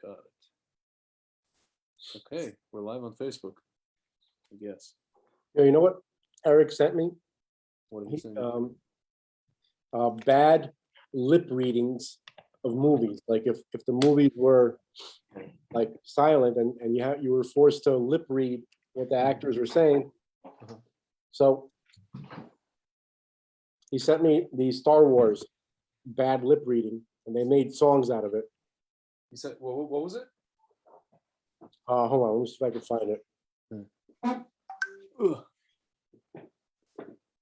Cut. Okay, we're live on Facebook, I guess. Yeah, you know what Eric sent me? What did he send? Bad lip readings of movies. Like if the movies were like silent and you were forced to lip read what the actors were saying. So he sent me the Star Wars bad lip reading, and they made songs out of it. He said, what was it? Hold on, let me see if I can find it. Ugh.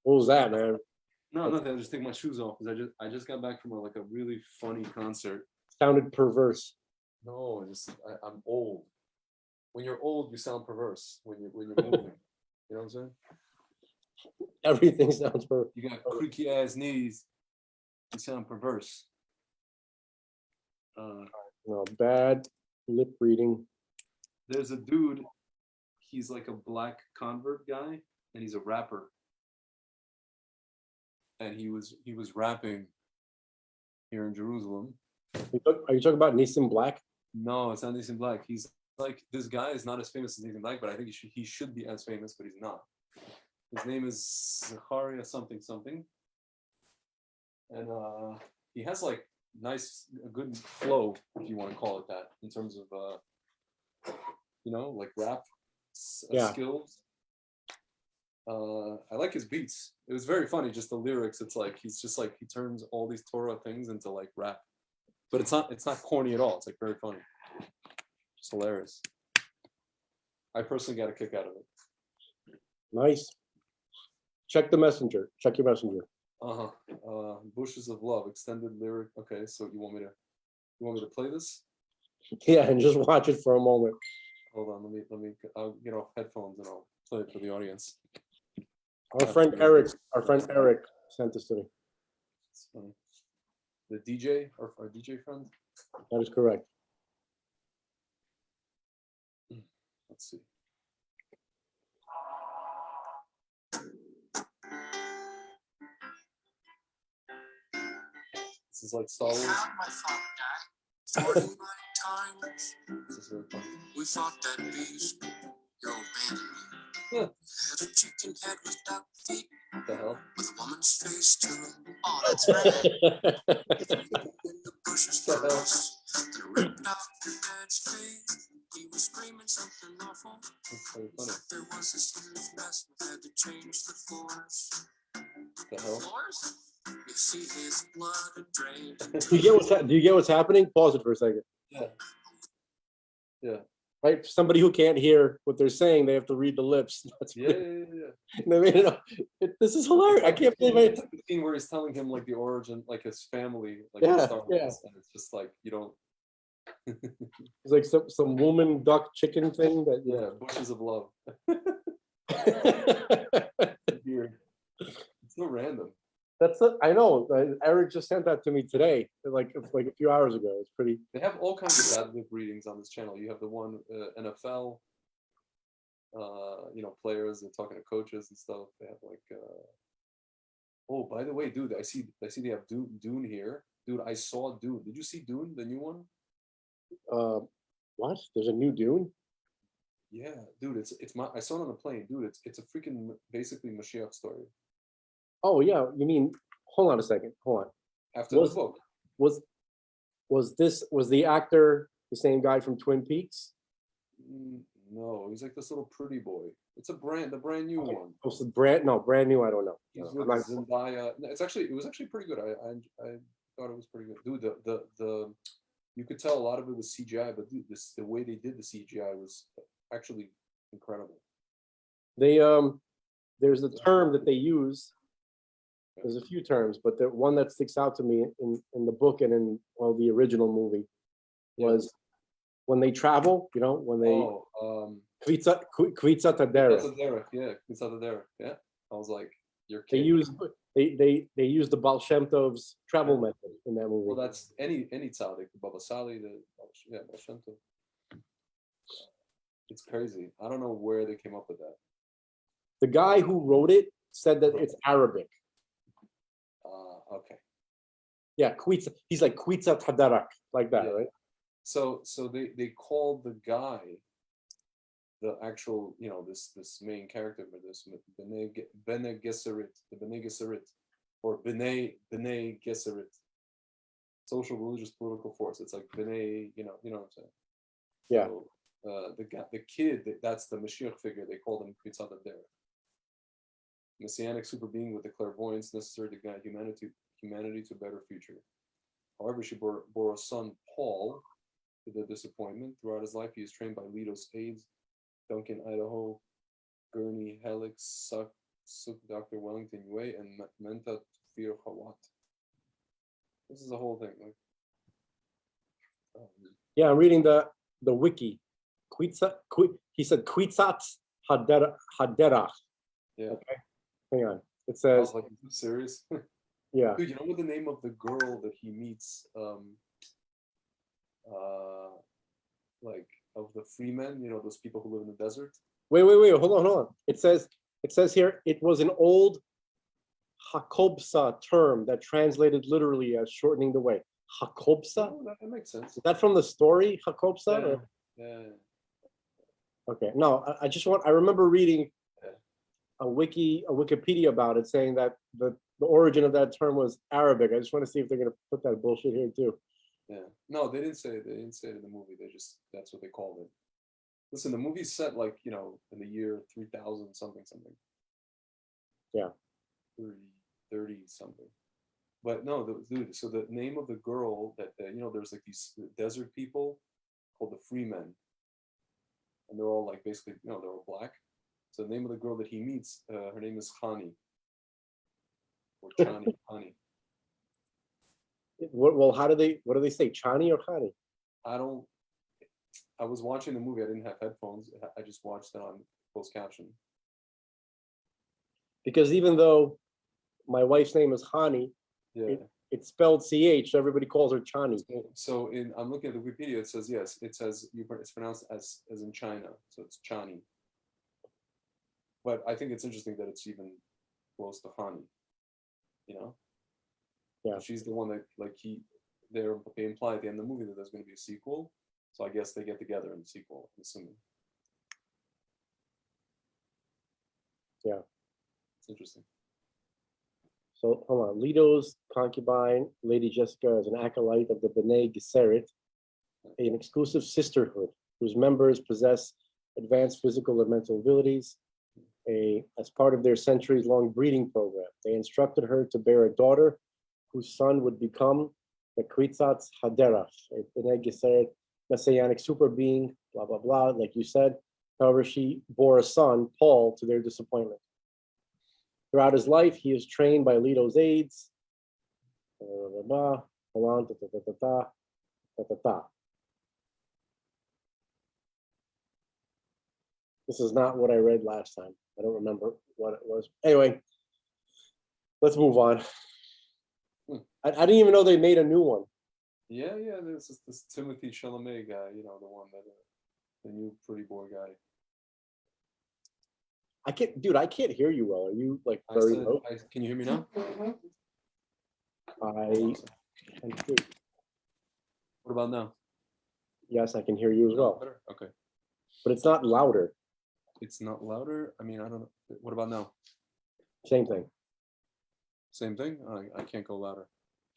What was that, man? No, nothing. I just take my shoes off because I just got back from a really funny concert. Sounded perverse. No, I'm old. When you're old, you sound perverse when you're moving. You know what I'm saying? Everything sounds perverse. You got creaky ass knees. You sound perverse. No, bad lip reading. There's a dude. He's like a black convert guy, and he's a rapper. And he was rapping here in Jerusalem. Are you talking about Nissan Black? No, it's not Nathan Black. He's like, this guy is not as famous as Nathan Black, but I think he should be as famous, but he's not. His name is Zacharia something. And he has like a good flow, if you want to call it that, in terms of like rap skills. I like his beats. It was very funny, just the lyrics. It's like he turns all these Torah things into like rap. But it's not corny at all. It's like very funny. It's hilarious. I personally got a kick out of it. Nice. Check the messenger. Check your messenger. Bushes of Love, extended lyric. Okay, so you want me to play this? Yeah, and just watch it for a moment. Hold on, let me I'll get off headphones and I'll play it for the audience. Our friend Eric sent this to me. It's funny. The DJ, our DJ friend? That is correct. Let's see. This is like Star Wars. This is very funny. We fought that beast. Your abandoned me. Had a chicken head with duck feet. What the hell? With a woman's face to it. Oh, that's right. In the bushes for us. Then ripped off your dad's face. He was screaming something awful. That's very funny. There was this huge mess. We had to change the floors. What the hell? Floors? You see his blood drained. Do you get what's happening? Pause it for a second. Yeah. Right? For somebody who can't hear what they're saying, they have to read the lips. That's Yeah. I mean, this is hilarious. I can't believe it. It's like the scene where he's telling him like the origin, like his family, like Yeah, Star Wars, and it's just like you don't. It's like some woman duck chicken thing that Bushes of Love. Weird. It's so random. I know. Eric just sent that to me today, like a few hours ago. It's pretty. They have all kinds of bad lip readings on this channel. You have the one NFL, players. They're talking to coaches and stuff. They have like. Oh, by the way, dude, I see they have Dune here. Dude, I saw Dune. Did you see Dune, the new one? What? There's a new Dune? Yeah, dude, I saw it on the plane, dude. It's a freaking basically Mashiach story. Oh yeah, you mean? Hold on a second. Hold on. After the book. Was the actor the same guy from Twin Peaks? No, he's like this little pretty boy. It's the brand new one. Oh, so brand new. I don't know. He's with Zendaya. No, it was actually pretty good. I thought it was pretty good, dude. The you could tell a lot of it was CGI, but dude, the way they did the CGI was actually incredible. There's a term that they use. There's a few terms, but the one that sticks out to me in the book and in the original movie was when they travel. You know, when they kvitza tadera. Yeah, kvitza tadera. Yeah, I was like, you're kidding. They use the Baal Shem Tov's travel method in that movie. Well, that's any tzaddik, the Baba Sali, Baal Shem Tov. It's crazy. I don't know where they came up with that. The guy who wrote it said that it's Arabic. Okay. Yeah, kvitza. He's like kvitza tadarak, like that, right? So they called the guy, the actual, this main character, but this Bene Gesserit, the Bene Gesserit, or Bene Gesserit, social, religious, political force. It's like Bene, you know what I'm saying? Yeah. So, the kid, that's the Mashiach figure. They called him Kvitzat Adar, messianic super being with the clairvoyance necessary to guide humanity to a better future. However, she bore a son, Paul, to their disappointment. Throughout his life, he was trained by Leto's aides, Duncan Idaho, Gurney Helix, Suk, Dr. Wellington Yue, and Menta Tufir Hawat. This is the whole thing. Like, Yeah, I'm reading the wiki. He said Kvitzat Haderach. yeah. Okay, hang on. It I says, was like, are you serious? yeah. Dude, you know what the name of the girl that he meets, like, of the free men, those people who live in the desert? Wait, hold on. It says here, it was an old Hakobsa term that translated literally as shortening the way. Hakobsa? Oh, that makes sense. Is that from the story, Hakobsa? Yeah. Or- Yeah. Okay, no, I remember reading Yeah. a Wikipedia about it, saying that the origin of that term was Arabic. I just want to see if they're going to put that bullshit here too. Yeah. No, they didn't say it. They didn't say it in the movie. That's what they called it. Listen, the movie's set like, in the year 3000 something. Yeah. 30 something. But no, dude, so the name of the girl that, there's like these desert people called the Freemen. And they're all like basically, they're all black. So the name of the girl that he meets, her name is Hani. Or Chani, Hani. Well, what do they say? Chani or Khani? I was watching the movie. I didn't have headphones. I just watched it on closed caption. Because even though my wife's name is Hani, Yeah. it's spelled CH, so everybody calls her Chani. So I'm looking at the Wikipedia. It says yes. It says it's pronounced as in China, so it's Chani. But I think it's interesting that it's even close to Hani. Yeah. She's the one that they imply at the end of the movie that there's going to be a sequel. So I guess they get together in the sequel. I'm assuming. Yeah. It's interesting. So hold on. Leto's concubine, Lady Jessica, is an acolyte of the B'nai Gesserit, an exclusive sisterhood whose members possess advanced physical and mental abilities. As part of their centuries-long breeding program, they instructed her to bear a daughter whose son would become the Kvitzat Haderach, a B'nai Gesserit messianic super being, blah, blah, blah, like you said. However, she bore a son, Paul, to their disappointment. Throughout his life, he is trained by Leto's aides. Hold on. This is not what I read last time. I don't remember what it was. Anyway, let's move on. I didn't even know they made a new one. Yeah. This is this Timothy Chalamet guy. The one that the new pretty boy guy. I can't hear you well. Are you like very low? Can you hear me now? I can hear you. What about now? Yes, I can hear you as well, Better? Okay. but it's not louder. It's not louder. I mean, I don't know. What about now? Same thing. Same thing. I can't go louder.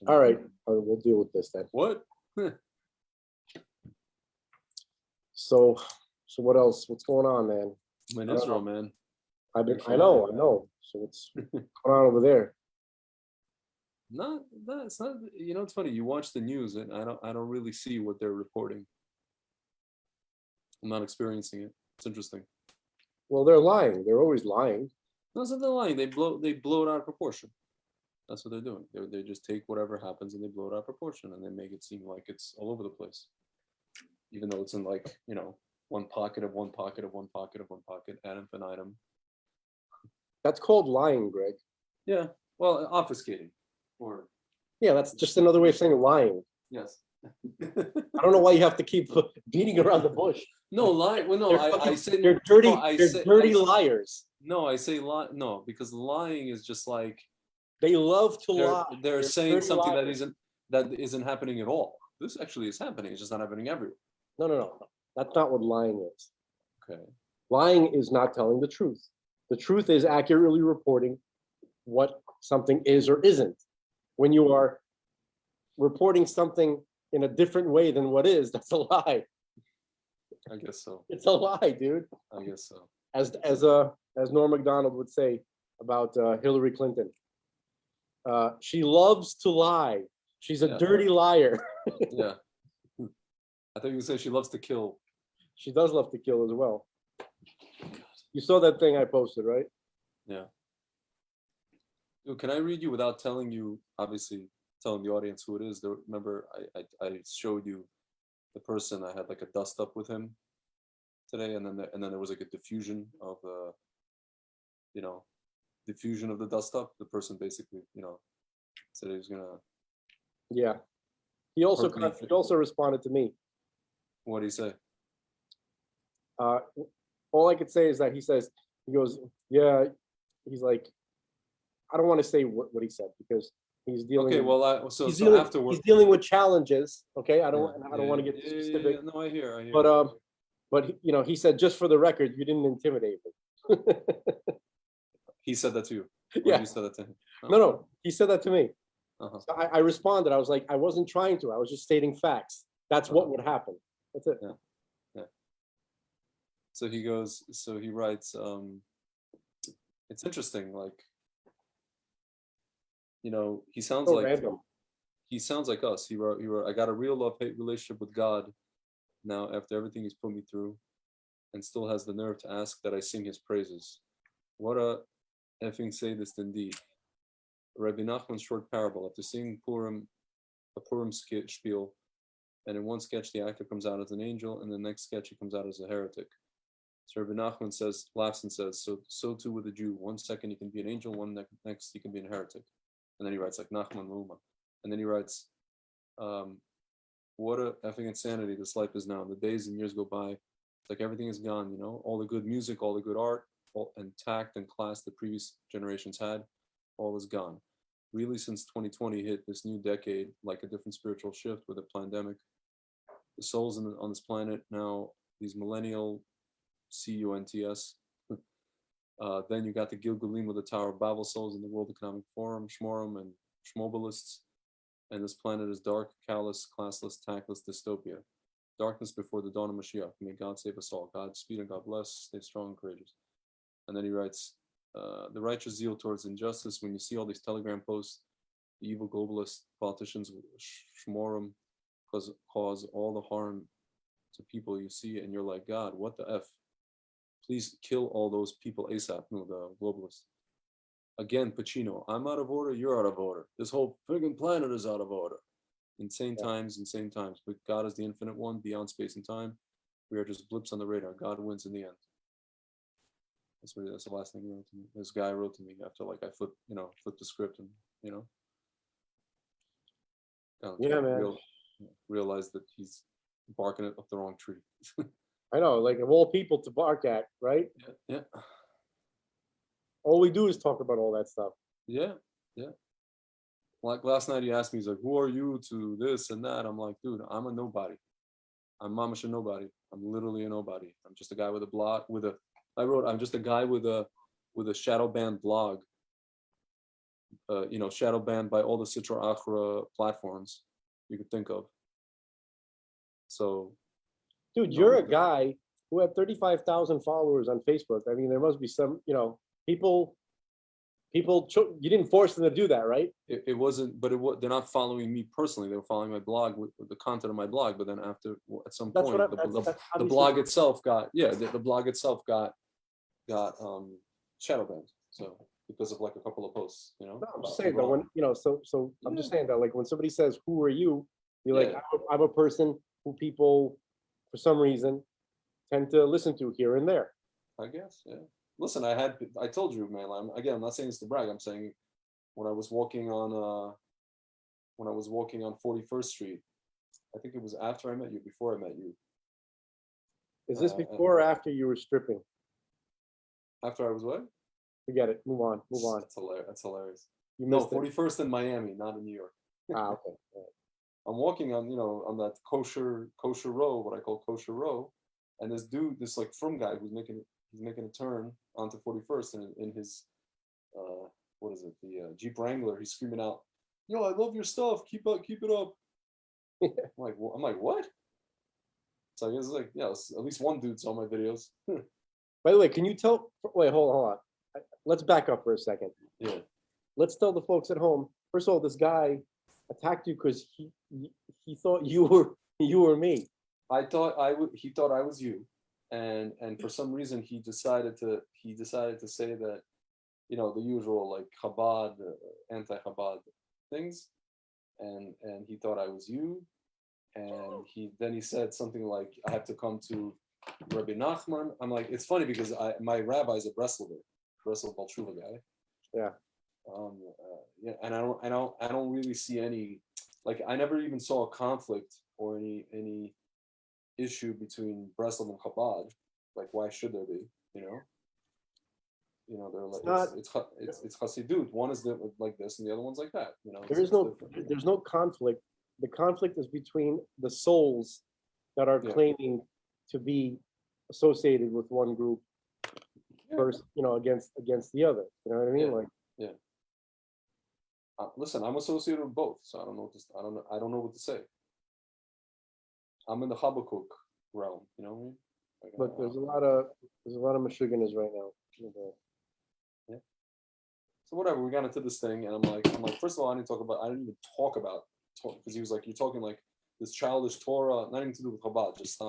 All right, we'll deal with this then. What? So what else? What's going on, man? I'm in Israel, man. I know. So what's going on over there? No, it's not. It's funny. You watch the news, and I don't really see what they're reporting. I'm not experiencing it. It's interesting. Well, they're lying. They're always lying. No, it's not they're lying. They blow it out of proportion. That's what they're doing. They just take whatever happens and they blow it out of proportion, and they make it seem like it's all over the place, even though it's in one pocket of one pocket of one pocket of one pocket ad infinitum. That's called lying, Greg. Yeah. Well, obfuscating. Or Yeah, that's just another way of saying lying. yes. I don't know why you have to keep beating around the bush. No, lie. Well, no, I say they're dirty. No, They're dirty liars. No, I say lie. No, because lying is just like they love to lie. they're saying something that isn't happening at all. this actually is happening. It's just not happening everywhere. No. That's not what lying is. Okay. Lying is not telling the truth. The truth is accurately reporting what something is or isn't. When you are reporting something in a different way than what is, that's a lie. I guess so. It's a lie, dude. I guess so. As Norm Macdonald would say about Hillary Clinton, she loves to lie. She's a Yeah. dirty liar. Yeah. I thought you would say she loves to kill. She does love to kill as well. You saw that thing I posted, right? Yeah. Dude, can I read you without telling you, obviously telling the audience who it is? Remember, I showed you the person. I had like a dust up with him today, and then there was like a diffusion of diffusion of the dust up. The person basically, said he was gonna. Yeah. He also responded to me. What do you say? All I could say is that he goes, yeah. He's like, I don't want to say what he said because he's dealing. Okay, well, he's dealing with challenges. Okay, I don't want to get specific. Yeah, no, I hear. But he said, just for the record, you didn't intimidate me. He said that to you. Yeah. You said that to him. Oh. No, he said that to me. Uh-huh. So I responded. I was like, I wasn't trying to. I was just stating facts. That's what would happen. That's it. Yeah. So he writes, it's interesting, like, he sounds So like random. he sounds like us. He wrote, I got a real love-hate relationship with God now after everything he's put me through, and still has the nerve to ask that I sing his praises. What a effing sadist indeed. Rabbi Nachman's short parable, after seeing a Purim spiel, and in one sketch the actor comes out as an angel, and the next sketch he comes out as a heretic. So Rabbi Nachman laughs and says, so too with a Jew. 1 second you can be an angel, next you can be a heretic. And then he writes like Nachman Muma. And then he writes, what a effing insanity this life is now. The days and years go by. It's like everything is gone, all the good music, all the good art, and tact and class the previous generations had, all is gone. Really, since 2020 hit this new decade, like a different spiritual shift with a pandemic, the souls on this planet now, these millennial CUNTS. Then you got the Gilgulim with the Tower of Babel souls in the World Economic Forum, Shmorim and Shmobilists. And this planet is dark, callous, classless, tactless dystopia. Darkness before the dawn of Mashiach. May God save us all. Godspeed and God bless. Stay strong and courageous. And then he writes, the righteous zeal towards injustice. When you see all these Telegram posts, the evil globalist politicians, Shmorim, cause all the harm to people you see, and you're like, God, what the F? Please kill all those people ASAP. No, the globalists. Again, Pacino, I'm out of order, you're out of order. This whole friggin' planet is out of order. Insane times. But God is the infinite one, beyond space and time. We are just blips on the radar. God wins in the end. That's the last thing he wrote to me. This guy wrote to me after I flipped the script and Man. Realized that he's barking up the wrong tree. I know, like of all people to bark at, right? Yeah. All we do is talk about all that stuff. Yeah. Like last night, he asked me, he's like, "Who are you to this and that?" I'm like, "Dude, I'm a nobody. I'm mamash a nobody. I'm literally a nobody. I'm just a guy with a blog I'm just a guy with a shadow banned blog. Shadow banned by all the Sitra Achra platforms you could think of. So, dude, you're a guy who had 35,000 followers on Facebook. I mean, there must be some, people. You didn't force them to do that, right? It wasn't, but they're not following me personally. They were following my blog with the content of my blog. But then at some point, the blog itself got shadow banned. So because of like a couple of posts, No, I'm just saying that when I'm just saying that like when somebody says, "Who are you?" You're like, I'm a person who people, for some reason, tend to listen to here and there. I guess, yeah. Listen, I told you, man. I'm not saying this to brag. I'm saying when I was walking on 41st Street, I think it was after I met you, before I met you. Is this before or after you were stripping? After I was what? Forget it. Move on. That's hilarious. You No, missed 41st in Miami, not in New York. Okay. Right. I'm walking on, on that kosher row, what I call kosher row, and this dude, this like from guy he's making a turn onto 41st, and in his what is it, the Jeep Wrangler, he's screaming out, "Yo, I love your stuff. Keep it up." I'm like, what? So I guess like, yeah, at least one dude saw my videos. By the way, can you tell? Wait, hold on. Let's back up for a second. Yeah. Let's tell the folks at home. First of all, this guy attacked you because he thought you were me. I thought he thought I was you, and for some reason he decided to say that, the usual like Chabad, anti-Chabad things, and he thought I was you, and he said something like, I have to come to Rabbi Nachman. I'm like, it's funny because my rabbi's a Breslover Balshuva guy. Yeah. Yeah, and I don't really see any, like, I never even saw a conflict or any issue between Breslov and Chabad. Like, why should there be? They're like, it's Chassidut. One is like this, and the other one's like that. There's no conflict. The conflict is between the souls that are claiming to be associated with one group versus, against the other. You know what I mean? Like, yeah. Listen, I'm associated with both, so I don't know I don't know what to say. I'm in the Habakkuk realm, you know what I mean? Like, but there's a lot of Meshuggahs right now. Yeah. So whatever, we got into this thing, and I'm like, first of all, I didn't even talk about because he was like, you're talking like this childish Torah, not even to do with Chabad, just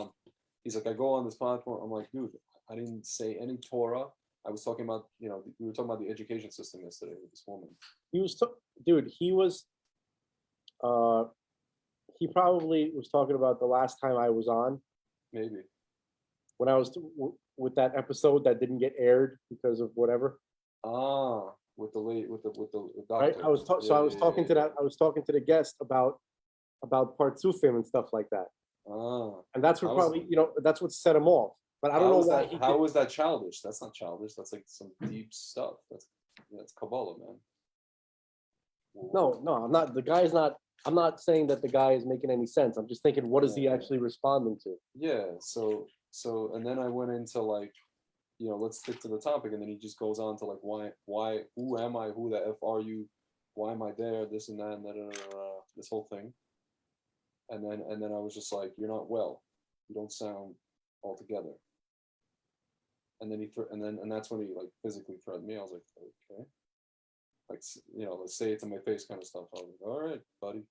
he's like, I go on this platform. I'm like, dude, I didn't say any Torah. I was talking about, we were talking about the education system yesterday with this woman. He probably was talking about the last time I was on. Maybe. When I was with that episode that didn't get aired because of whatever. With the doctor. Right? I was talking to the guest about Partsufim and stuff like that. And that's what that's what set him off. But I don't know why. How was that childish? That's not childish. That's like some deep stuff. That's Kabbalah, man. No, I'm not. The guy's not. I'm not saying that the guy is making any sense. I'm just thinking, what is he actually responding to? Yeah. So, and then I went into like, let's stick to the topic, and then he just goes on to like, why, who am I? Who the f are you? Why am I there? This and that, and this whole thing. And then I was just like, you're not well. You don't sound all together. And then and that's when he like physically threatened me. I was like, okay, like, let's say it to my face kind of stuff. I was like, all right, buddy.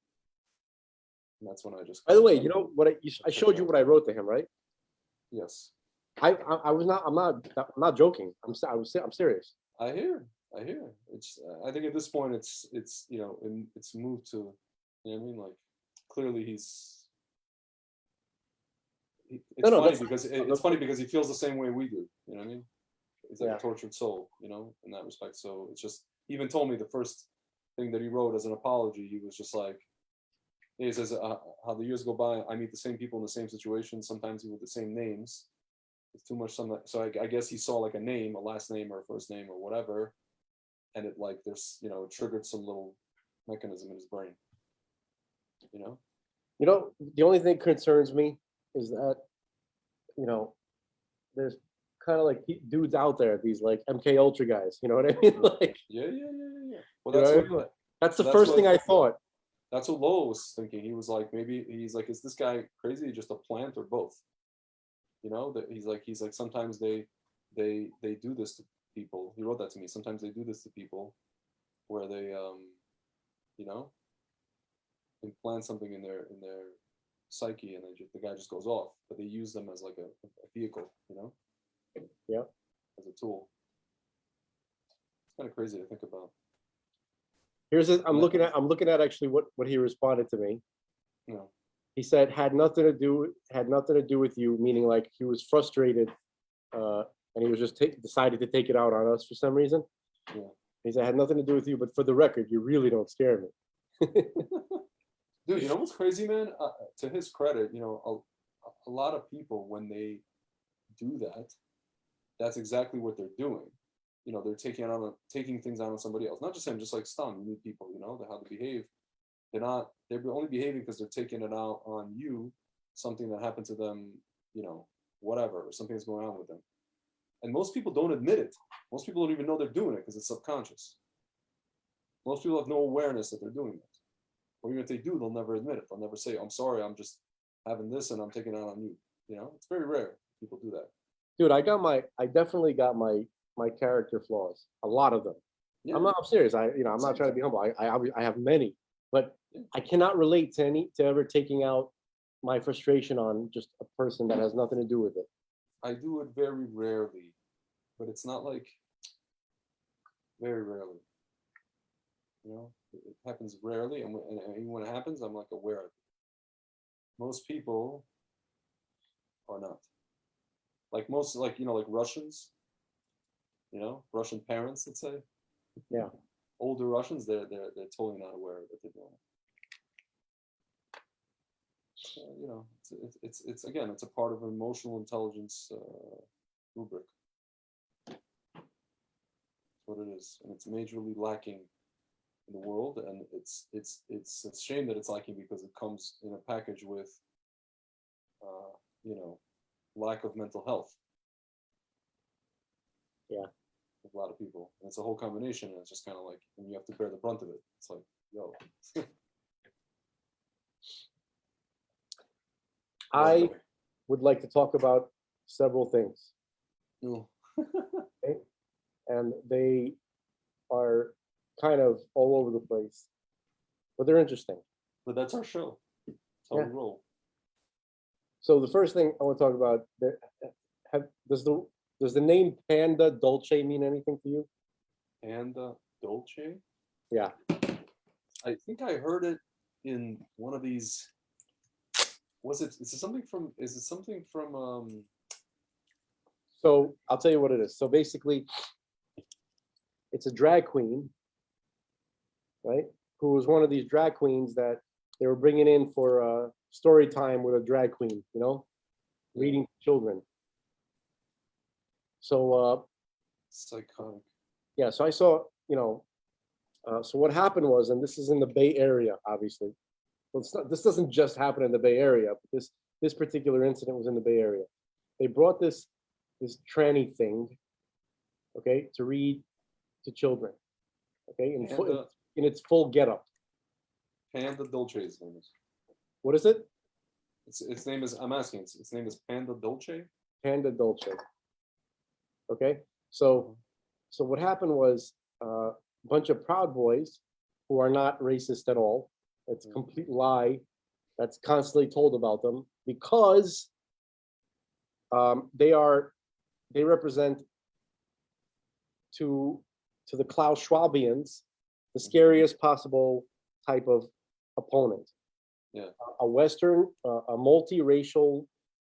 And that's when I just. By the way, what I showed you what I wrote to him, right? Yes. I was not. I'm not joking. I'm serious. I hear. It's. I think at this point, it's it's moved to. You know what I mean? Like, clearly it's funny because he feels the same way we do. You know what I mean? He's like a tortured soul, in that respect. So it's just, he even told me the first thing that he wrote as an apology, he was just like, he says, how the years go by, I meet the same people in the same situations, sometimes even with the same names. It's too much. So I guess he saw like a name, a last name or a first name or whatever. And it like, there's, it triggered some little mechanism in his brain. The only thing that concerns me is that, there's kind of like dudes out there, these like MK Ultra guys, you know what I mean? Like, yeah. Well, that's the first thing I thought. That's what Lowell was thinking. He was like, maybe he's like, is this guy crazy? Just a plant or both? That he's like, sometimes they do this to people. He wrote that to me. Sometimes they do this to people where they, implant something in their psyche, and the guy just goes off. But they use them as like a vehicle, Yeah. As a tool. It's kind of crazy to think about. I'm looking at actually what he responded to me. Yeah. He said had nothing to do with you, meaning like he was frustrated, and he was just decided to take it out on us for some reason. Yeah. He said had nothing to do with you, but for the record, you really don't scare me. Dude, what's crazy, man? To his credit, a lot of people, when they do that, that's exactly what they're doing. They're taking things out on somebody else. Not just him, just like Stam, new people, how they behave. they're only behaving because they're taking it out on you, something that happened to them, whatever, or something that's going on with them. And most people don't admit it. Most people don't even know they're doing it because it's subconscious. Most people have no awareness that they're doing it. Or even if they do, they'll never admit it. They'll never say, I'm sorry, I'm just having this and I'm taking it out on you. It's very rare people do that. Dude, I definitely got my character flaws, a lot of them. Yeah. I'm serious. I'm not trying to be humble. I have many, but I cannot relate to ever taking out my frustration on just a person that has nothing to do with it. I do it very rarely, but it's not like very rarely. It happens rarely, and when it happens, I'm like aware of it. Most people are not. Like most, like Russians, Russian parents, let's say. Yeah. Older Russians, they're totally not aware that they're doing it. It's again, it's a part of emotional intelligence rubric. That's what it is, and it's majorly lacking in the world, and it's a shame that it's lacking because it comes in a package with, lack of mental health. Yeah. With a lot of people, and it's a whole combination, and it's just kind of like, and you have to bear the brunt of it. It's like, yo. I would like to talk about several things. No. Okay? And they are kind of all over the place, but they're interesting. But that's our show. That's how Yeah. we roll. So the first thing I want to talk about, does the name Panda Dolce mean anything to you? Panda Dolce? Yeah. I think I heard it in one of these. Is it something from So I'll tell you what it is. So basically, it's a drag queen, right? Who was one of these drag queens that they were bringing in for story time with a drag queen, reading to children. So psychotic? yeah, so I saw, so what happened was, and this is in the Bay Area, obviously. Well, this doesn't just happen in the Bay Area, but this particular incident was in the Bay Area. They brought this tranny thing, okay, to read to children, okay, in its full getup. Panda Dolce's name is. What is it? Its name is. I'm asking. Its name is Panda Dolce. Panda Dolce. Okay, so what happened was a bunch of Proud Boys who are not racist at all. It's a complete lie that's constantly told about them because they represent to the Klaus Schwabians the scariest possible type of opponent. Yeah. A Western, a multiracial,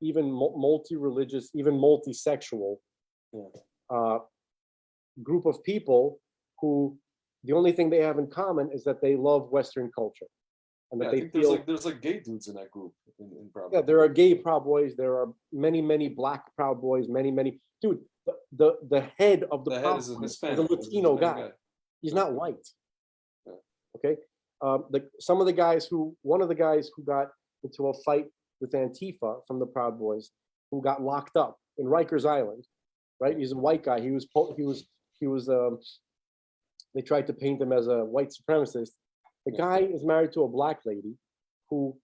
even multi-religious, even multi-sexual group of people who the only thing they have in common is that they love Western culture, and that I they think feel there's gay dudes in that group in Proud yeah, Boys. there are gay Proud Boys. There are many Black Proud Boys. Many. Dude, the head of the head Proud is a Boys Hispanic. is a Latino Hispanic guy. guy. He's not white. Yeah. Okay. One of the guys who got into a fight with Antifa from the Proud Boys, who got locked up in Rikers Island, right? He's a white guy. He was. They tried to paint him as a white supremacist. The guy is married to a Black lady who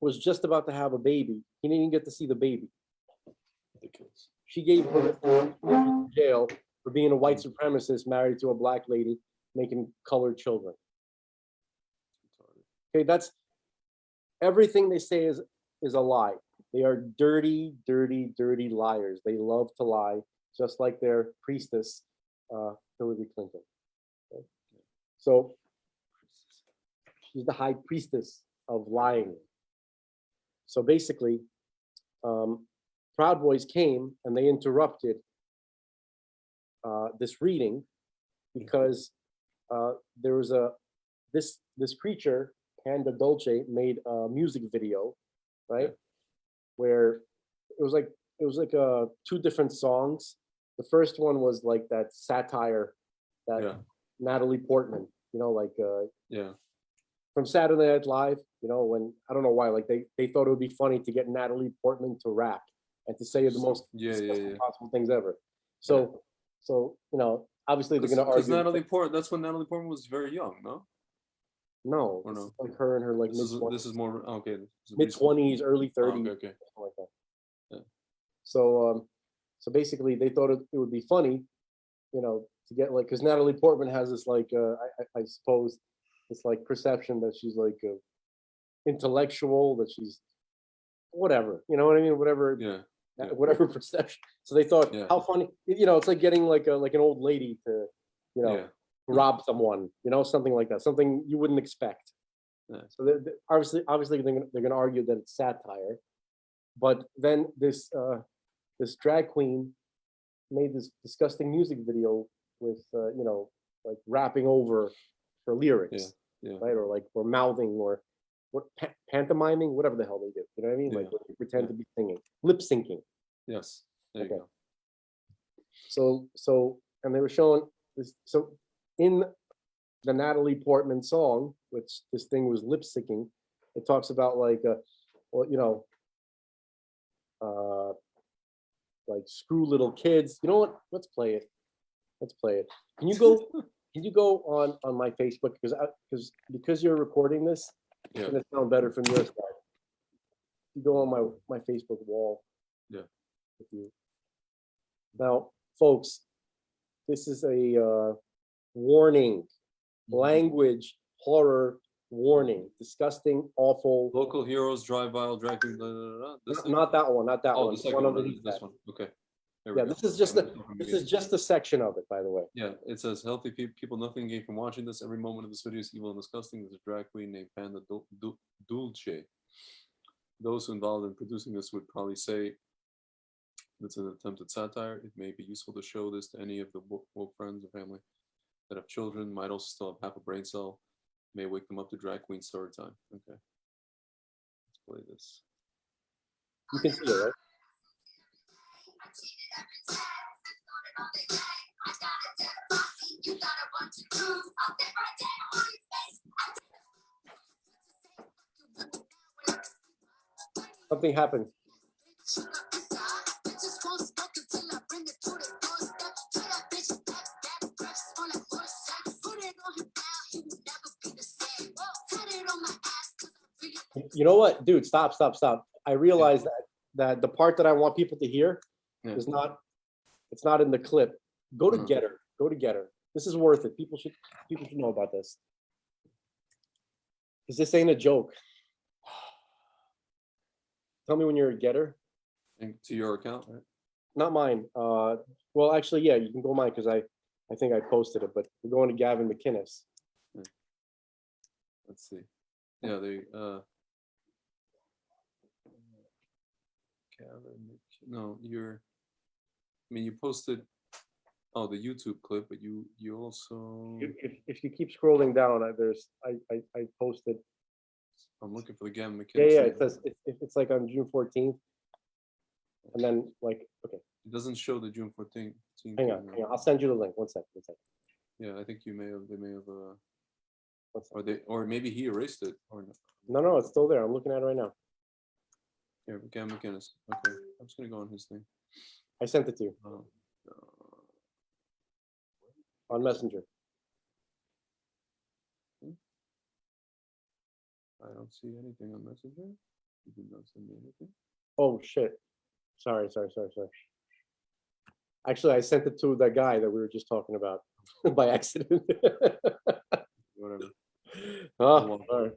was just about to have a baby. He didn't even get to see the baby. Ridiculous. She gave him jail for being a white supremacist married to a Black lady making colored children. Okay, that's everything they say is a lie. They are dirty liars. They love to lie, just like their priestess, Hillary Clinton. Okay? So she's the high priestess of lying. So basically, Proud Boys came and they interrupted this reading because there was this creature, Panda Dolce, made a music video, right? Where it was like two different songs. The first one was like that satire that Natalie Portman, from Saturday Night Live, you know, when I don't know why, like they thought it would be funny to get Natalie Portman to rap and to say the most disgusting possible things ever. So, you know, obviously they're going to argue. Because Natalie Portman, that's when Natalie Portman was very young, no? No, Or this no? is like her in her like This is more okay. mid-20s, early 30s, Oh, okay. something like that. Yeah. So basically, they thought it would be funny, you know, to get like, because Natalie Portman has this like, I suppose, this like perception that she's like intellectual, that she's whatever, you know what I mean, whatever, whatever perception. So they thought, how funny, you know, it's like getting like an old lady to, you know, rob someone, you know, something like that, something you wouldn't expect. So obviously they're going to argue that it's satire, but then this drag queen made this disgusting music video with you know, like rapping over her lyrics, right, or like or mouthing or what pantomiming, whatever the hell they do, you know what I mean, like when they pretend to be singing, lip syncing. Yes, there you go. So and they were showing this. So in the Natalie Portman song, which this thing was lip syncing, it talks about like, well, you know, like screw little kids. You know what? Let's play it. Let's play it. Can you go? Can you go on my Facebook because you're recording this? It's gonna sound better from your side. You go on my Facebook wall. Yeah. With you. Now, folks, this is a warning. Language horror warning. Disgusting, awful. Local heroes drive vile drag queen. Not that one. Not that one. The second one underneath this one. Okay. Yeah, this is just a section of it, by the way. Yeah, it says healthy people nothing gain from watching this. Every moment of this video is evil and disgusting. There's a drag queen named Panda Dulce. Those who involved in producing this would probably say it's an attempt at satire. It may be useful to show this to any of the woke friends or family that have children, might also still have half a brain cell, may wake them up to drag queen story time. Okay. Let's play this. You can see it, right? Something happened. You know what, dude? Stop. I realize that the part that I want people to hear is not. It's not in the clip. Go to Getter. Go to Getter. This is worth it. People should know about this. Because this ain't a joke. Tell me when you're a Getter. To your account, right? Not mine. Well, actually, yeah, you can go mine because I think I posted it. But we're going to Gavin McInnes. Let's see. Yeah, they. Gavin, no, you're. I mean, you posted. Oh, the YouTube clip, but you also. If you keep scrolling down, I posted. I'm looking for the Gavin McInnes. Yeah. It says it's like on June 14th, and then like okay. It doesn't show the June 14th. Hang on. I'll send you the link. One second. Yeah, I think you may have. They may have. Or maybe he erased it. Or no, it's still there. I'm looking at it right now. Here, Gavin McInnes. Okay, I'm just gonna go on his thing. I sent it to you on Messenger. I don't see anything on Messenger. You did not send me anything. Oh shit! Sorry. Actually, I sent it to the guy that we were just talking about by accident. Whatever. Oh, sorry.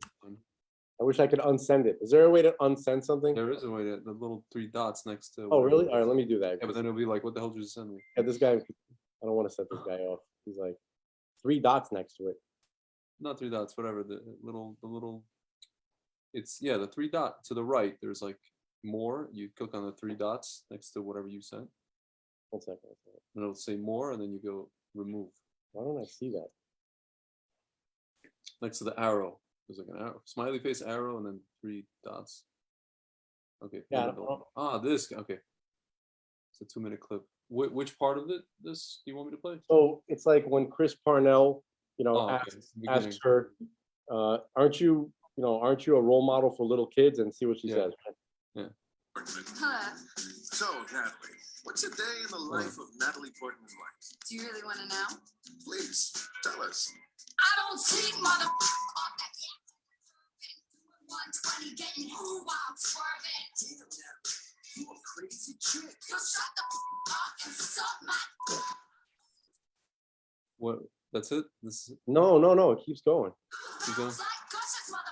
I wish I could unsend it. Is there a way to unsend something? There is a way to the little three dots next to. Oh, really? All right, let me do that. Yeah, but then it'll be like, what the hell did you send me? Yeah, this guy. I don't want to set this guy off. He's like 3 dots next to it. Not 3 dots, whatever. The little. It's the 3 dot to the right. There's like more. You click on the 3 dots next to whatever you sent. 1 second. And it'll say more, and then you go remove. Why don't I see that? Next to the arrow. There's like an arrow, smiley face, arrow, and then 3 dots. Okay. Yeah. This. Okay. It's a 2-minute clip. Which part of this do you want me to play? So it's like when Chris Parnell, Okay. asks her, aren't you, aren't you a role model for little kids? And see what she says. So, Natalie, what's a day in the life of Natalie Portman-White? Do you really want to know? Please, tell us. I don't see mother. 120 getting who while swerving. Damn, Natalie, you a crazy chick. You shut the up and suck my. What? That's it? This is No, it keeps going. keep going? Like gushers, mother.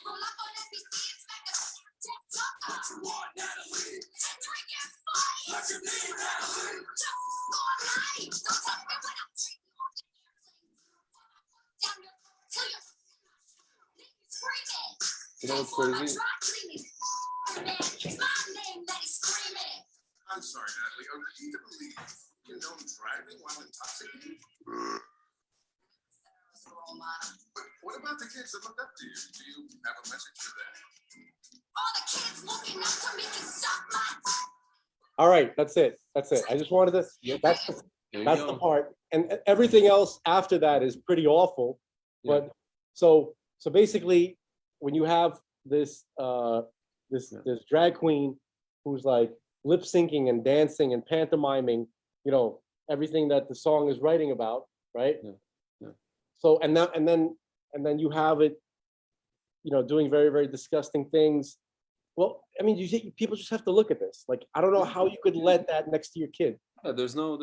Roll up on NBC, expect a TikTok. What you want, Natalie? Drinking fight. What's your name, Natalie? Just go light. Don't tell me what I'm treating you on the airplane. Down your till you. Screaming. You know what's crazy? It's my name that is screaming. I'm sorry, Natalie. Are you to believe you know driving while intoxicated? But what about the kids that look up to you? Do you have a message for them? All the kids looking up to me can suck my. All right, that's it. I just wanted to. That's There you that's go. the part, and everything else after that is pretty awful. Yeah. But so basically, when you have this this drag queen who's like lip syncing and dancing and pantomiming, everything that the song is writing about, right? Yeah. Yeah. So and then you have it, doing very, very disgusting things. Well, I mean, people just have to look at this. Like, I don't know how you could let that next to your kid. Yeah, there's no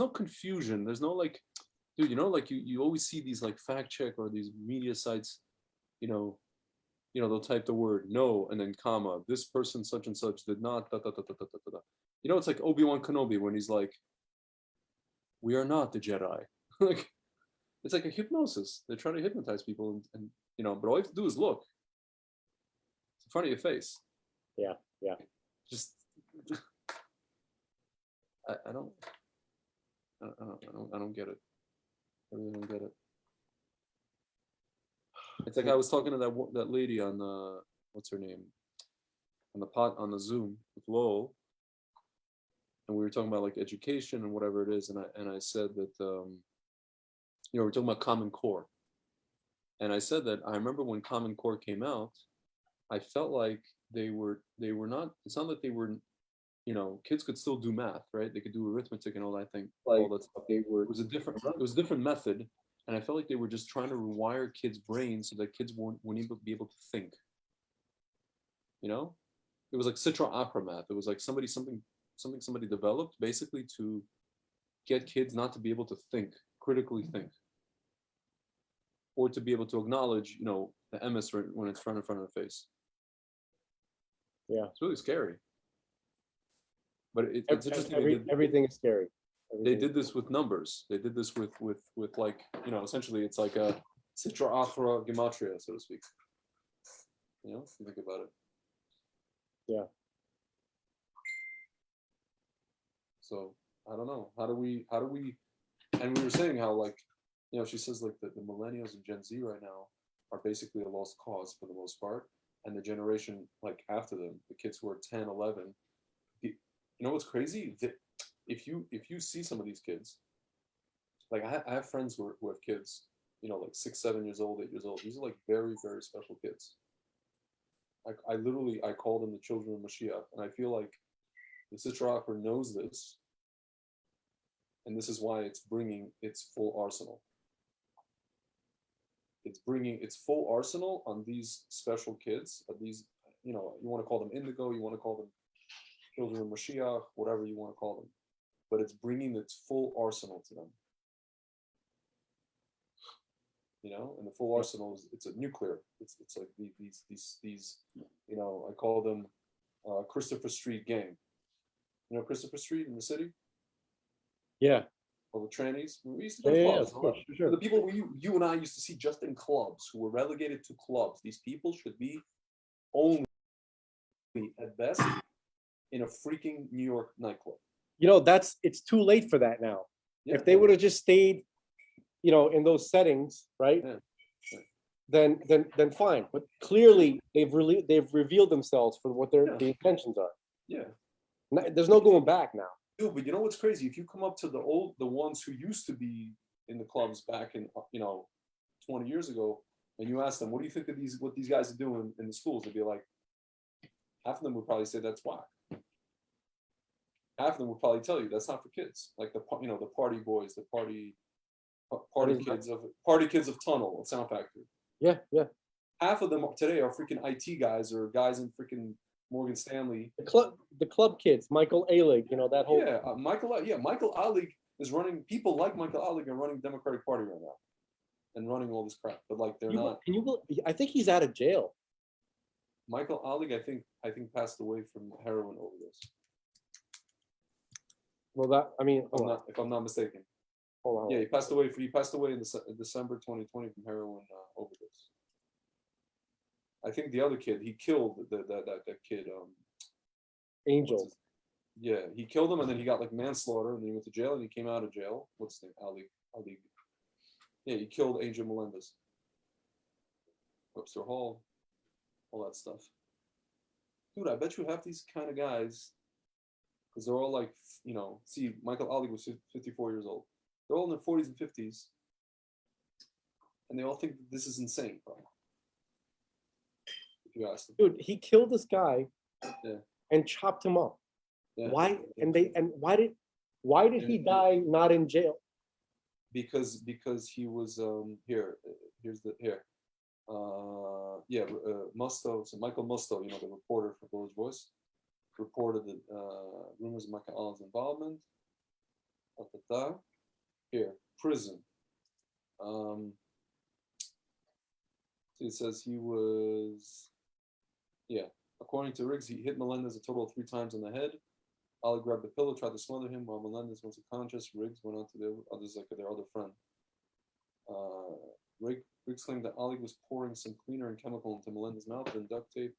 confusion. There's no like, dude, like you always see these like fact check or these media sites, they'll type the word no and then comma, this person such and such did not, da, da, da, da, da, da, da. It's like Obi-Wan Kenobi when he's like, we are not the Jedi. Like, it's like a hypnosis. They're trying to hypnotize people and but all you have to do is look. It's in front of your face. Yeah. Just I don't get it. I really don't get it. It's like I was talking to that lady on what's her name, on the Zoom with Lowell, and we were talking about like education and whatever it is, and I said that we're talking about Common Core, and I said that I remember when Common Core came out, I felt like they were not. It's not that they were, kids could still do math, right? They could do arithmetic and all that thing, all that stuff. It was a different method. And I felt like they were just trying to rewire kids' brains so that kids wouldn't be able to think. It was like Citra Opera math. It was like somebody developed basically to get kids not to be able to think, critically think, or to be able to acknowledge, the MS when it's in front of the face. Yeah, it's really scary. But it's interesting. Everything is scary. They did this with numbers. They did this with like, essentially it's like a Citra Opera gematria, so to speak. If you think about it. Yeah. So I don't know. How do we and we were saying how like, she says like the millennials and Gen Z right now are basically a lost cause for the most part. And the generation like after them, the kids who are 10, 11, what's crazy? If you see some of these kids, like I have friends who have kids, like 6, 7 years old, 8 years old. These are like very, very special kids. I literally call them the children of Mashiach, and I feel like the Citra Opera knows this, and this is why it's bringing its full arsenal. It's bringing its full arsenal on these special kids. These, you want to call them indigo, you want to call them children of Mashiach, whatever you want to call them. But it's bringing its full arsenal to them. And the full arsenal it's a nuclear. It's like these I call them Christopher Street gang. Christopher Street in the city? Yeah. All the trannies. We used to go to clubs. Of course, sure. The people you and I used to see just in clubs, who were relegated to clubs. These people should be only at best in a freaking New York nightclub. It's too late for that now. Yeah. If they would have just stayed, in those settings, right? Yeah. Then fine. But clearly they've revealed themselves for what the intentions are. Yeah. There's no going back now. Dude, but you know what's crazy? If you come up to the ones who used to be in the clubs back in 20 years ago, and you ask them, what do you think of what these guys are doing in the schools? They'd be like, half of them would probably say that's whack. Half of them would probably tell you that's not for kids. Like the party boys, the party kids of Tunnel, Sound Factory. Yeah, yeah. Half of them today are freaking IT guys or guys in freaking Morgan Stanley. The club kids, Michael Alig, that whole. Yeah, Michael Alig is running. People like Michael Alig are running Democratic Party right now, and running all this crap. But like they're not. I think he's out of jail. Michael Alig, I think passed away from heroin overdose. Well, If I'm not mistaken. Hold on. Yeah, he passed away in December 2020 from heroin overdose. I think the other kid, he killed that kid. Angel. Yeah, he killed him and then he got like manslaughter and then he went to jail and he came out of jail. What's his name? Ali. Yeah, he killed Angel Melendez. Webster Hall, all that stuff. Dude, I bet you half these kind of guys, because they're all like, see, Michael Ali was 54 years old. They're all in their 40s and 50s. And they all think this is insane, probably. If you ask them. Dude, he killed this guy Yeah. and chopped him up. Yeah. Why? Why did he die not in jail? Because he was Musto, so Michael Musto, the reporter for Village Voice, reported the rumors of Michael Allen's involvement. Here, prison. It says he was, according to Riggs, he hit Melendez a total of 3 times on the head. Ali grabbed the pillow, tried to smother him while Melendez was unconscious. Riggs went on to the others like their other friend. Riggs claimed that Ali was pouring some cleaner and chemical into Melendez's mouth and duct tape.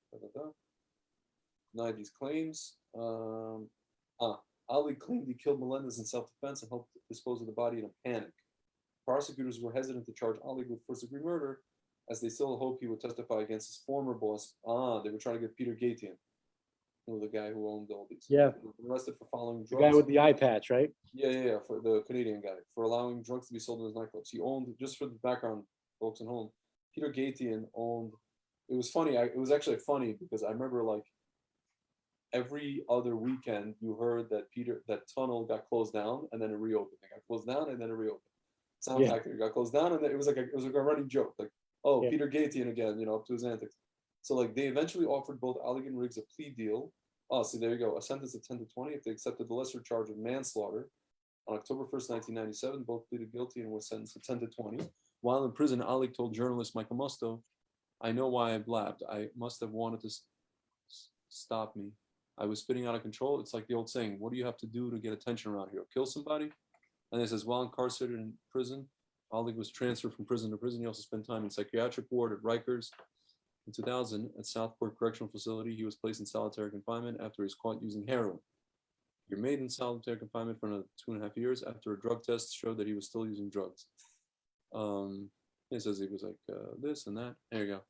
Denied these claims. Ali claimed he killed Melendez in self-defense and helped dispose of the body in a panic. Prosecutors were hesitant to charge Ali with first-degree murder, as they still hoped he would testify against his former boss. They were trying to get Peter Gatian, the guy who owned all these. Yeah. Arrested for following drugs. The guy with the eye patch, right? Yeah, for the Canadian guy, for allowing drugs to be sold in his nightclubs. He owned, just for the background, folks at home, Peter Gatian owned, it was funny, it was actually funny because I remember like every other weekend you heard that tunnel got closed down and then it reopened. It got closed down and then it reopened. Sound Factory got closed down and then it was like a running joke, like, Peter Gatian again, up to his antics. So like they eventually offered both Ali and Riggs a plea deal. So there you go, a sentence of 10 to 20 if they accepted the lesser charge of manslaughter. On October 1st, 1997, both pleaded guilty and were sentenced to 10 to 20. While in prison, Ali told journalist Michael Musto, "I know why I blabbed. I must have wanted to stop me. I was spitting out of control. It's like the old saying, what do you have to do to get attention around here? Kill somebody?" And he says, while incarcerated in prison, Ali was transferred from prison to prison. He also spent time in psychiatric ward at Rikers. In 2000, at Southport Correctional Facility, he was placed in solitary confinement after he was caught using heroin. He remained in solitary confinement for another 2.5 years after a drug test showed that he was still using drugs. It says he was like this and that. There you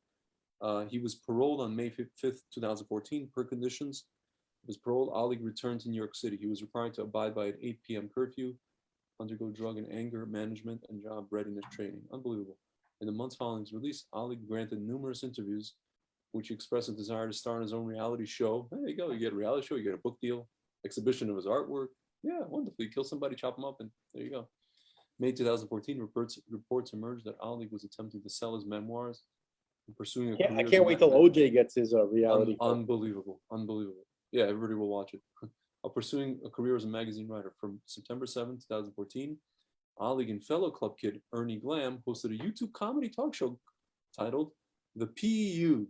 go. He was paroled on May 5th, 2014, per conditions. He was paroled. Ali returned to New York City. He was required to abide by an 8 p.m. curfew, undergo drug and anger management, and job readiness training. Unbelievable. In the months following his release, Ali granted numerous interviews, which he expressed a desire to star in his own reality show. There you go. You get a reality show, you get a book deal, exhibition of his artwork. Yeah, wonderful. You kill somebody, chop them up, and there you go. May 2014, reports emerged that Ali was attempting to sell his memoirs and pursuing a career. I can't wait till OJ gets his reality. Unbelievable. Yeah, everybody will watch it. Pursuing a career as a magazine writer. From September 7th, 2014, Ali and fellow club kid Ernie Glam hosted a YouTube comedy talk show titled The PEU.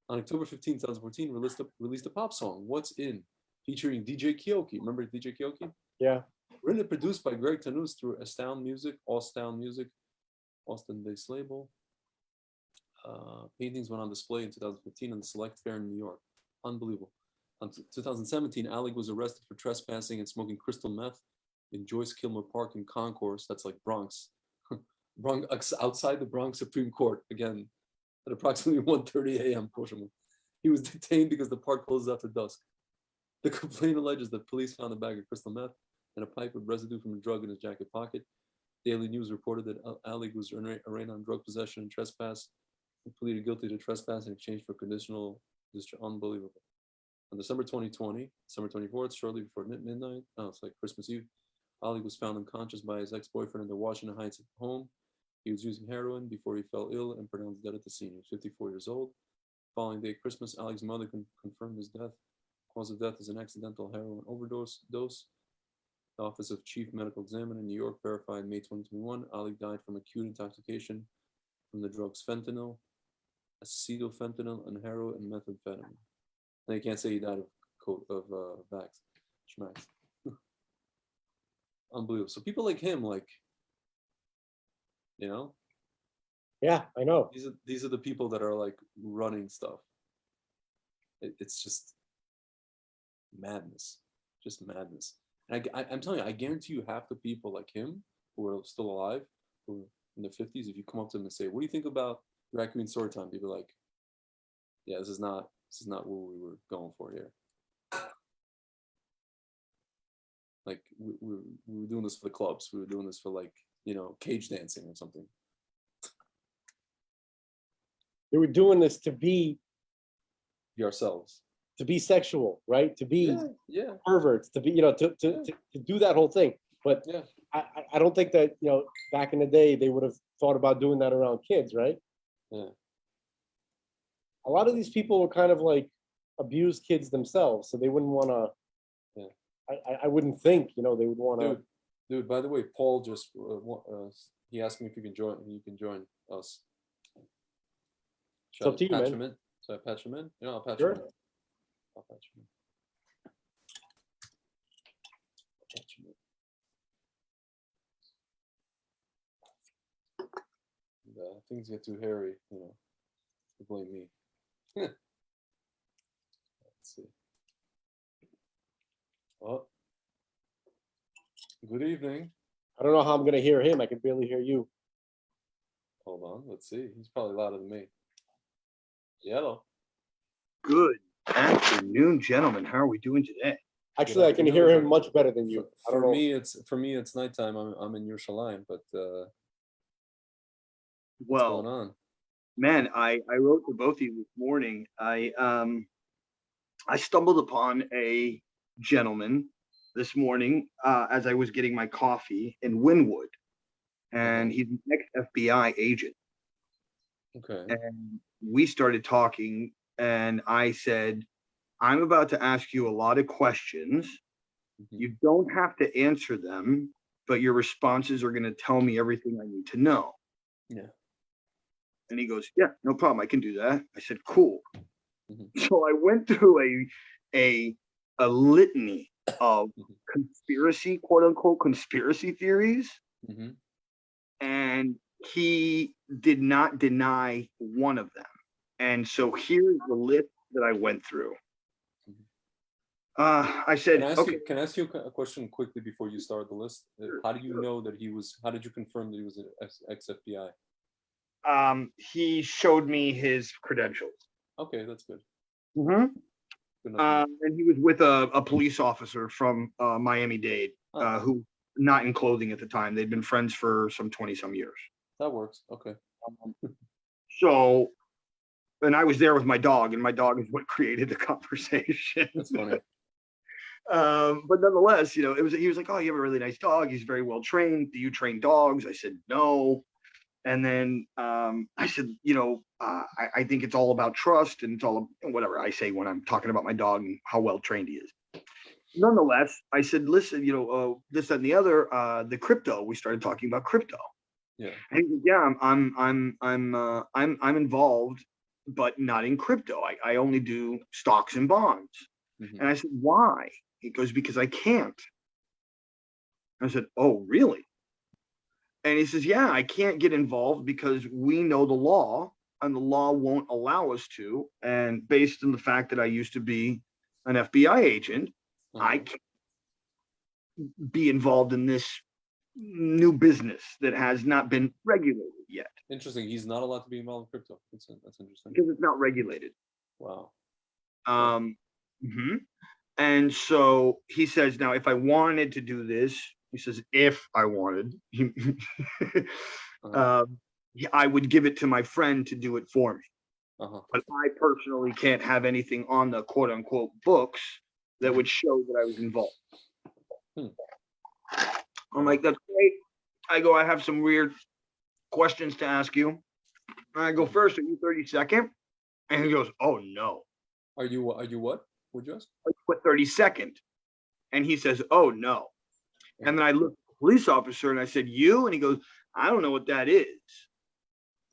On October 15, 2014, released a pop song, What's In, featuring DJ Kioki. Remember DJ Kioki? Yeah. Written and produced by Greg Tanous through Austin Music, Austin-based label. Paintings went on display in 2015 on the Select Fair in New York. Unbelievable. In 2017, Ali was arrested for trespassing and smoking crystal meth in Joyce Kilmer Park in Concourse. That's like Bronx. Outside the Bronx Supreme Court, again, at approximately 1:30 a.m. He was detained because the park closes after dusk. The complaint alleges that police found a bag of crystal meth and a pipe with residue from a drug in his jacket pocket. Daily News reported that Ali was arraigned on drug possession and trespass and pleaded guilty to trespass in exchange for conditional discharge. Unbelievable. On December 2020, December 24th, shortly before midnight, it's like Christmas Eve, Ali was found unconscious by his ex-boyfriend in the Washington Heights home. He was using heroin before he fell ill and pronounced dead at the scene. He was 54 years old. Following day Christmas, Ali's mother confirmed his death. Cause of death is an accidental heroin overdose. The Office of Chief Medical Examiner in New York verified May 2021. Ali died from acute intoxication from the drugs fentanyl, acetylfentanyl, and heroin and methamphetamine. And you can't say he died of Vax. Schmax. Unbelievable. So people like him, like, you know, Yeah, I know. these are the people that are like running stuff. It's just madness, just madness. And I'm telling you, I guarantee you, half the people like him who are still alive, who are in the 50s, if you come up to them and say, "What do you think about Drag Queen Storytime?" People are like, "Yeah, this is not what we were going for here." Like we were doing this for the clubs. We were doing this for, like, you know, cage dancing or something. They were doing this to be Yourselves. sexual, right? To be Yeah. perverts, to be, you know, to do that whole thing. But Yeah. I don't think that, you know, back in the day they would have thought about doing that around kids, right? Yeah. A lot of these people were kind of like abused kids themselves, so they wouldn't want to. Yeah. I wouldn't think, you know, they would want to. Dude, by the way, Paul just he asked me if you can join. You can join us. It's up to you, patch man. him in? So I patch him in? Yeah, I'll patch Sure. him in. I'll patch him in. I'll patch him in. And, things get too hairy, you know, you blame me. Let's see. Oh, good evening. I don't know how I'm gonna hear him. I can barely hear you. Hold on, let's see. He's probably louder than me. Yellow. Good afternoon, gentlemen. How are we doing today? Actually, I can hear him much better than you. I don't For know. for me, it's nighttime. I'm in Yerushalayim, but what's Well, going on? man, I wrote to both of you this morning. I stumbled upon a gentleman this morning as I was getting my coffee in Wynwood, and he's an ex-FBI agent. Okay. And we started talking, and I said, "I'm about to ask you a lot of questions. You don't have to answer them, but your responses are going to tell me everything I need to know." Yeah. And he goes, "Yeah, no problem. I can do that." I said, "Cool." Mhm. So I went through a litany of conspiracy, quote unquote, conspiracy theories, Mhm. and he did not deny one of them. And so here's the list that I went through. I said, "Okay." Can I ask you a question quickly before you start the list? How do you know that how did you confirm that he was an ex-FBI? He showed me his credentials. Okay, that's good. Mm-hmm. Good enough. And he was with a police officer from Miami-Dade, Oh. who not in clothing at the time. They'd been friends for some 20-some years. That works. Okay. So, and I was there with my dog, and my dog is what created the conversation. That's funny. But nonetheless, you know, he was like, "Oh, you have a really nice dog. He's very well trained. Do you train dogs?" I said, "No." And then I said, "You know, I think it's all about trust, and it's all whatever I say when I'm talking about my dog and how well trained he is." Nonetheless, I said, "Listen, you know, this, that, and the other, the crypto." We started talking about crypto. Yeah. And he said, "Yeah, I'm involved, but not in crypto. I only do stocks and bonds." Mhm. And I said, "Why?" He goes, "Because I can't." I said, "Oh, really?" And he says, "Yeah, I can't get involved because we know the law, and the law won't allow us to. And based on the fact that I used to be an FBI agent, I can't be involved in this new business that has not been regulated yet Interesting. He's not allowed to be involved in crypto. That's interesting. because it's not regulated." Wow. Mhm. And so he says, "Now, if I wanted to do this, He says, if I wanted, Uh-huh. I would give it to my friend to do it for me. Uh-huh. But I personally can't have anything on the quote unquote books that would show that I was involved. Hmm. I'm like, that's great. I go, I have some weird questions to ask you. I go, first, are you 32nd? And he goes, oh no. Are you what? Would you ask? I put 32nd. And he says, oh no. And then I looked at the police officer and I said, you? And he goes, I don't know what that is.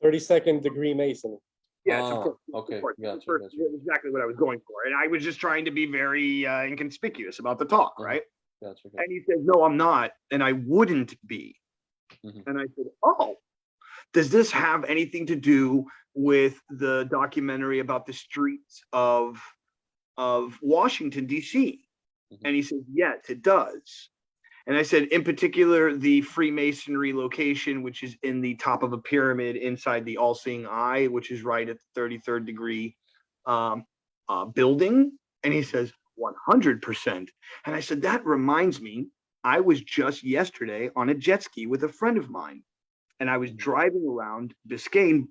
32nd degree Mason. Yes, Ah, of course. okay, Of course. gotcha, First, gotcha. exactly what I was going for. And I was just trying to be very inconspicuous about the talk, Uh-huh. right? Gotcha. And he says, no, I'm not. And I wouldn't be. Mhm. And I said, oh, does this have anything to do with the documentary about the streets of Washington, D.C.? Mhm. And he said, yes, it does. And I said, in particular, the Freemasonry location, which is in the top of a pyramid inside the all-seeing eye, which is right at the 33rd degree building. And he says, 100%. And I said, that reminds me, I was just yesterday on a jet ski with a friend of mine. And I was driving around Biscayne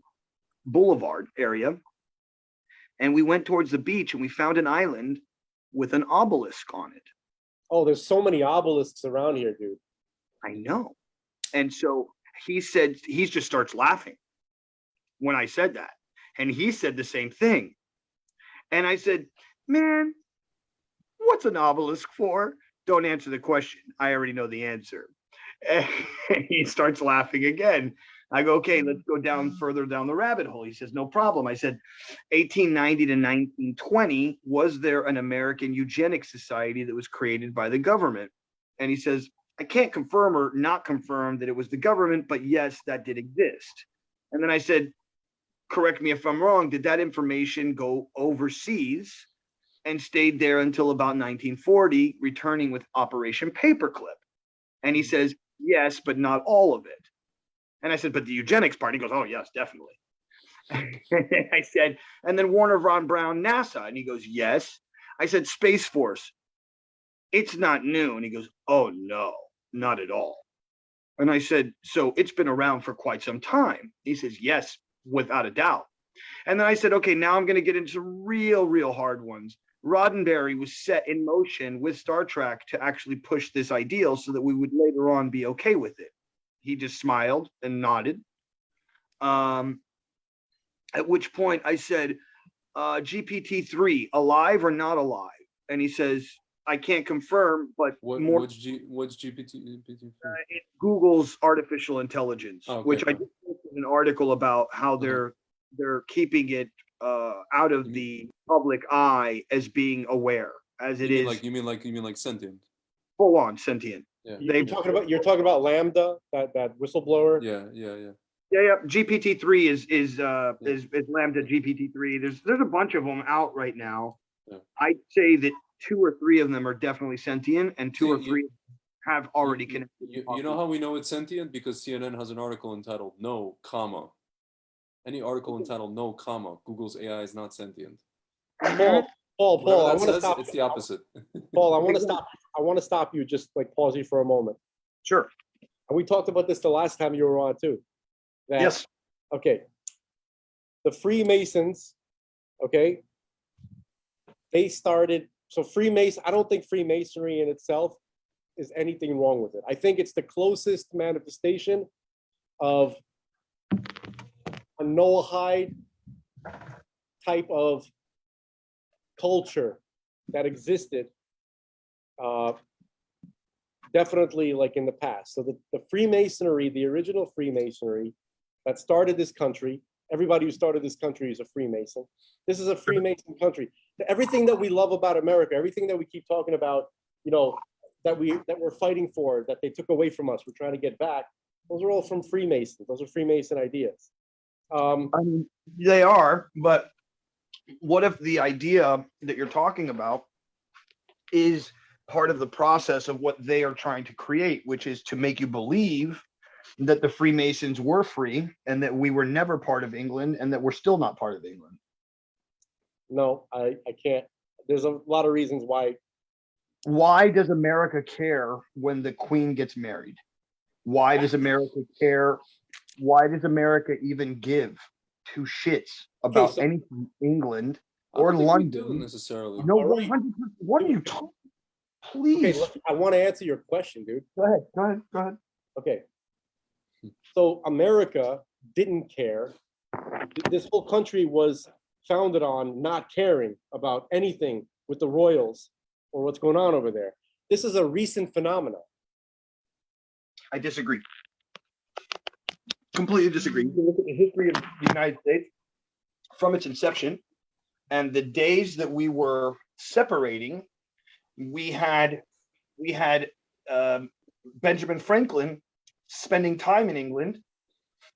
Boulevard area. And we went towards the beach and we found an island with an obelisk on it. Oh, there's so many obelisks around here, dude. I know. And so he said, he just starts laughing when I said that. And he said the same thing. And I said, man, what's an obelisk for? Don't answer the question. I already know the answer. And he starts laughing again. I go, okay, let's go down further down the rabbit hole. He says, no problem. I said, 1890 to 1920, was there an American eugenics society that was created by the government? And he says, I can't confirm or not confirm that it was the government, but yes, that did exist. And then I said, correct me if I'm wrong, did that information go overseas and stayed there until about 1940, returning with Operation Paperclip? And he says, yes, but not all of it. And I said, but the eugenics part? He goes, oh, yes, definitely. I said, and then Warner Von Braun, NASA. And he goes, yes. I said, Space Force. It's not new. And he goes, oh, no, not at all. And I said, so it's been around for quite some time. He says, yes, without a doubt. And then I said, okay, now I'm going to get into real hard ones. Roddenberry was set in motion with Star Trek to actually push this ideal so that we would later on be okay with it. He just smiled and nodded. At which point I said, GPT-3, alive or not alive? And he says, I can't confirm, but What's GPT? it's Google's artificial intelligence, Oh, okay, which I okay. just posted an article about how they're keeping it out of the public eye as being aware, as it is You mean like sentient? full on sentient. Yeah. You're talking about Lambda, that whistleblower. Yeah. Yeah. GPT-3 is Lambda GPT-3. There's a bunch of them out right now. Yeah. I'd say that 2 or 3 of them are definitely sentient, and 2 or 3 have already connected. You know how we know it's sentient? Because CNN has an article entitled "No, comma." Any article entitled "No, comma," Google's AI is not sentient. Paul, Whatever I that want to says, stop. it's the opposite. Paul, I want to stop you. Just like pause you for a moment. Sure. And we talked about this the last time you were on too. That, Yes. Okay. The Freemasons, okay, they started. So I don't think Freemasonry in itself is anything wrong with it. I think it's the closest manifestation of a Noahide type of culture that existed definitely like in the past. So the Freemasonry, the original Freemasonry that started this country, everybody who started this country is a Freemason. This is a Freemason country. Everything that we love about America, everything that we keep talking about, that we're fighting for, that they took away from us, we're trying to get back, those are all from Freemasons. Those are Freemason ideas. I mean, they are, but what if the idea that you're talking about is part of the process of what they are trying to create, which is to make you believe that the Freemasons were free and that we were never part of England and that we're still not part of England? No, I can't. There's a lot of reasons why Why does America care when the Queen gets married? Why does America care? Why does America even give two shits about so- anything England I don't or think we do London? necessarily. No, All right. 100%. What are you talking? Okay, Please. I want to answer your question, dude. Go ahead. Go ahead. Go ahead. Okay. So America didn't care. This whole country was founded on not caring about anything with the royals or what's going on over there. This is a recent phenomenon. I disagree. Completely disagree. You can look at the history of the United States from its inception, and the days that we were separating, we had Benjamin Franklin spending time in England.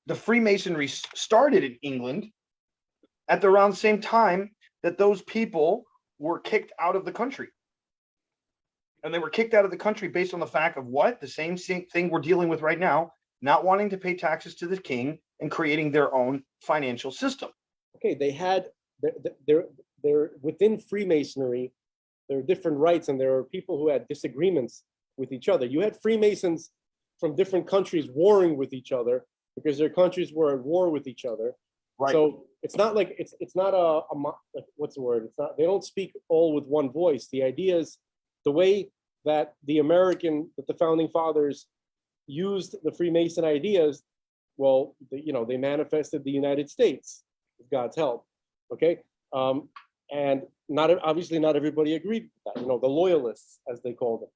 The Freemasonry started in England at the around same time that those people were kicked out of the country. And they were kicked out of the country based on the fact of what? The same thing we're dealing with right now, not wanting to pay taxes to the king and creating their own financial system. Okay, they had they're within Freemasonry, there are different rights, and there are people who had disagreements with each other. You had Freemasons from different countries warring with each other because their countries were at war with each other. Right. So it's not like it's not like, what's the word? It's not, they don't speak all with one voice. The idea is the way that the founding fathers used the Freemason ideas. Well, they manifested the United States with God's help. Okay, and obviously not everybody agreed with that. The loyalists, as they called them.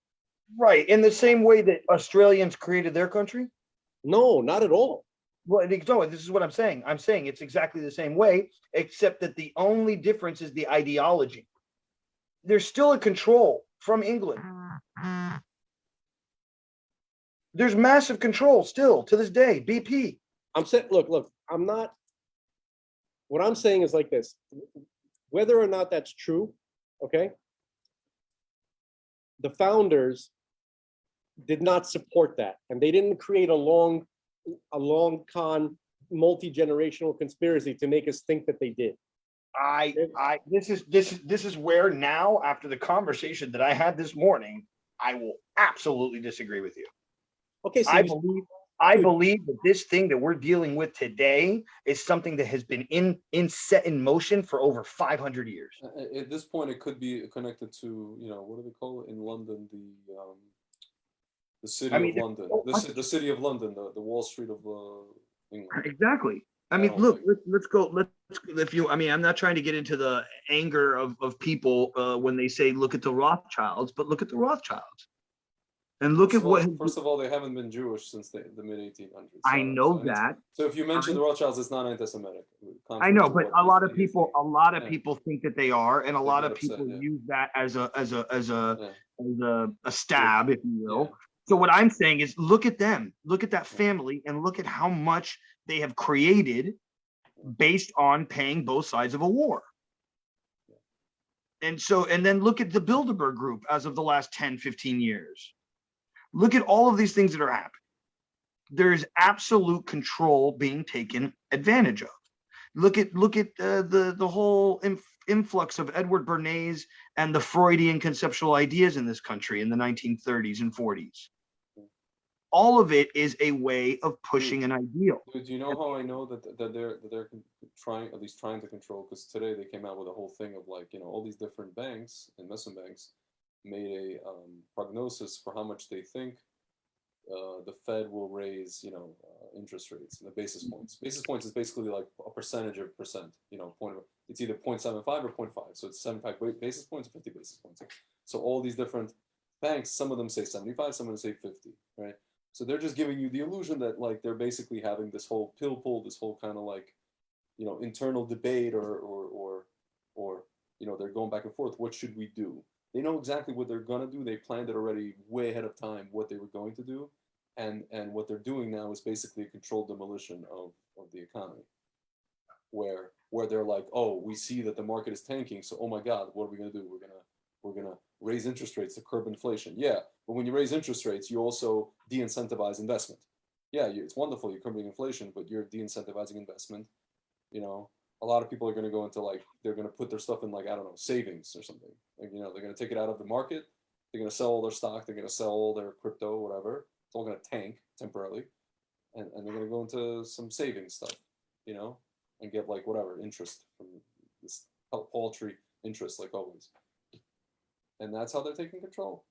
Right. In the same way that Australians created their country? No, not at all. Well, no, this is what I'm saying. I'm saying it's exactly the same way, except that the only difference is the ideology. There's still a control from England. There's massive control still to this day. BP. I'm saying, look, I'm not. What I'm saying is like this: whether or not that's true, okay, the founders did not support that, and they didn't create a long con multi-generational conspiracy to make us think that they did. This is where now, after the conversation that I had this morning, I will absolutely disagree with you. Okay, so I believe that this thing that we're dealing with today is something that has been set in motion for over 500 years. At this point, it could be connected to, what do they call it in London? The city of London. The city of London, the Wall Street of England. Exactly. I mean, look, let's go. I'm not trying to get into the anger of people when they say, look at the Rothschilds, but look at the Rothschilds. And look at what. First of all, they haven't been Jewish since the mid 1800s. I know that. So if you mention the Rothschilds, it's not anti-Semitic. I know, but a lot of people think that they are, and a lot of people use that as a stab, if you will. Yeah. So what I'm saying is, look at them, look at that family, and look at how much they have created based on paying both sides of a war. And then look at the Bilderberg group as of the last 10, 15 years. Look at all of these things that are happening. There is absolute control being taken advantage of. Look at the whole influx of Edward Bernays and the Freudian conceptual ideas in this country in the 1930s and 40s. All of it is a way of pushing an ideal. Do you know how I know that they're trying to control? Because today they came out with a whole thing of all these different banks, investment banks, made a prognosis for how much they think the Fed will raise, interest rates, the basis points. Basis points is basically like a percentage of percent, it's either 0.75 or 0.5. So it's 75 basis points or 50 basis points. So all these different banks, some of them say 75, some of them say 50, right? So they're just giving you the illusion that they're basically having this whole pill pull, this whole kind of internal debate or they're going back and forth. What should we do? They know exactly what they're going to do. They planned it already way ahead of time, what they were going to do. And what they're doing now is basically a controlled demolition of the economy, where they're like, oh, we see that the market is tanking. So, oh my God, what are we going to do? We're going to raise interest rates to curb inflation. Yeah, but when you raise interest rates, you also de-incentivize investment. Yeah, it's wonderful, you're curbing inflation, but you're de-incentivizing investment. A lot of people are going to go into they're going to put their stuff in savings or something. They're going to take it out of the market They're gonna sell all their stock. They're gonna sell all their crypto, whatever. It's all gonna tank temporarily, and they're gonna go into some savings stuff, you know, and get like whatever interest from this paltry interest, like always. And that's how they're taking control,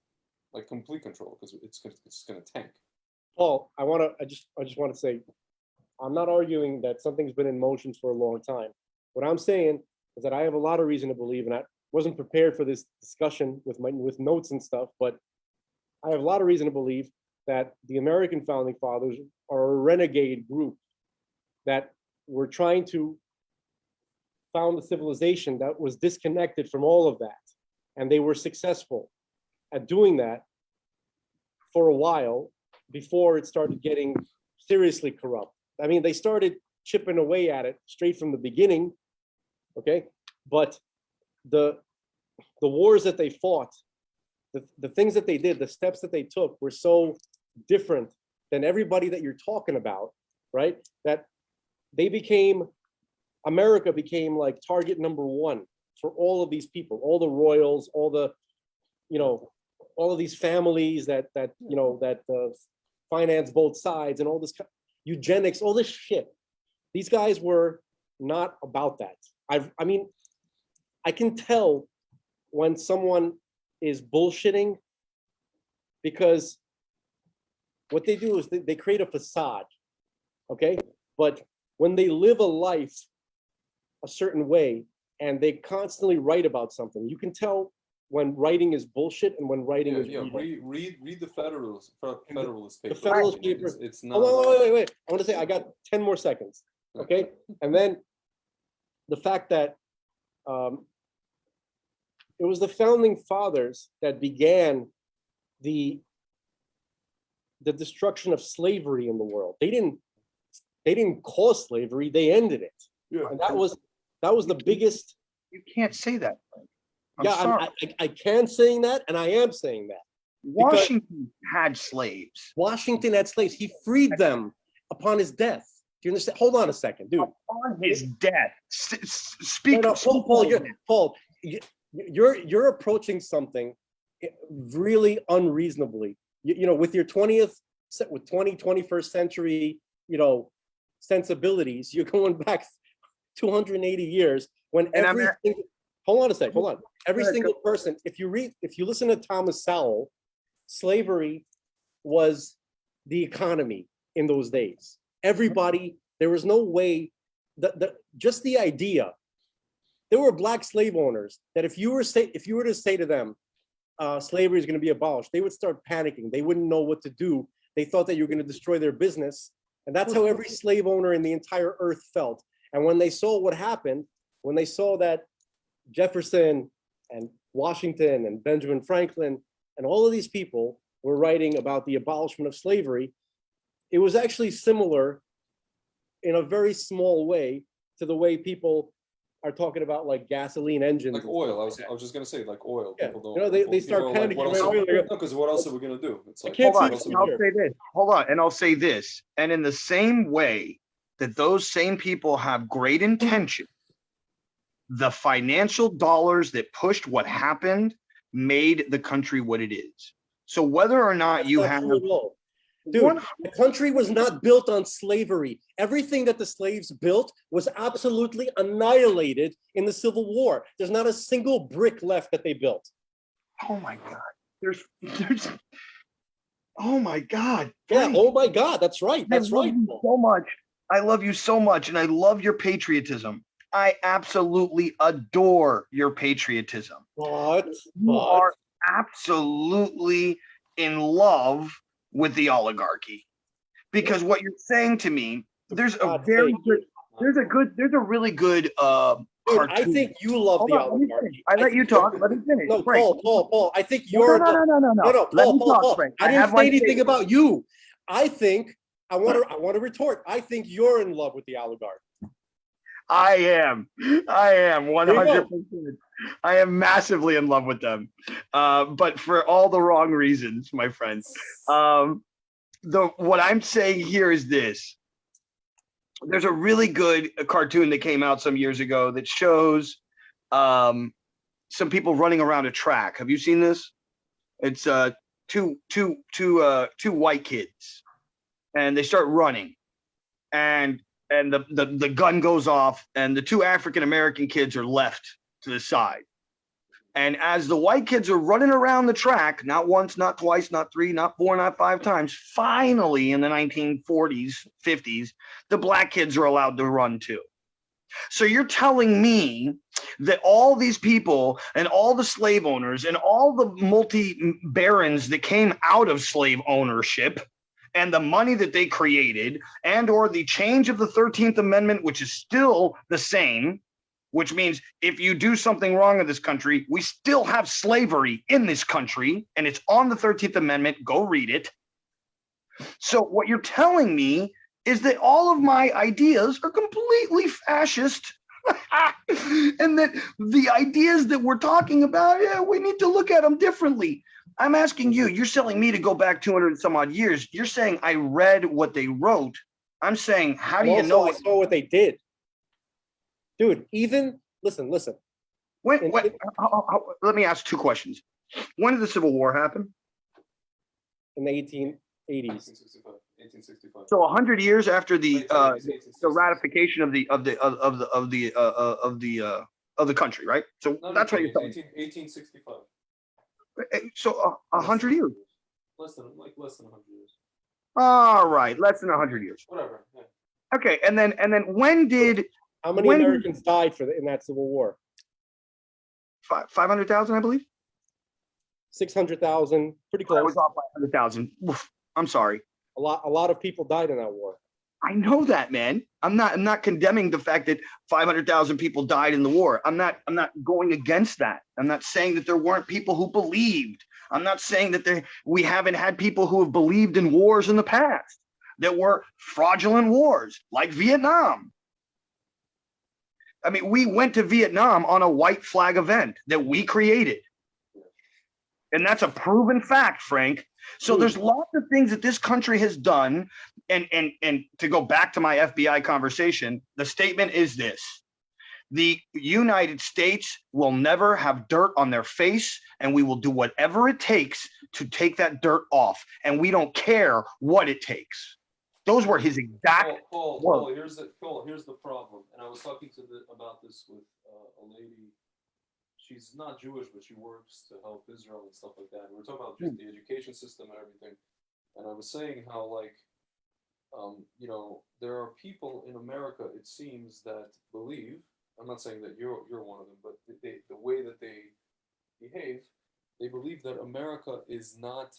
like complete control, because it's gonna tank. Paul, I just want to say, I'm not arguing that something's been in motion for a long time. What I'm saying is that I have a lot of reason to believe, and I wasn't prepared for this discussion with notes and stuff, but I have a lot of reason to believe that the American founding fathers are a renegade group that were trying to found a civilization that was disconnected from all of that. And they were successful at doing that for a while before it started getting seriously corrupt. I mean, they started chipping away at it straight from the beginning, okay? But the wars that they fought, the things that they did, the steps that they took were so different than everybody that you're talking about, right? That America became like target number one for all of these people, all the royals, all the, all of these families that finance both sides and all this eugenics, all this shit. These guys were not about that. I mean, I can tell when someone is bullshitting because what they do is they create a facade, okay? But when they live a life a certain way and they constantly write about something, you can tell when writing is bullshit and when writing is read the Federalist paper. The Federalist paper. It's not. Oh, wait. I want to say I got 10 more seconds, okay? And then the fact that it was the founding fathers that began the destruction of slavery in the world. They didn't cause slavery; they ended it. Yeah. And that was the biggest. You can't say that. I'm sorry. I can saying that, and I am saying that. Washington had slaves. Washington had slaves. He freed them upon his death. Do you understand? Hold on a second, dude. On his death. Speak. No, Paul, you're approaching something really unreasonably. With your 21st century, sensibilities, you're going back 280 years when hold on a sec, hold on. Every single person, if you listen to Thomas Sowell, slavery was the economy in those days. Everybody, there was no way just the idea. There were black slave owners that if you were to say to them, slavery is going to be abolished, they would start panicking. They wouldn't know what to do. They thought that you were going to destroy their business. And that's how every slave owner in the entire earth felt. And when they saw what happened, when they saw that Jefferson and Washington and Benjamin Franklin and all of these people were writing about the abolishment of slavery, it was actually similar in a very small way to the way people are talking about like gasoline engines. Like oil. I was just gonna say like oil. Yeah. People don't. They start panicking. Because what else are we gonna do? It's like, can't Hold on, see and I'll say this. Hold on, and I'll say this. And in the same way that those same people have great intention, the financial dollars that pushed what happened made the country what it is. So whether or not you have, dude, the country was not built on slavery. Everything that the slaves built was absolutely annihilated in the Civil War. There's not a single brick left that they built. oh my God, there's, oh my God. Yeah. Frank, Oh my God. That's right. That's I love right. you so much. I love you so much, and I love your patriotism. I absolutely adore your patriotism. You are absolutely in love with the oligarchy, because what you're saying to me, there's a really good Dude, cartoon. I think you love Hold the on, let me oligarchy. finish. I let you talk. Let me finish. No, Frank. Paul. I think you're No. Let me talk, Paul. Frank. I didn't have say my anything statement. about you. I think I want to retort. I think you're in love with the oligarch. I am 100%. I am massively in love with them, but for all the wrong reasons, my friend. What I'm saying here is this. There's a really good cartoon that came out some years ago that shows some people running around a track. Have you seen this? It's two white kids, and they start running, and the gun goes off, and the two African American kids are left to the side. And as the white kids are running around the track, not once, not twice, not three, not four, not five times, finally in the 1940s, 50s, the black kids are allowed to run too. So you're telling me that all these people and all the slave owners and all the multi-barons that came out of slave ownership and the money that they created and or the change of the 13th Amendment, which is still the same, which means if you do something wrong in this country, we still have slavery in this country, and it's on the 13th Amendment. Go read it. So what you're telling me is that all of my ideas are completely fascist, and that the ideas that we're talking about, yeah, we need to look at them differently. I'm asking you, you're telling me to go back 200 and some odd years. You're saying I read what they wrote. I'm saying, how do you know? I saw what they did. Dude, even, listen. Let me ask two questions. When did the Civil War happen? In the 1880s. 1865. So 100 years after the 1860. ratification of the country, right? So No, that's what you're saying. 1865. So 100 years. Less than 100 years. All right, less than 100 years. Whatever. Yeah. Okay, and then when did How many Americans died in that Civil War? 500,000, I believe? 600,000, pretty I close. was off by 100,000. I'm sorry. A lot of people died in that war. I know that, man. I'm not condemning the fact that 500,000 people died in the war. I'm not going against that. I'm not saying that there weren't people who believed. I'm not saying that we haven't had people who have believed in wars in the past that were fraudulent wars, like Vietnam. I mean, we went to Vietnam on a white flag event that we created. And that's a proven fact, Frank. So there's lots of things that this country has done. And to go back to my FBI conversation, the statement is this: the United States will never have dirt on their face, and we will do whatever it takes to take that dirt off. And we don't care what it takes. Those were his exact Paul, here's the problem. And I was talking about this with a lady. She's not Jewish, but she works to help Israel and stuff like that. And we're talking about just the education system and everything. And I was saying how, like, there are people in America, it seems, that believe. I'm not saying that you're one of them, but the way that they behave, they believe that America is not,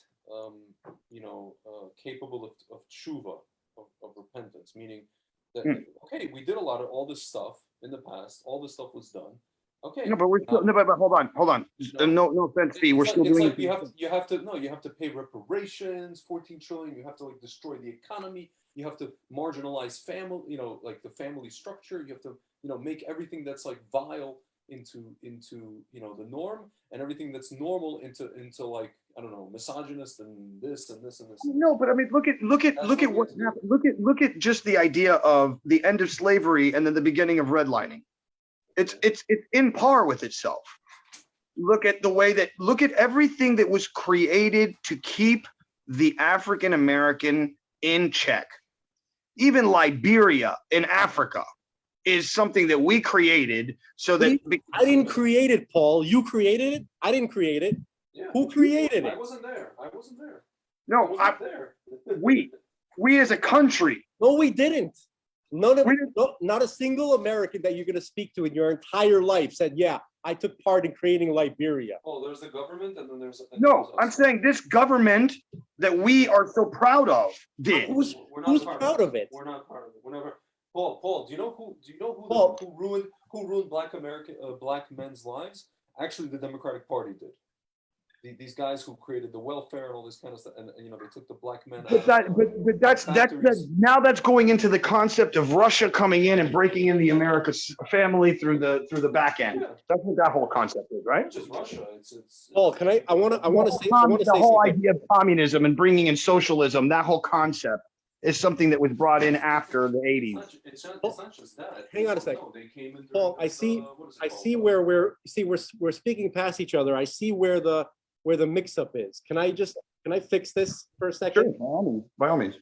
capable of tshuva, of repentance. Meaning that okay, we did all this stuff in the past. All this stuff was done. Okay. No, but we're still, but hold on. No offense, Fee. We're still doing. You have to pay reparations, 14 trillion. You have to destroy the economy. You have to marginalize family. Like the family structure. You have to make everything that's like vile into the norm, and everything that's normal into like, I don't know, misogynist and this and this and this. No, but I mean, look at what happened. Look at just the idea of the end of slavery and then the beginning of redlining. It's in par with itself. Look at everything that was created to keep the African American in check. Even Liberia in Africa is something that we created so that I didn't create it, Paul. You created it. I didn't create it. Yeah. Who created it? I wasn't there. No, we as a country. No, we didn't. Not a single American that you're going to speak to in your entire life said, yeah, I took part in creating Liberia. Oh, there's the government, and then there's... I'm saying this government that we are so proud of did. Who's proud of it? We're not part of it. Whenever Paul, do you know who ruined black men's lives? Actually, the Democratic Party did. These guys who created the welfare and all this kind of stuff, and they took the black men out. But that's now that's going into the concept of Russia coming in and breaking in the America's family through the back end. Yeah. That's what that whole concept is, right? It's just Russia. Paul, I want to say the whole idea of communism and bringing in socialism. That whole concept is something that was brought in after the 80s. It's not just that. Hang on a second. They came in. Paul, I see where we're speaking past each other. I see where the where the mix-up is. Can I fix this for a Sure, second? by all means, by all means.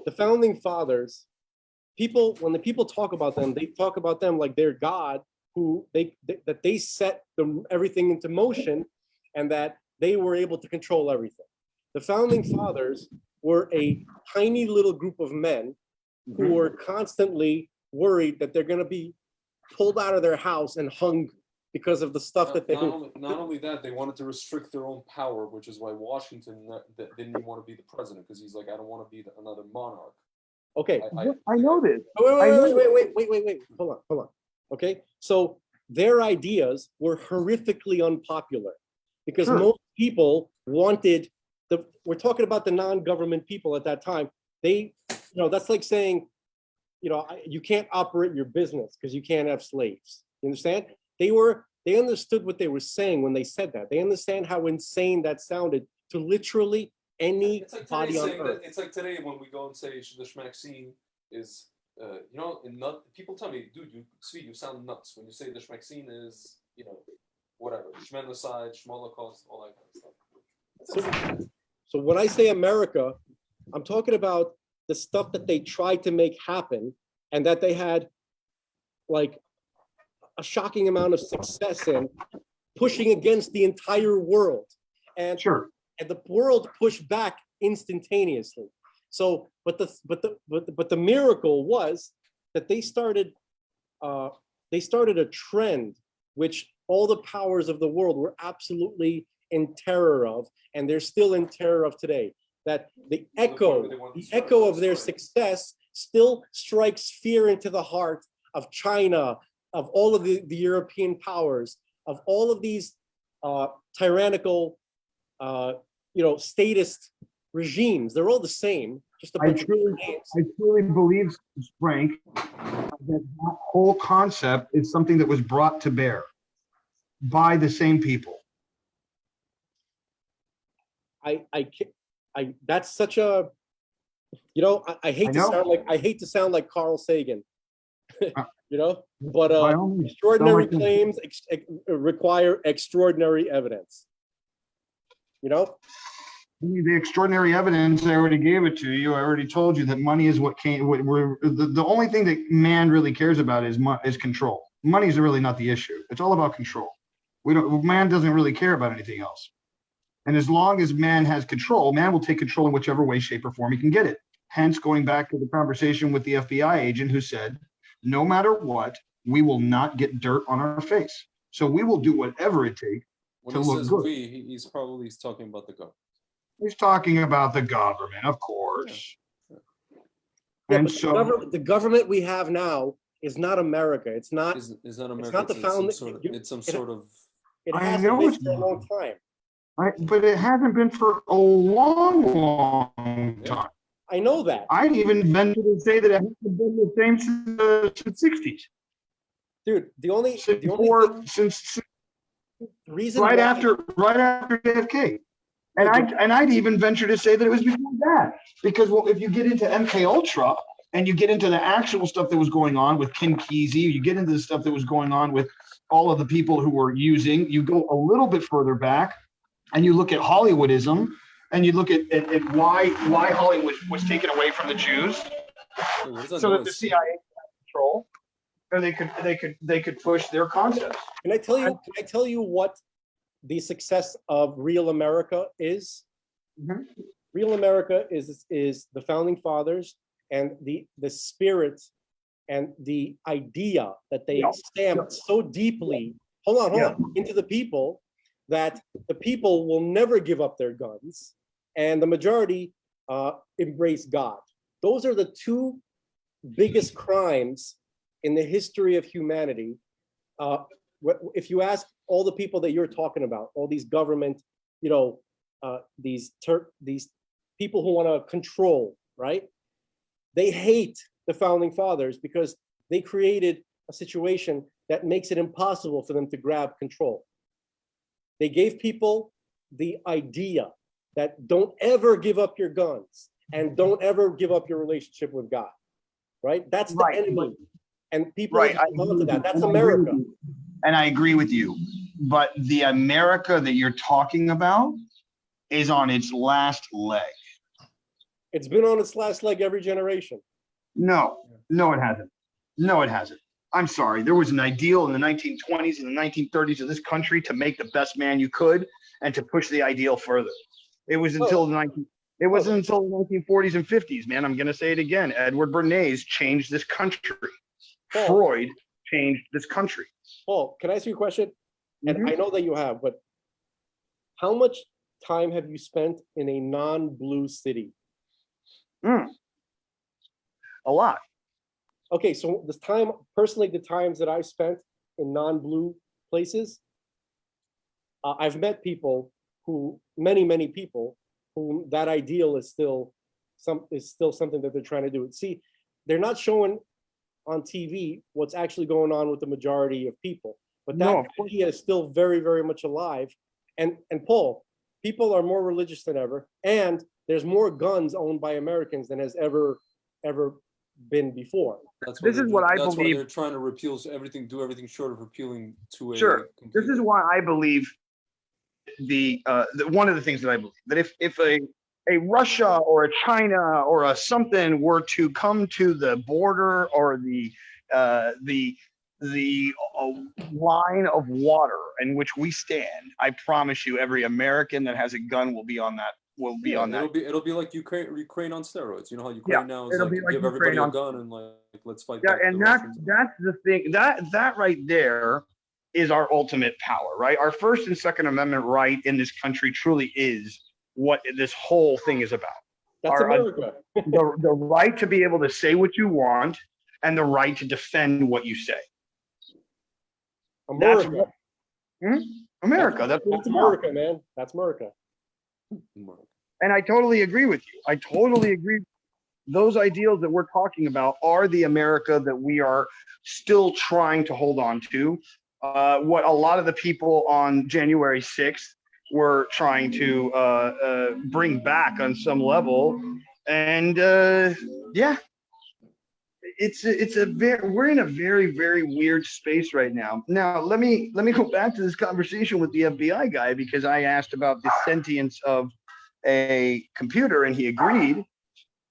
The founding fathers, when the people talk about them, they talk about them like they're God, who that they set everything into motion, and that they were able to control everything. The founding fathers were a tiny little group of men who were constantly worried that they're going to be pulled out of their house and hung because of the stuff that they Not only that, they wanted to restrict their own power, which is why Washington didn't even want to be the president, because he's like, I don't want to be another monarch. Okay. I know this. Wait. Hold on. Okay. So their ideas were horrifically unpopular because Sure. most people wanted we're talking about the non-government people at that time. That's like saying, you can't operate your business because you can't have slaves. You understand? They understood what they were saying when they said that. They understand how insane that sounded to literally any It's like body on today earth. it's like today when we go and say the schmaxine is, people tell me, dude, you sound nuts when you say the schmaxine is, whatever, schmenocide, schmolocaust, all that kind of stuff. So when I say America, I'm talking about the stuff that they tried to make happen and that they had like a shocking amount of success in, pushing against the entire world. And Sure. and the world pushed back instantaneously. So, but the miracle was that they started a trend which all the powers of the world were absolutely in terror of, and they're still in terror of today. That the echo of their success still strikes fear into the heart of China, of all of the European powers, of all of these tyrannical, statist regimes. They're all the same, just a I bunch of names. truly believe, Frank, that whole concept is something that was brought to bear by the same people. That's such a, I hate to sound like Carl Sagan, but By all means, extraordinary sound like claims require extraordinary evidence. The extraordinary evidence, I already gave it to you. I already told you that money is what came. The only thing that man really cares about is control. Money is really not the issue. It's all about control. Man doesn't really care about anything else. And as long as man has control, man will take control in whichever way, shape, or form he can get it. Hence, going back to the conversation with the FBI agent who said, no matter what, we will not get dirt on our face. So we will do whatever it takes to look good. He's talking about the government. He's talking about the government, of course. Yeah, And but so the government we have now is not America. It's not. Is not America. It's not the founding. It's some sort of. It I hasn't know been it's for a long time. but it hasn't been for a long time. I know that. I'd even venture to say that it hasn't been the same since the 60s. Dude, the only Since reason right why, after JFK. And I'd even venture to say that it was before that. Because if you get into MK Ultra and you get into the actual stuff that was going on with Ken Kesey, you get into the stuff that was going on with all of the people who were you go a little bit further back and you look at Hollywoodism and you look at why Hollywood was taken away from the Jews so that the CIA had control and they could push their concepts. Can I tell you what the success of real America is? Mhm. Real America is the founding fathers and the spirit and the idea that they stamped so deeply, hold on, into the people, that the people will never give up their guns, and the majority embrace God. Those are the two biggest crimes in the history of humanity. If you ask all the people that you're talking about, all these government, these people who want to control, right? They hate the founding fathers because they created a situation that makes it impossible for them to grab control. They gave people the idea that don't ever give up your guns and don't ever give up your relationship with God, right? That's the enemy. And people respond to that. That's America. And I agree with you. but the America that you're talking about is on its last leg. It's been on its last leg every generation. No, no, it hasn't. No, it hasn't. I'm sorry. There was an ideal in the 1920s and the 1930s of this country to make the best man you could and to push the ideal further. It was until it wasn't until the 1940s and 50s, man. I'm going to say it again. Edward Bernays changed this country. Freud changed this country. Paul, can I ask you a question? And Mhm. I know that you have, but how much time have you spent in a non-blue city? A lot. Okay, so the time, personally, the times that I've spent in non-blue places, I've met people who, many people, who that ideal is still something that they're trying to do. See, they're not showing on TV what's actually going on with the majority of people, but that No, of course. idea is still very much alive. And Paul, people are more religious than ever, and there's more guns owned by Americans than has ever been before. That's This is what I that's believe. why they're trying to repeal everything, do everything short of repealing to a Sure. This complete- is why I believe one of the things that I believe that if a Russia or a China or a something were to come to the border or the line of water in which we stand, I promise you, every American that has a gun will be on that. Will be on that. It'll be like Ukraine on steroids. You know how Ukraine now is it'll like be like give everybody Ukraine a on- gun and like let's fight Yeah, back and the Russians. that's the thing. That right there is our ultimate power, right? Our First and Second Amendment right in this country truly is what this whole thing is about. That's America. The right to be able to say what you want and the right to defend what you say. America. America. That's what That's it's about. America, man. That's America. And I totally agree with you. I totally agree. Those ideals that we're talking about are the America that we are still trying to hold on to. What a lot of the people on January 6th were trying to bring back on some level. And yeah, we're in a very weird space right now. Now, let me go back to this conversation with the FBI guy, because I asked about the sentience of a computer and he agreed.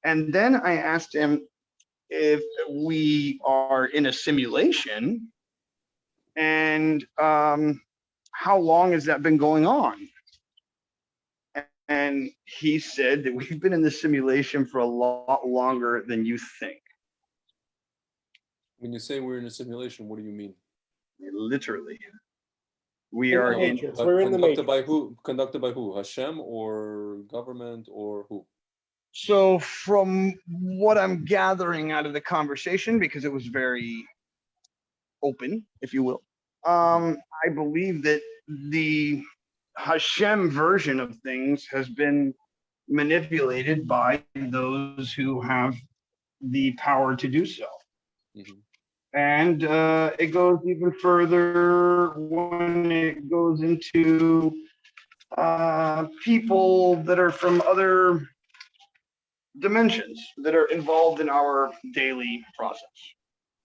And then I asked him if we are in a simulation and how long has that been going on? And he said that we've been in the simulation for a lot longer than you think. When you say we're in a simulation, what do you mean? Literally. We In are the in. Matrix. We're in the Conducted Matrix. by who? Conducted by who? Hashem or government or who? So from what I'm gathering out of the conversation, because it was very open, if you will, I believe that the Hashem version of things has been manipulated by those who have the power to do so. Mhm. And it goes even further when it goes into people that are from other dimensions that are involved in our daily process.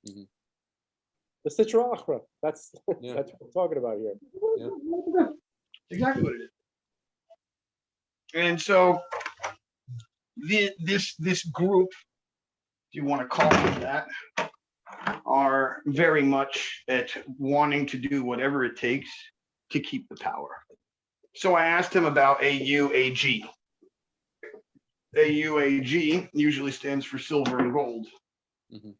The Sitra Achra. That's Yeah. that's what we're talking about here. Yeah. Exactly what it is. And so this group, if you want to call it that, are very much at wanting to do whatever it takes to keep the power. So I asked him about AUAG. AUAG usually stands for silver and gold. Mhm.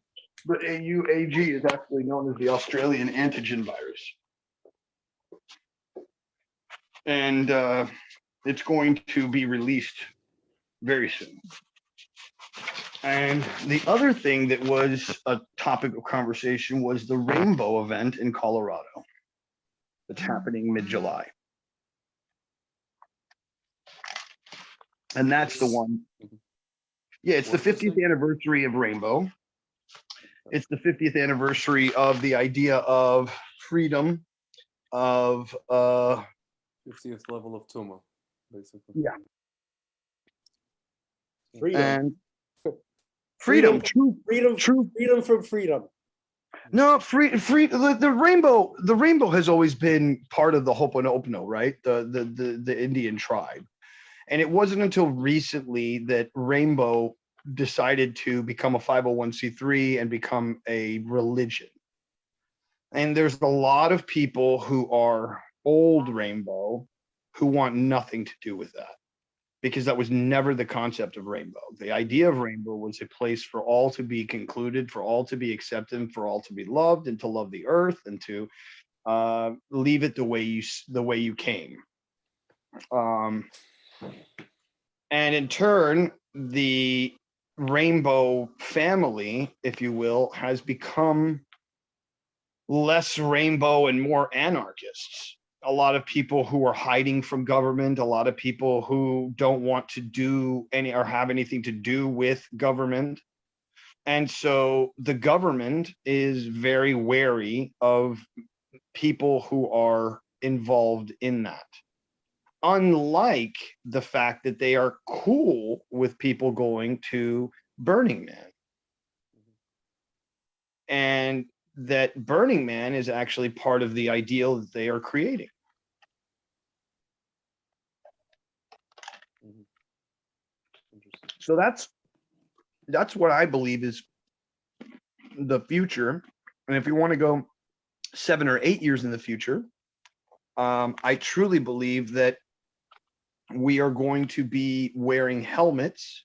But AUAG is actually known as the Australian antigen virus. And it's going to be released very soon. And the other thing that was a topic of conversation was the rainbow event in Colorado. It's happening mid-July. And that's the one. Yeah, it's the What's this 50th thing? anniversary of Rainbow. It's the 50th anniversary of the idea of freedom, of 50th level of Tuma, basically. Yeah. Freedom. and freedom, true Freedom. true Freedom from freedom. No, the rainbow has always been part of the Ho'oponopono, right? The Indian tribe. And it wasn't until recently that Rainbow decided to become a 501c3 and become a religion. And there's a lot of people who are old Rainbow who want nothing to do with that, because that was never the concept of Rainbow. The idea of Rainbow was a place for all to be concluded, for all to be accepted, for all to be loved, and to love the earth, and to leave it the way you came. And in turn, the Rainbow family, if you will, has become less rainbow and more anarchists. A lot of people who are hiding from government, a lot of people who don't want to do any or have anything to do with government. And so the government is very wary of people who are involved in that. Unlike the fact that they are cool with people going to Burning Man. And that Burning Man is actually part of the ideal that they are creating. Interesting. So that's what I believe is the future. And if you want to go 7 or 8 years in the future, I truly believe that we are going to be wearing helmets,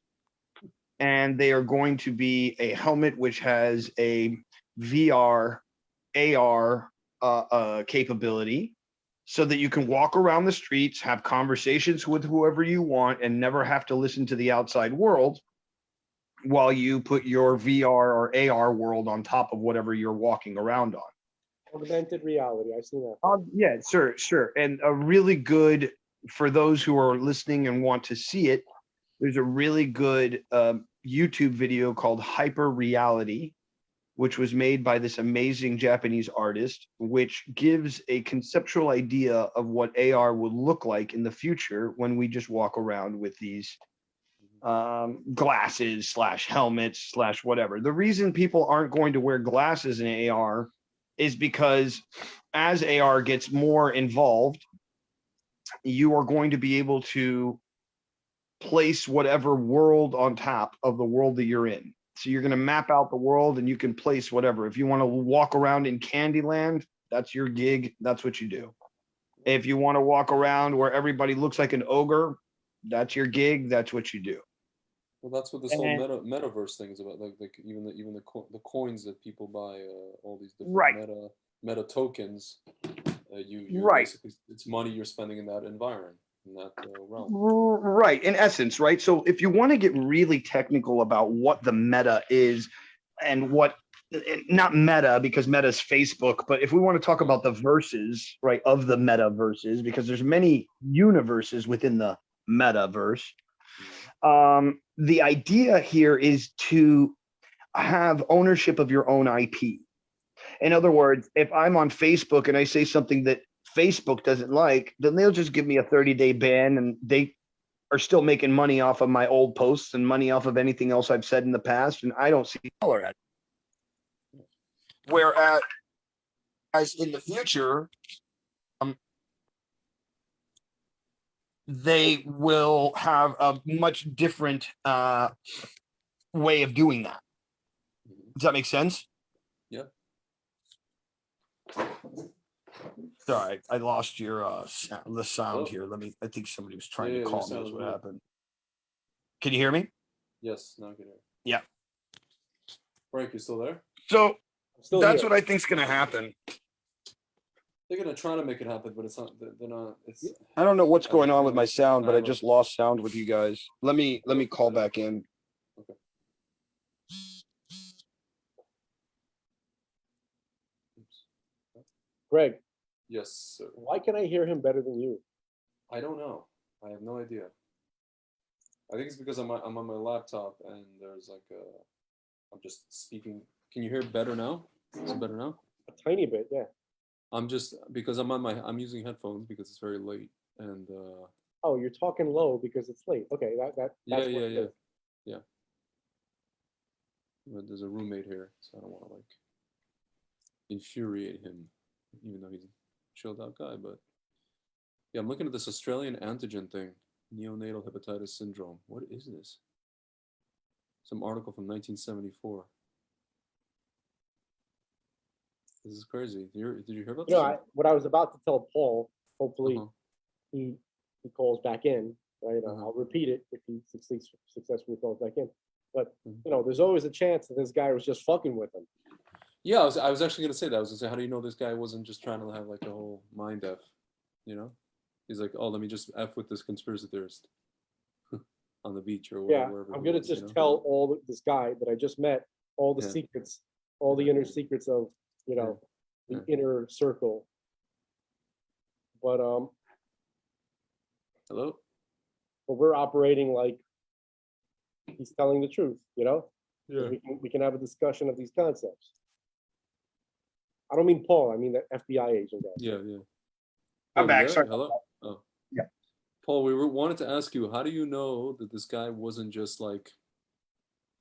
and they are going to be a helmet which has a VR, AR capability, so that you can walk around the streets, have conversations with whoever you want, and never have to listen to the outside world while you put your VR or AR world on top of whatever you're walking around on. Augmented reality. I've seen that. Yeah, sure. And a really good, for those who are listening and want to see it, there's a really good YouTube video called Hyper Reality, which was made by this amazing Japanese artist, which gives a conceptual idea of what AR would look like in the future when we just walk around with these glasses / helmets / whatever. The reason people aren't going to wear glasses in AR is because as AR gets more involved, you are going to be able to place whatever world on top of the world that you're in. So you're going to map out the world and you can place whatever. If you want to walk around in Candyland, that's your gig. That's what you do. If you want to walk around where everybody looks like an ogre, that's your gig. That's what you do. Well, that's what this whole metaverse thing is about. Like even the coins that people buy, all these different meta tokens. You basically, it's money you're spending in that environment, in that realm. Right, in essence, right? So if you want to get really technical about what the meta is and what, not meta because meta is Facebook, but if we want to talk about the verses, right, of the metaverses, because there's many universes within the metaverse. The idea here is to have ownership of your own IP. In other words, if I'm on Facebook and I say something that Facebook doesn't like, then they'll just give me a 30-day ban, and they are still making money off of my old posts and money off of anything else I've said in the past, and I don't see color at it. Whereas in the future, they will have a much different way of doing that. Does that make sense? Yeah. Sorry, I lost your the sound here. I think somebody was trying to call me. That's what happened. Can you hear me? Yes, now I can hear. Yeah. Frank, you still there? So that's what I think's gonna happen. They're gonna try to make it happen, but it's not. They're not. It's. I don't know what's going on with my sound, but I just lost sound with you guys. Let me call back in. Okay. Greg. Yes, sir. Why can I hear him better than you? I don't know. I have no idea. I think it's because I'm on my laptop and there's like I'm just speaking. Can you hear better now? Is it better now? A tiny bit, yeah. I'm just because I'm using headphones because it's very late and. Oh, you're talking low because it's late. Okay, that's yeah. But there's a roommate here, so I don't want to like. infuriate him, even though he's a chilled out guy. But yeah, I'm looking at this Australian antigen thing, neonatal hepatitis syndrome. What is this? Some article from 1974. This is crazy. Did you hear about You this? know, what I was about to tell Paul, hopefully Uh-huh. he calls back in, right? Uh-huh. I'll repeat it if he successfully calls back in. But Mhm. you know, there's always a chance that this guy was just fucking with him. Yeah, I was actually gonna say that. I was gonna say, how do you know this guy wasn't just trying to have like a whole mind f? You know, he's like, oh, let me just f with this conspiracy theorist on the beach or Yeah, wherever. I'm he gonna was, just you know? tell this guy that I just met all the Yeah. secrets, all the inner secrets of, you know, the Yeah. inner circle. But Hello. but we're operating like he's telling the truth, you know? Yeah. We can have a discussion of these concepts. I don't mean Paul, I mean the FBI agent guy. Yeah. Yeah. I'm Oh, back. you there? Sorry. Hello. Oh. Yeah. Paul, we wanted to ask you, how do you know that this guy wasn't just like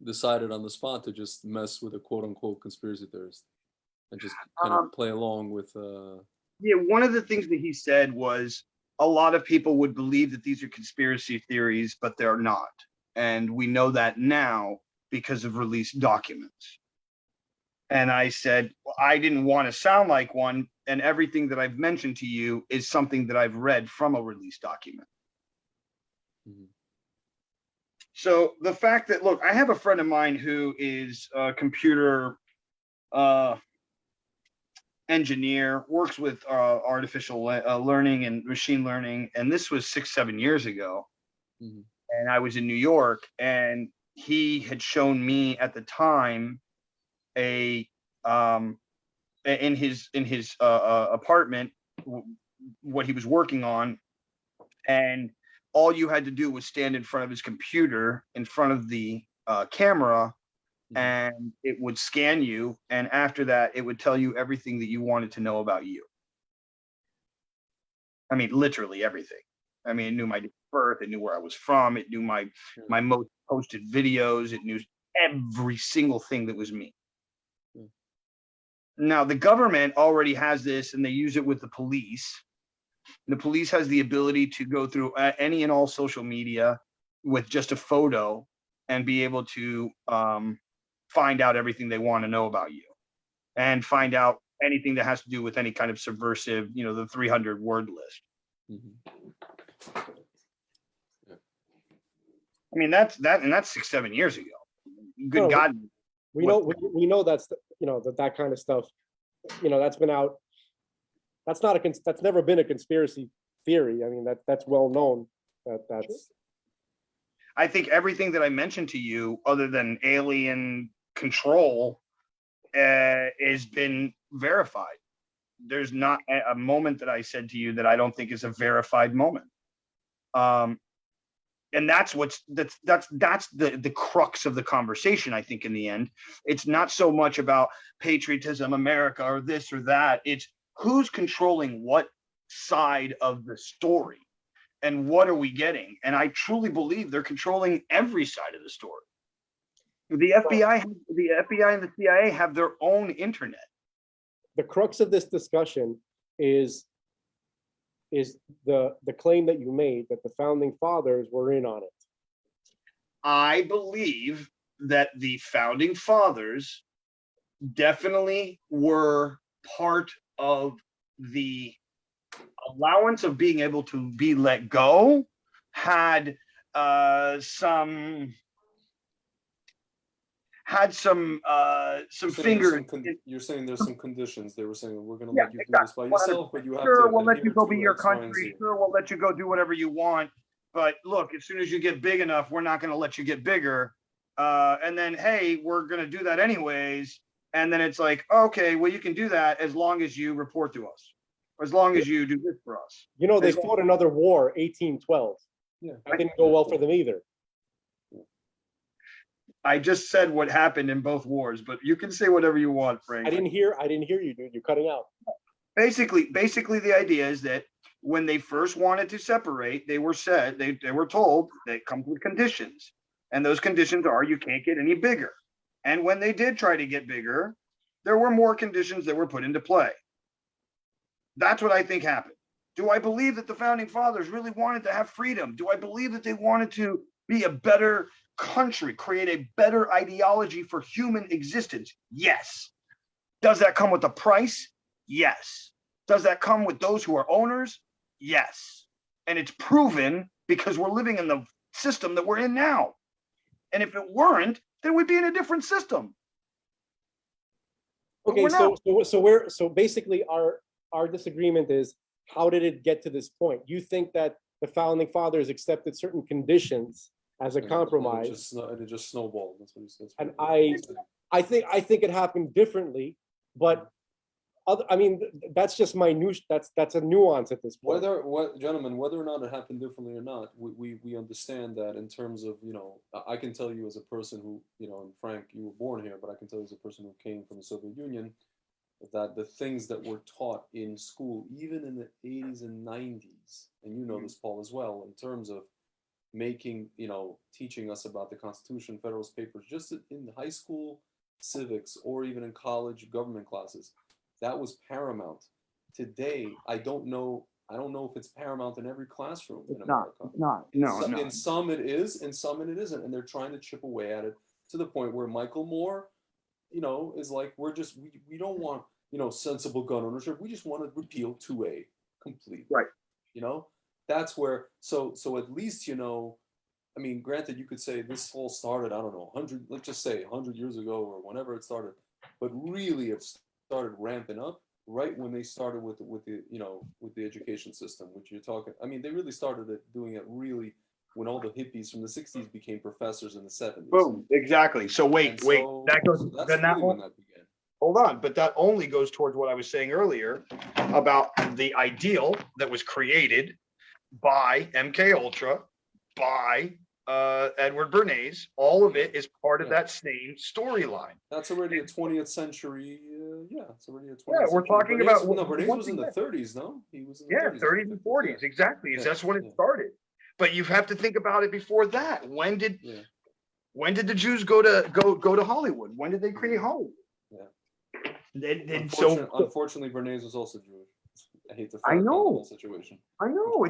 decided on the spot to just mess with a quote unquote conspiracy theorist and just kind of play along with Yeah, one of the things that he said was a lot of people would believe that these are conspiracy theories, but they're not. And we know that now because of released documents. And I said, well, I didn't want to sound like one. And everything that I've mentioned to you is something that I've read from a released document. Mhm. So the fact that, look, I have a friend of mine who is a computer engineer, works with artificial learning and machine learning. And this was 6, 7 years ago. Mhm. And I was in New York, and he had shown me at the time a in his apartment what he was working on, and all you had to do was stand in front of his computer in front of the camera, and it would scan you, and after that it would tell you everything that you wanted to know about you. I mean, literally everything. I mean, it knew my birth, it knew where I was from, it knew my most posted videos, it knew every single thing that was me. Now, the government already has this, and they use it with the police. The police has the ability to go through any and all social media with just a photo and be able to find out everything they want to know about you and find out anything that has to do with any kind of subversive, you know, the 300 word list. Yeah. I mean, that's 6, 7 years ago. Good No, God. we know that's you know that kind of stuff, you know, that's been out. That's not that's never been a conspiracy theory. I mean, that's well known. That's I think everything that I mentioned to you, other than alien control, has been verified. There's not a moment that I said to you that I don't think is a verified moment. And that's the crux of the conversation. I think in the end, it's not so much about patriotism, America, or this or that. It's who's controlling what side of the story and what are we getting? And I truly believe they're controlling every side of the story. The FBI and the CIA have their own internet. the crux of this discussion is the claim that you made that the founding fathers were in on it. I believe that the founding fathers definitely were part of the allowance of being able to be let go, had some fingers. You're saying there's some conditions. They were saying we're going to Yeah, let you do exactly. this by yourself, but you have Sure, to we'll let you adhere go to be your X, Y, and country. Z. Sure, we'll let you go do whatever you want. But look, as soon as you get big enough, we're not going to let you get bigger. And then, hey, we're going to do that anyways. And then it's like, okay, well, you can do that as long as you report to us, as long as you do this for us. You know, they fought another war, 1812. Yeah. That didn't go well for them either. I just said what happened in both wars, but you can say whatever you want, Frank. I didn't hear you, dude. You're cutting out. Basically, the idea is that when they first wanted to separate, they were told that it comes with conditions. And those conditions are you can't get any bigger. And when they did try to get bigger, there were more conditions that were put into play. That's what I think happened. Do I believe that the founding fathers really wanted to have freedom? Do I believe that they wanted to be a better country, create a better ideology for human existence? Yes. Does that come with a price? Yes. Does that come with those who are owners? Yes. And it's proven because we're living in the system that we're in now. And if it weren't, then we'd be in a different system. But Okay, we're not. so basically our disagreement is, how did it get to this point? You think that the founding fathers accepted certain conditions as a compromise, And it just snowballed. That's what he says. and I think it happened differently, but I mean, that's just my that's a nuance at this point. Gentlemen, whether or not it happened differently or not, we understand that in terms of, I can tell you as a person who, and Frank, you were born here, but I can tell you as a person who came from the Soviet Union, that the things that were taught in school, even in the 80s and 90s, and you know this, Paul, as well, in terms of making, teaching us about the Constitution, Federalist Papers, just in high school civics or even in college government classes, that was paramount. Today, I don't know if it's paramount in every classroom in America. In some it is, in some it isn't, and they're trying to chip away at it to the point where Michael Moore, is like, we don't want, sensible gun ownership. We just want to repeal 2A completely. Right. That's where, so at least, I mean, granted, you could say this all started, I don't know, 100, let's just say 100 years ago or whenever it started, but really it started ramping up right when they started with the education system, which you're talking, I mean, they really started doing it really when all the hippies from the 60s became professors in the 70s. Boom, exactly. So wait, that goes, that's then that really when that began. hold on, but that only goes towards what I was saying earlier about the ideal that was created by MK Ultra, by Edward Bernays. All of it is part of that same storyline. That's already a 20th century. It's already a 20th Yeah, we're century. talking Bernays, about no, Bernays was in the 30s, no? He was in the 30s, 30s and 40s, exactly. Yeah, That's when it started. But you have to think about it before that. When did the Jews go to Hollywood? When did they create Hollywood? Yeah. Unfortunately, Bernays was also Jewish. I hate the fact of the whole situation. I know.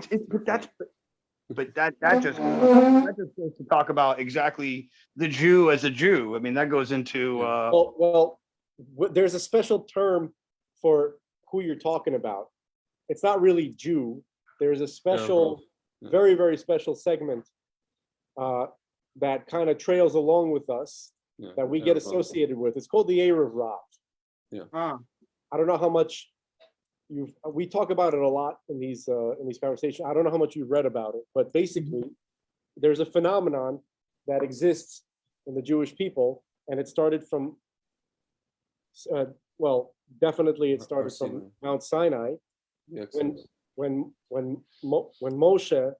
But that just goes to talk about exactly the Jew as a Jew. I mean, that goes into there's a special term for who you're talking about. It's not really Jew. There's a special, very, very special segment that kind of trails along with us that we get associated with. It's called the Erev Rav. Yeah. I don't know how much we talk about it a lot in these conversations. I don't know how much you've read about it, but basically there's a phenomenon that exists in the Jewish people, and it started from definitely it started from Mount Sinai, when Moshe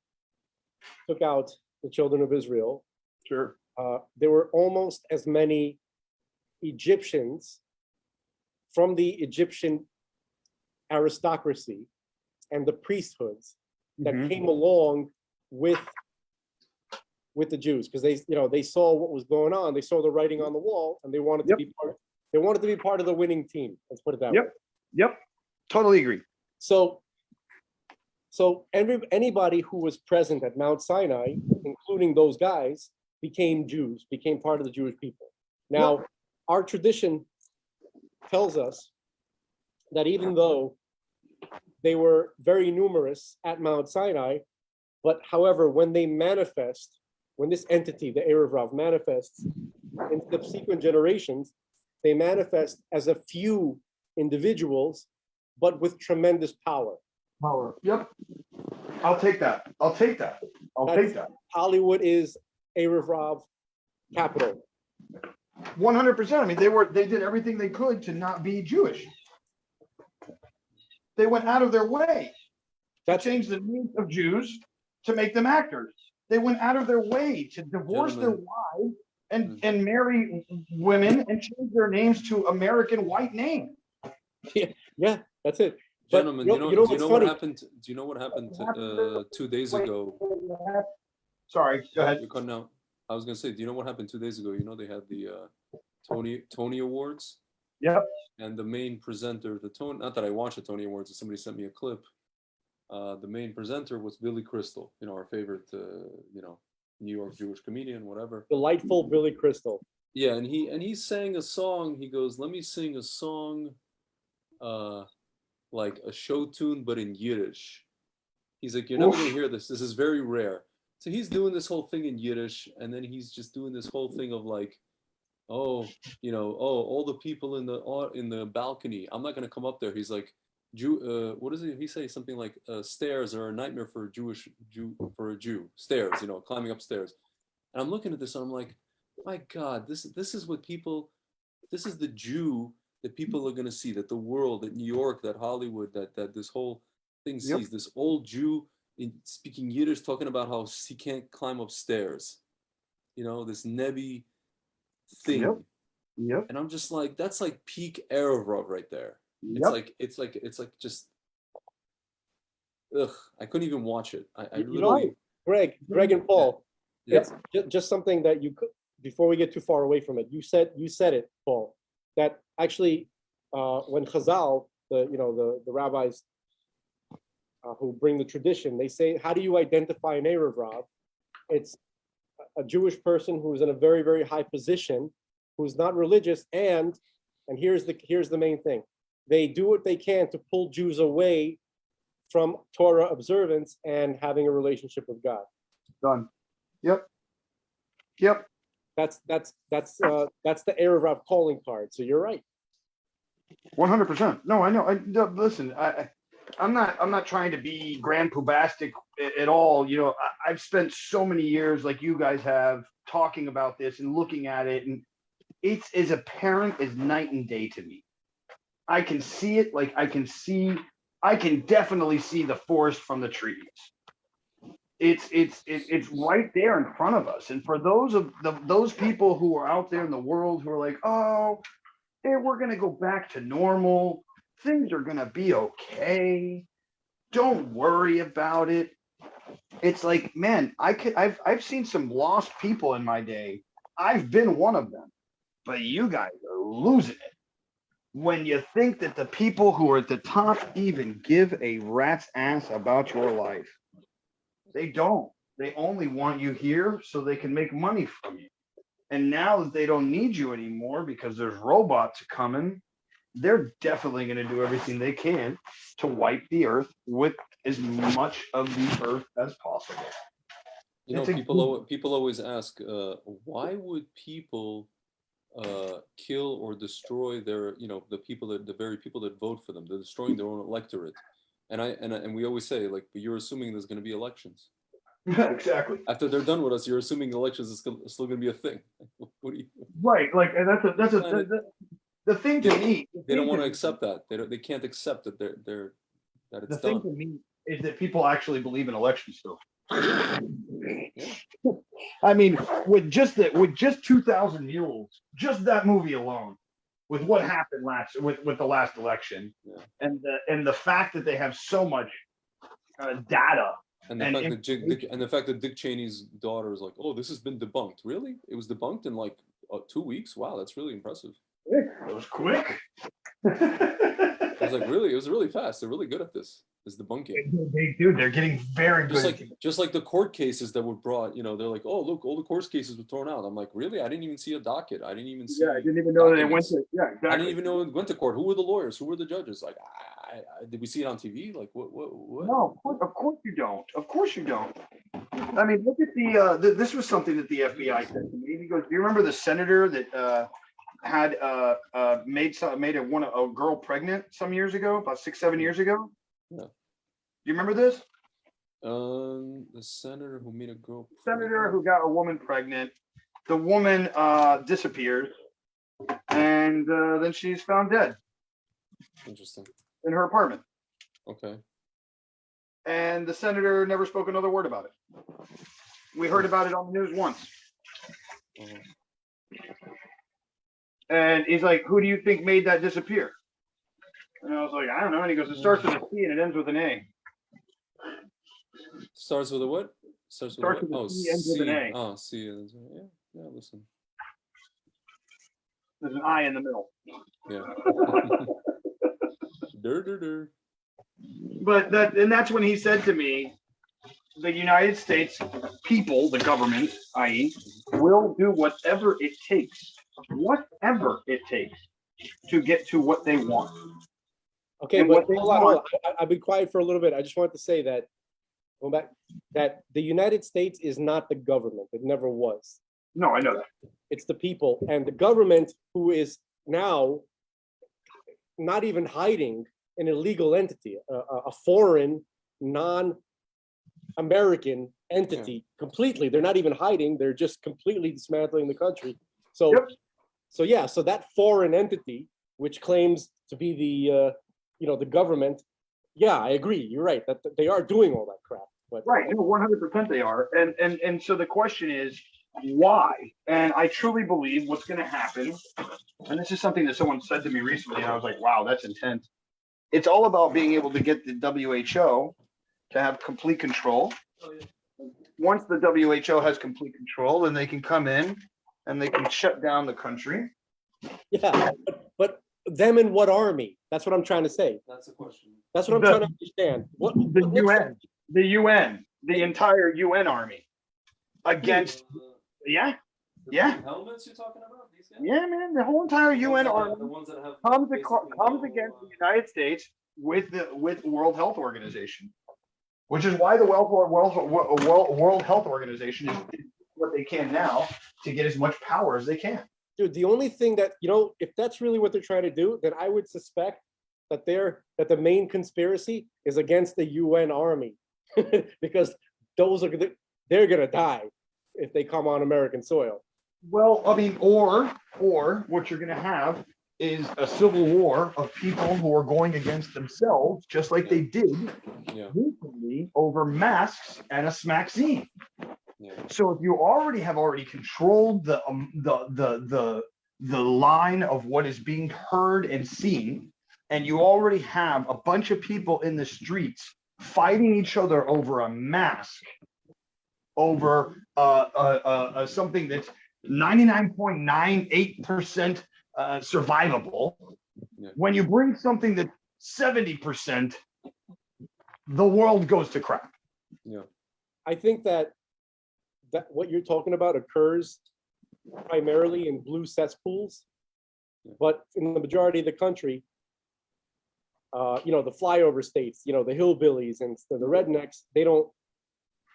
took out the children of Israel. Sure. There were almost as many Egyptians from the Egyptian aristocracy and the priesthoods that came along with the Jews, because they saw what was going on, they saw the writing on the wall, and they wanted to be part. They wanted to be part of the winning team. Let's put it that way. Yep. Totally agree. So anybody who was present at Mount Sinai, including those guys, became Jews, became part of the Jewish people. Now, our tradition tells us that even though they were very numerous at Mount Sinai, but however, when this entity, the Erev Rav, manifests in subsequent generations, they manifest as a few individuals, but with tremendous power. Yep. I'll take that. Hollywood is Erev Rav capital. 100%. I mean, they did everything they could to not be Jewish. They went out of their way to change the names of Jews to make them actors. They went out of their way to divorce their wives and marry women and change their names to American white names. Yeah, that's it. Gentlemen, do you know what happened? Do you know what happened 2 days ago? Sorry, go ahead. You're cutting out. I was gonna say, do you know what happened 2 days ago? They had the Tony Awards, Yep. And the main presenter, not that I watched the Tony Awards, somebody sent me a clip. The main presenter was Billy Crystal, our favorite, New York Jewish comedian, whatever. Delightful Billy Crystal. Yeah, and he sang a song. He goes, "Let me sing a song, like a show tune, but in Yiddish." He's like, "You're never gonna hear this. This is very rare." So he's doing this whole thing in Yiddish, and then he's just doing this whole thing of like, "Oh, all the people in the balcony. I'm not gonna come up there." He's like, what does he say? Something like, "Stairs are a nightmare for a Jew. Stairs, climbing upstairs." And I'm looking at this, and I'm like, my God, this is what people. This is the Jew that people are gonna see. That the world, that New York, that Hollywood, that this whole thing Yep. sees. This old Jew speaking Yiddish, talking about how he can't climb upstairs. This Nebi thing. Yep. Yep. And I'm just like, that's like peak Erev right there. Yep. It's like just, ugh, I couldn't even watch it. I You know, literally, Greg and Paul, yeah. it's just something that you could, before we get too far away from it, you said it, Paul, that actually when Chazal, the rabbis who bring the tradition, they say, how do you identify an Erev Rav? It's a Jewish person who's in a very, very high position, who's not religious, and here's the main thing. They do what they can to pull Jews away from Torah observance and having a relationship with God. Done. Yep. Yep. That's the Erev Rav calling card. So you're right. 100%. No, I know. Listen, I'm not trying to be grand poobastic at all. I've spent so many years, like you guys have, talking about this and looking at it, and it's as apparent as night and day to me. I can see it. Like I can definitely see the forest from the trees. It's right there in front of us. And for those people who are out there in the world who are like, oh, hey, we're gonna go back to normal. Things are gonna be okay. Don't worry about it. It's like, man, I've seen some lost people in my day. I've been one of them, but you guys are losing it. When you think that the people who are at the top even give a rat's ass about your life, they don't. They only want you here so they can make money from you. And now that they don't need you anymore because there's robots coming, they're definitely going to do everything they can to wipe the earth with as much of the earth as possible. People always ask, why would people kill or destroy their, the very people that vote for them? They're destroying their own electorate. And we always say, like, but you're assuming there's going to be elections. Exactly. After they're done with us, you're assuming elections is still going to be a thing. What do you? Right. Like, and that's the thing to me. They don't want to accept that. They can't accept that that it's the thing done. to me is that people actually believe in elections still. Yeah. I mean, with just 2,000 Mules, just that movie alone, with what happened with the last election, yeah. and the fact that they have so much data, and the fact that Dick Cheney's daughter is like, oh, this has been debunked. Really? It was debunked in like 2 weeks. Wow, that's really impressive. It was quick. I was like, really? It was really fast. They're really good at this debunking. They're getting very good. Just like the court cases that were brought, they're like, oh, look, all the court cases were thrown out. I'm like, really? I didn't even see a docket. I didn't even see. Yeah, I didn't even know that it went to. Yeah, exactly. I didn't even know it went to court. Who were the lawyers? Who were the judges? Like, did we see it on TV? Like, what? No, of course you don't. Of course you don't. I mean, look at the. This was something that the FBI said to me. He goes, "Do you remember the senator that had made a girl pregnant some years ago, about 6-7 years ago?" Yeah. Do you remember this? The senator who made a girl. Senator who got a woman pregnant. The woman disappeared, and then she's found dead. Interesting. In her apartment. Okay. And the senator never spoke another word about it. We heard about it on the news once. And he's like, "Who do you think made that disappear?" And I was like, "I don't know." And he goes, "It starts with a C and it ends with an A." Starts with a what? Starts with a C, ends with an A. Oh, C. Yeah, listen. There's an I in the middle. Yeah. Dur, dur, dur. But that's when he said to me, the United States people, the government, i.e., will do whatever it takes to get to what they want. Okay, And but what they hold on, hold on. want- I've been quiet for a little bit. I just want to say that, going back, that the United States is not the government. It never was. No, I know that. It's the people, and the government, who is now not even hiding an illegal entity, a foreign, non-American entity, completely. They're not even hiding. They're just completely dismantling the country. So, Yep. so that foreign entity, which claims to be the, the government. Yeah, I agree. You're right that they are doing all that crap. But Right, no, 100% they are. And so the question is, why? And I truly believe what's going to happen, and this is something that someone said to me recently, and I was like, wow, that's intense. It's all about being able to get the WHO to have complete control. Once the WHO has complete control, then they can come in and they can shut down the country. yeah, but them and what army? That's what I'm trying to say. That's the question. That's what I'm trying to understand. The UN, the entire UN army against, yeah, yeah. Helmets you're talking about? These guys? Yeah, man, the whole entire UN army The ones that have comes basically against the United States with the World Health Organization, which is why the World Health Organization is what they can now to get as much power as they can. Dude, the only thing that, if that's really what they're trying to do, then I would suspect that the main conspiracy is against the UN army, because they're gonna die if they come on American soil. Well, I mean, or what you're going to have is a civil war of people who are going against themselves, just like they did recently over masks and a smack-zine. Yeah. So if you have already controlled the line of what is being heard and seen, and you already have a bunch of people in the streets fighting each other over a mask, over something that's 99.98% survivable. Yeah. When you bring something that's 70%, the world goes to crap. Yeah. I think that what you're talking about occurs primarily in blue cesspools, but in the majority of the country, the flyover states, the hillbillies and the rednecks, they don't,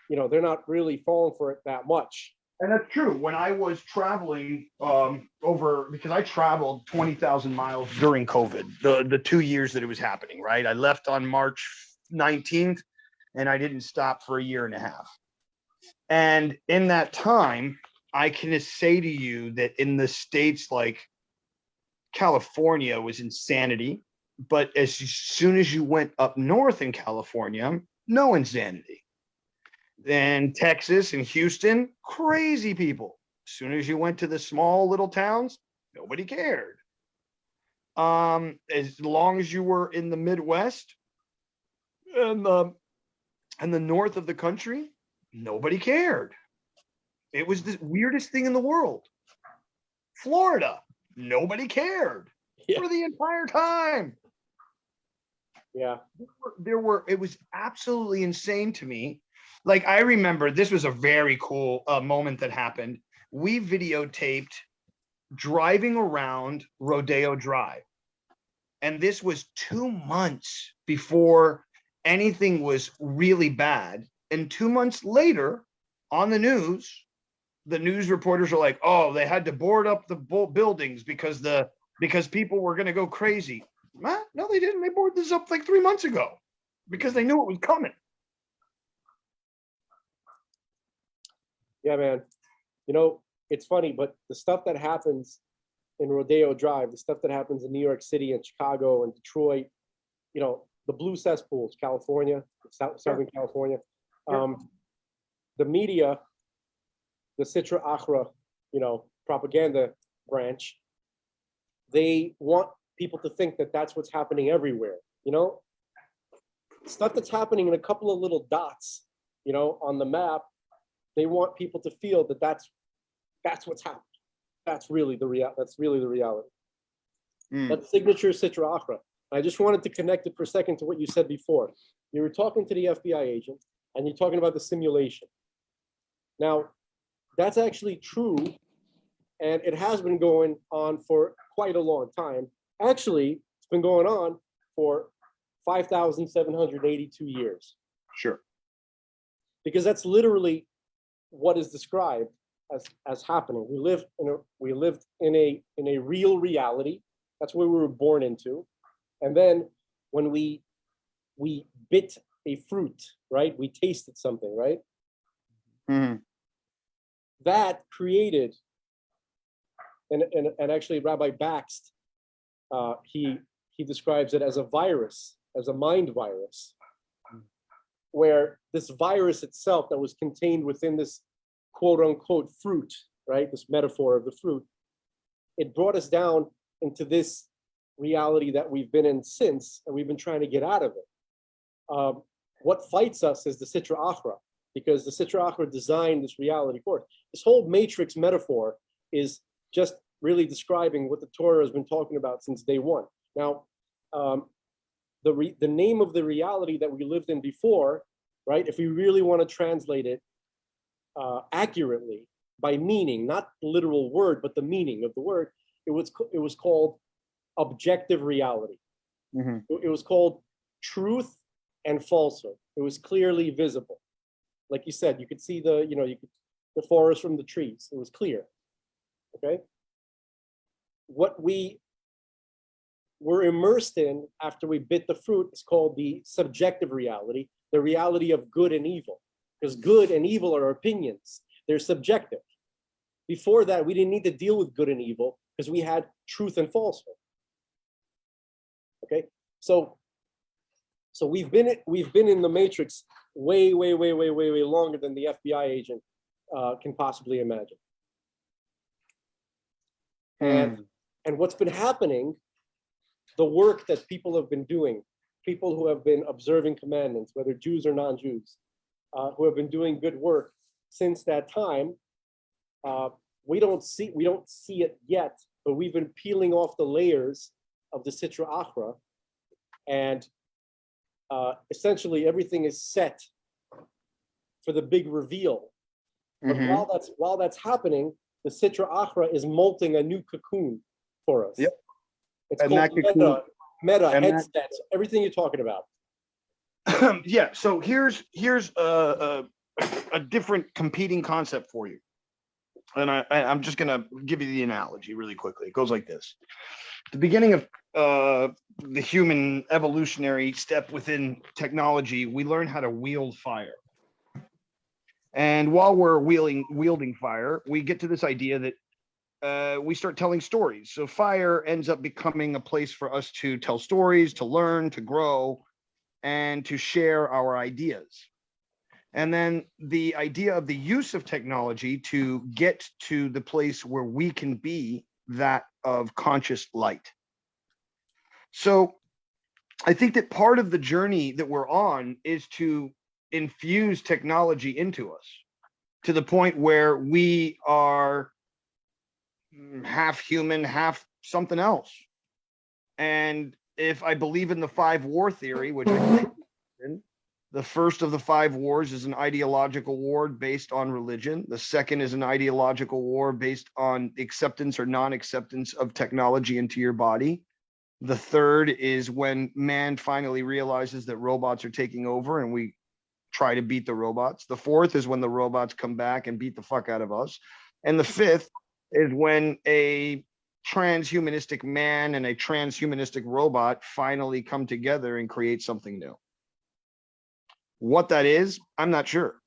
they're not really falling for it that much. And that's true. When I was traveling because I traveled 20,000 miles during COVID, the 2 years that it was happening, right? I left on March 19th and I didn't stop for a year and a half. And in that time, I can just say to you that in the states like California was insanity. But as soon as you went up north in California, no insanity. Then Texas and Houston, crazy people. As soon as you went to the small little towns, nobody cared. As long as you were in the Midwest and the north of the country, nobody cared. It was the weirdest thing in the world. Florida, nobody cared for the entire time. Yeah. It was absolutely insane to me. Like, I remember this was a very cool moment that happened. We videotaped driving around Rodeo Drive. And this was 2 months before anything was really bad. And 2 months later, on the news reporters are like, oh, they had to board up the buildings because people were going to go crazy. No, they didn't. They boarded this up like 3 months ago because they knew it was coming. Yeah, man. It's funny, but the stuff that happens in Rodeo Drive, the stuff that happens in New York City and Chicago and Detroit, the blue cesspools, California, Southern California, the media, the Sitra Achra, propaganda branch, they want people to think that that's what's happening everywhere. Stuff that's happening in a couple of little dots, on the map. They want people to feel that that's what's happening. That's really the reality. Mm. That signature Sitra Achra. I just wanted to connect it for a second to what you said before. You were talking to the FBI agent, and you're talking about the simulation. Now, that's actually true, and it has been going on for quite a long time. Actually, it's been going on for 5,782 years, Sure. because that's literally what is described as happening. We lived in a real reality. That's what we were born into. And then when we bit a fruit, right? We tasted something, right? Mhm. That created, and actually Rabbi Baxt, he describes it as a virus, as a mind virus, where this virus itself that was contained within this quote unquote fruit, right? This metaphor of the fruit, it brought us down into this reality that we've been in since, and we've been trying to get out of it. What fights us is the Sitra Achra, because the Sitra Achra designed this reality for us. This whole matrix metaphor is just really describing what the Torah has been talking about since day one. Now, the name of the reality that we lived in before, right? If we really want to translate it accurately by meaning, not the literal word, but the meaning of the word, it was called objective reality. Mhm. It was called truth and falsehood. It was clearly visible. Like you said, you could see the forest from the trees. It was clear. Okay. What we were immersed in after we bit the fruit is called the subjective reality, the reality of good and evil. Because good and evil are opinions. They're subjective. Before that, we didn't need to deal with good and evil because we had truth and falsehood. Okay, so we've been in the matrix way longer than the FBI agent can possibly imagine. And what's been happening, the work that people have been doing, people who have been observing commandments, whether Jews or non-Jews, who have been doing good work since that time, we don't see it yet, but we've been peeling off the layers of the Sitra Achra, and essentially everything is set for the big reveal. But while that's happening, the Sitra Achra is molting a new cocoon for us. Yep. It's And called that cocoon- meta and that- headsets, everything you're talking about. Yeah. So here's a different competing concept for you, and I'm just gonna give you the analogy really quickly. It goes like this: the beginning of the human evolutionary step within technology, we learn how to wield fire. And while we're wielding fire, we get to this idea that we start telling stories. So fire ends up becoming a place for us to tell stories, to learn, to grow, and to share our ideas. And then the idea of the use of technology to get to the place where we can be that of conscious light. So I think that part of the journey that we're on is to infuse technology into us to the point where we are half human, half something else. And if I believe in the 5 war theory, which I think the first of the 5 wars is an ideological war based on religion. The second is an ideological war based on acceptance or non-acceptance of technology into your body. The third is when man finally realizes that robots are taking over and we try to beat the robots. The fourth is when the robots come back and beat the fuck out of us. And the fifth is when a transhumanistic man and a transhumanistic robot finally come together and create something new. What that is, I'm not sure,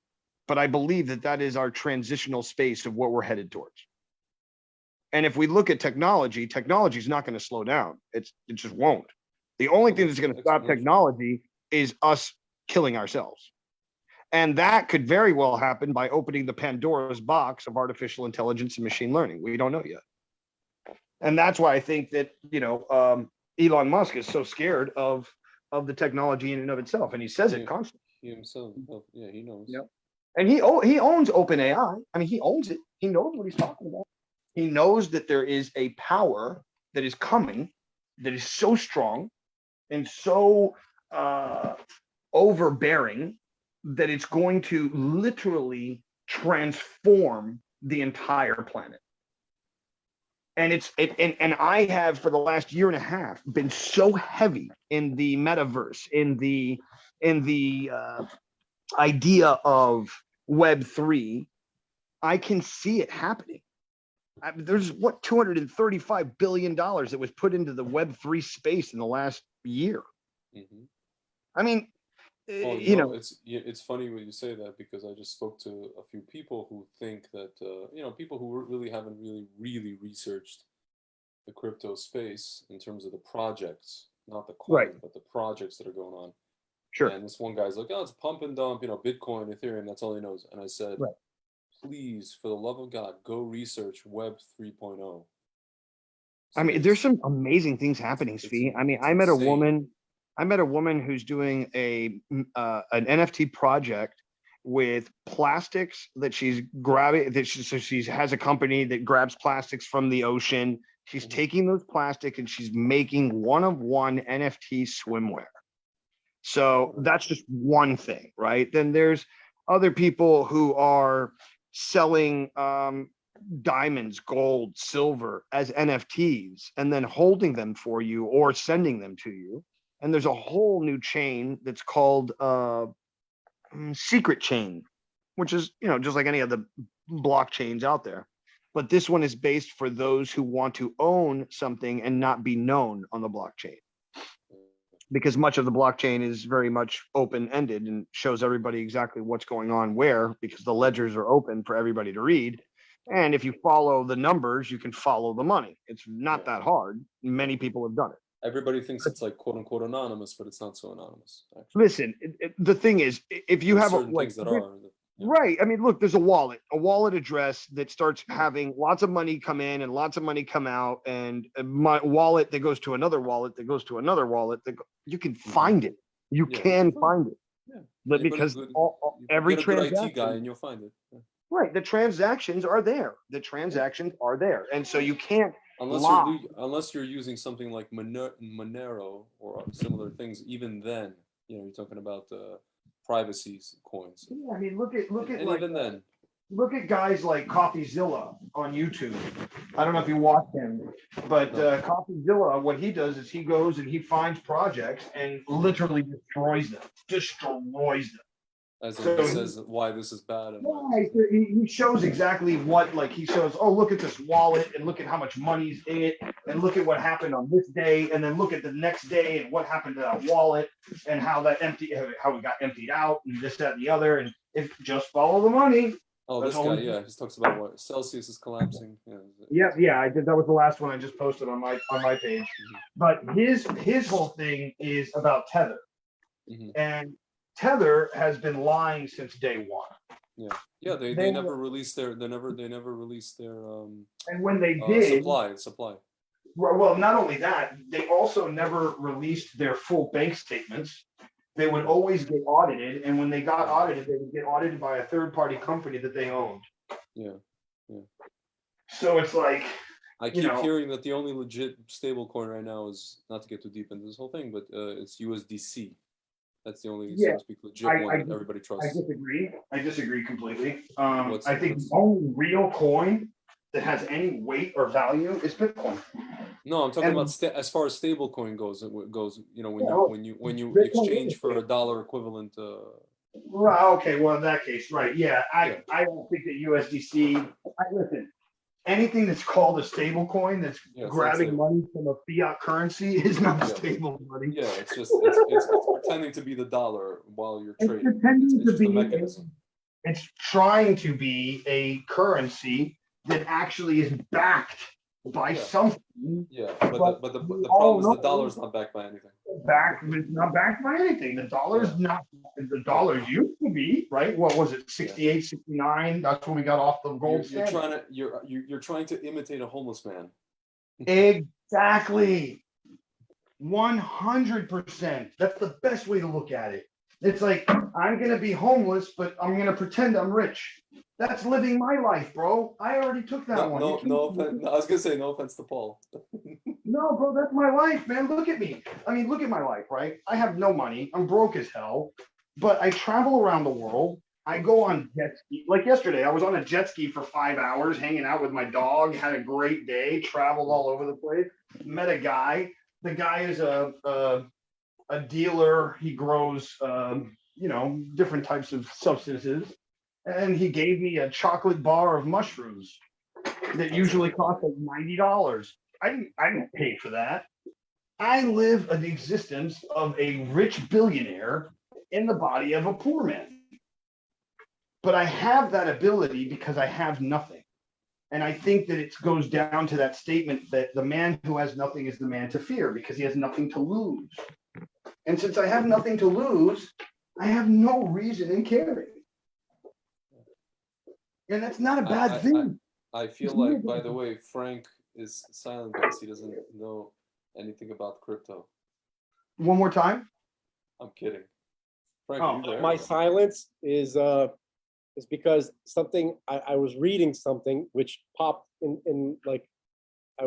but I believe that that is our transitional space of what we're headed towards. And if we look at technology, technology is not going to slow down. It just won't. The only thing that's going to stop technology is us killing ourselves. And that could very well happen by opening the Pandora's box of artificial intelligence and machine learning. We don't know yet. And that's why I think that, Elon Musk is so scared of the technology in and of itself. And he says it constantly. He himself, yeah, he knows. Yep. And he owns OpenAI. I mean, he owns it. He knows what he's talking about. He knows that there is a power that is coming that is so strong and so overbearing that it's going to literally transform the entire planet. And and I have for the last year and a half been so heavy in the metaverse, in the idea of Web3. I can see it happening. There's what $235 billion that was put into the Web3 space in the last year. Mm-hmm. I mean, Oh, you know, it's funny when you say that, because I just spoke to a few people who think that people who really haven't really researched the crypto space in terms of the projects, not the right, coins, but the projects that are going on. sure, And this one guy's like, oh, it's pump and dump, Bitcoin, Ethereum, that's all he knows. And I said, right. please, for the love of God, go research Web 3.0. I mean, there's some amazing things happening, Svi. I mean, it's insane. I met a woman who's doing an NFT project with plastics that she's grabbing. So she has a company that grabs plastics from the ocean. She's Mhm. taking those plastic and she's making one-of-one NFT swimwear. So that's just one thing, right? Then there's other people who are selling diamonds, gold, silver as NFTs and then holding them for you or sending them to you. And there's a whole new chain that's called Secret Chain, which is, just like any of the blockchains out there. But this one is based for those who want to own something and not be known on the blockchain, because much of the blockchain is very much open-ended and shows everybody exactly what's going on where, because the ledgers are open for everybody to read. And if you follow the numbers, you can follow the money. It's not that hard. Many people have done it. Everybody thinks it's like quote unquote anonymous, but it's not so anonymous, actually. Listen, the thing is, if you There's have certain things that are. right. I mean, look, there's a wallet address that starts having lots of money come in and lots of money come out, and my wallet that goes to another wallet that goes to another wallet. You can find it. You can find it. Yeah. But because every get a good IT transaction, guy and you'll find it. Yeah. right, the transactions are there. And so you can't Unless you're using something like Monero or similar things. Even then, you're talking about privacy coins. Yeah, I mean, look at And even then, look at guys like CoffeeZilla on YouTube. I don't know if you watch him, but CoffeeZilla, what he does is he goes and he finds projects and literally destroys them. as in he says why this is bad. And he shows exactly what, like he shows, oh, look at this wallet and look at how much money's in it and look at what happened on this day and then look at the next day and what happened to that wallet and how it got emptied out and this, that, and the other. And if just follow the money. Oh, this guy, he talks about what Celsius is collapsing. Yeah, I did. That was the last one I just posted on my page. But his whole thing is about Tether, and Tether has been lying since day one. They never released their and when they did supply. Well, not only that, they also never released their full bank statements. They would always get audited, and when they got audited, they would get audited by a third-party company that they owned. Yeah. So it's like, I keep hearing that the only legit stable coin right now is, not to get too deep into this whole thing, but it's USDC. That's the only, so to speak, legit one that everybody trusts. I disagree completely. I think the only real coin that has any weight or value is Bitcoin. No, I'm talking about as far as stable coin goes. It goes, when you exchange for a dollar equivalent. Right. Okay. Well, in that case, right. Yeah. I don't think that USDC. Listen. Anything that's called a stable coin that's grabbing money from a fiat currency is not stable money. Yeah, it's just it's pretending to be the dollar while you're trading. It's trying to be a currency that actually is backed by something. Yeah, but the problem is the dollar's not backed by anything. It's not backed by anything. The dollar's not. The dollar used to be, right? What was it? 68, 69. That's when we got off the gold standard. You're trying to imitate a homeless man. Exactly. 100%. That's the best way to look at it. It's like, I'm gonna be homeless, but I'm gonna pretend I'm rich. That's living my life, bro. I already took that No, one. no, no offense. I was gonna say no offense to Paul. No, bro, that's my life, man. Look at me. I mean, look at my life, right? I have no money. I'm broke as hell, but I travel around the world. I go on jet ski. Like yesterday, I was on a jet ski for 5 hours, hanging out with my dog. Had a great day. Traveled all over the place. Met a guy. The guy is a dealer. He grows, different types of substances, and he gave me a chocolate bar of mushrooms that usually cost like $90. I didn't pay for that. I live the existence of a rich billionaire in the body of a poor man. But I have that ability because I have nothing. And I think that it goes down to that statement that the man who has nothing is the man to fear because he has nothing to lose. And since I have nothing to lose, I have no reason in caring. And that's not a bad thing. I feel like, by the way, Frank is silent because he doesn't know anything about crypto. One more time. I'm kidding. Frank, Oh, are you there? My silence is because something I was reading something which popped in like I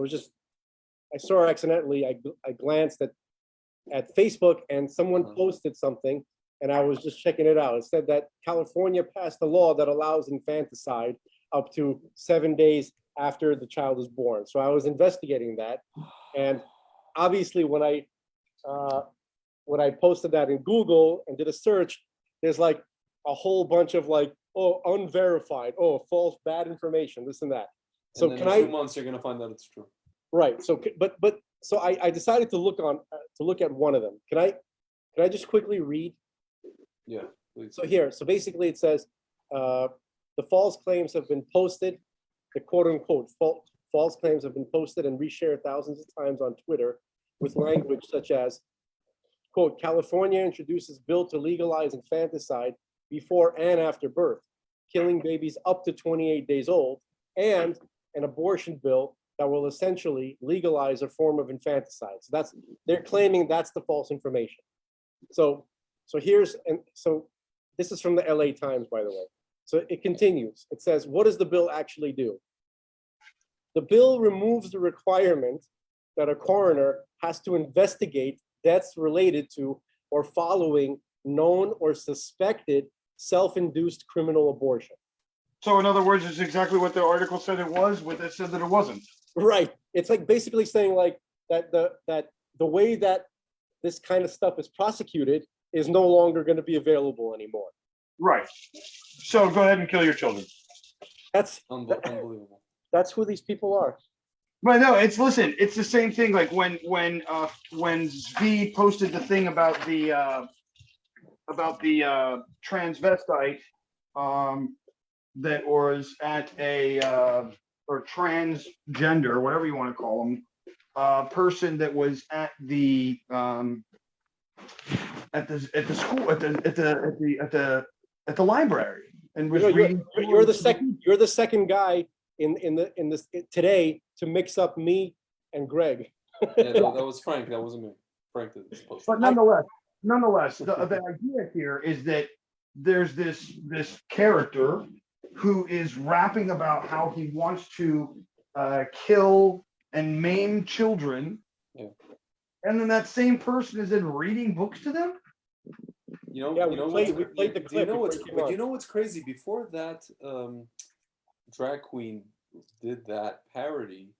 saw accidentally. I glanced at Facebook and someone posted something and I was just checking it out. It said that California passed a law that allows infanticide up to 7 days after the child is born. So I was investigating that, and obviously when I posted that in Google and did a search, there's like a whole bunch of like, oh, unverified, oh, false, bad information, this and that. So and then in 2 months you're gonna find out it's true. Right. So, but so I decided to look at one of them. Can I just quickly read? Yeah, please. So here, so basically it says, the false claims have been posted, the quote unquote false claims have been posted and reshared thousands of times on Twitter with language such as, quote, California introduces bill to legalize infanticide before and after birth, killing babies up to 28 days old, and an abortion bill that will essentially legalize a form of infanticide. So they're claiming that's the false information. So this is from the LA Times, by the way. So it continues. It says, what does the bill actually do? The bill removes the requirement that a coroner has to investigate deaths related to or following known or suspected self-induced criminal abortion. So in other words, it's exactly what the article said it was, what it said that it wasn't. Right. It's like basically saying like that the way that this kind of stuff is prosecuted is no longer going to be available anymore. Right. So go ahead and kill your children. That's unbelievable. That's who these people are. But no, it's the same thing. Like when Zvi posted the thing about the transvestite that was at a or transgender, whatever you want to call them, person that was at the school at the library and was reading. You're the second guy in this today to mix up me and Greg. Yeah, that was Frank. That wasn't me. Frank did this post. But nonetheless, the idea here is that there's this character who is rapping about how he wants to kill and maim children, and then that same person is then reading books to them. We played the clip. You know what's crazy? Before that, drag queen did that parody.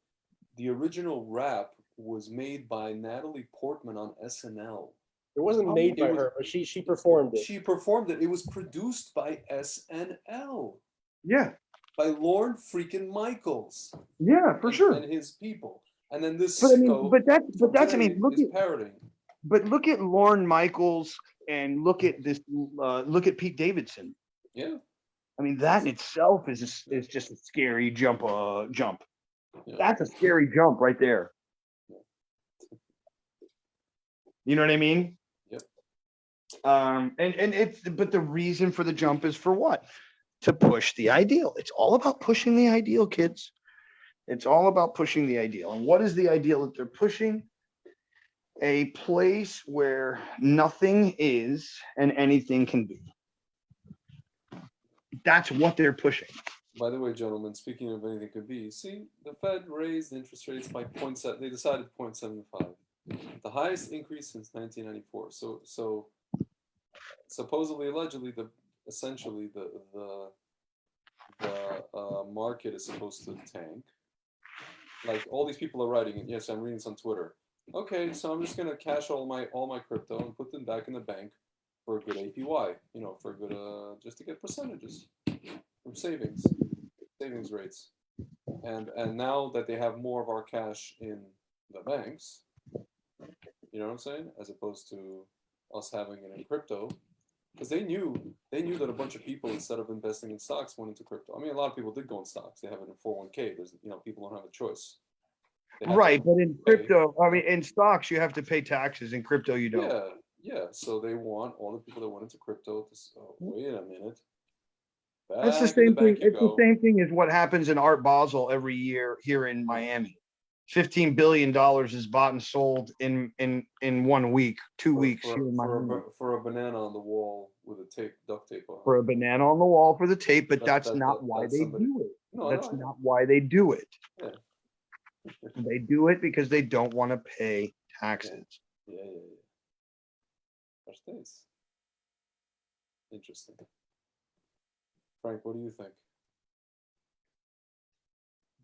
The original rap was made by Natalie Portman on SNL. It wasn't made by her, but she performed it. She performed it. It was produced by SNL. Yeah. By Lorne freaking Michaels. Yeah, for sure. And his people. And then this. But that's look parroting. But look at Lorne Michaels and look at this. Look at Pete Davidson. Yeah. I mean, that in itself is just a scary jump. Yeah. That's a scary jump right there. You know what I mean? Yep. But the reason for the jump is for what? To push the ideal. It's all about pushing the ideal, kids. It's all about pushing the ideal. And what is the ideal that they're pushing? a place where nothing is and anything can be. That's what they're pushing. By the way, gentlemen, speaking of anything could be, see, the Fed raised interest rates by 0.7. They decided 0.75, the highest increase since 1994. So supposedly, allegedly, essentially the market is supposed to tank. Like all these people are writing it. Yes, I'm reading this on Twitter. Okay, so I'm just gonna cash all my crypto and put them back in the bank for a good APY. For a good just to get percentages from savings rates. And now that they have more of our cash in the banks, you know what I'm saying, as opposed to us having it in crypto, because they knew that a bunch of people, instead of investing in stocks, went into crypto. I mean, a lot of people did go in stocks. They have it in 401k. There's people don't have a choice. Right, but in crypto, I mean, in stocks, you have to pay taxes. In crypto, you don't. Yeah. So they want all the people that went into crypto to. Oh, wait a minute. That's the same thing. It's the same thing as what happens in Art Basel every year here in Miami. $15 billion is bought and sold in 1 week, 2 weeks here in Miami. For a banana on the wall with a duct tape on. For a banana on the wall for the tape, but that's not why they do it. No, that's not why they do it. Yeah. They do it because they don't want to pay taxes. Yeah. That's interesting. Frank, what do you think?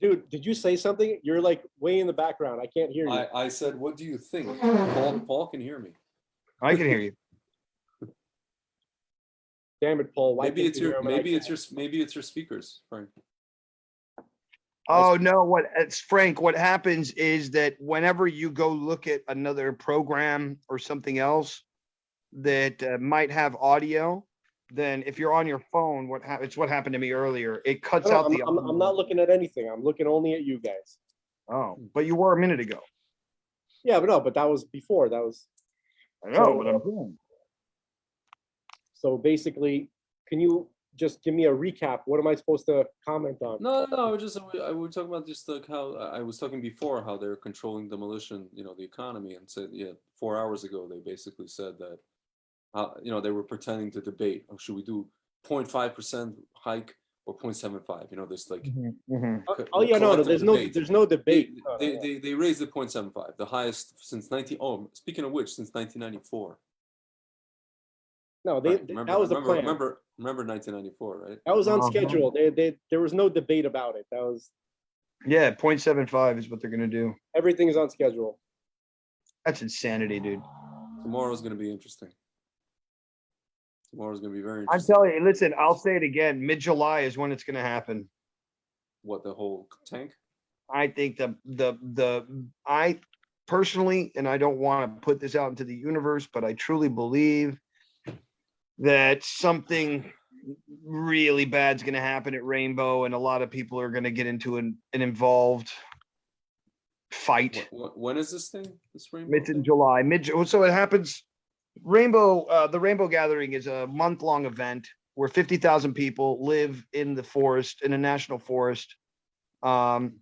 Dude, did you say something? You're like way in the background. I can't hear you. I said, what do you think? Paul can hear me. I can hear you. Damn it, Paul. Maybe it's your speakers, Frank. Oh no, it's Frank. What happens is that whenever you go look at another program or something else that might have audio, then if you're on your phone, it's what happened to me earlier. It cuts out the audio. I'm not looking at anything. I'm looking only at you guys. Oh, but you were a minute ago. Yeah, but that was before. That was. I know what I'm doing. So basically, can you just give me a recap? What am I supposed to comment on? No. I was talking about just like how I was talking before, how they're controlling demolition, the economy, and said 4 hours ago they basically said that, they were pretending to debate. Oh, should we do 0.5% hike or 0.75? This like. Oh yeah, no, there's no debate. They raised the 0.75, the highest since 19. Oh, speaking of which, since 1994. No, that was the plan. Remember 1994, right? That was on schedule. There was no debate about it. That was. Yeah, 0.75 is what they're gonna do. Everything's on schedule. That's insanity, dude. Tomorrow's gonna be interesting. Tomorrow's gonna be very interesting. I'm telling you, listen, I'll say it again. Mid-July is when it's gonna happen. What, the whole tank? I think I personally, and I don't want to put this out into the universe, but I truly believe that something really bad's going to happen at Rainbow, and a lot of people are going to get into an involved fight. When is this thing? This Rainbow? It's in July. So it happens. Rainbow, the Rainbow Gathering is a month-long event where 50,000 people live in the forest, in a national forest, and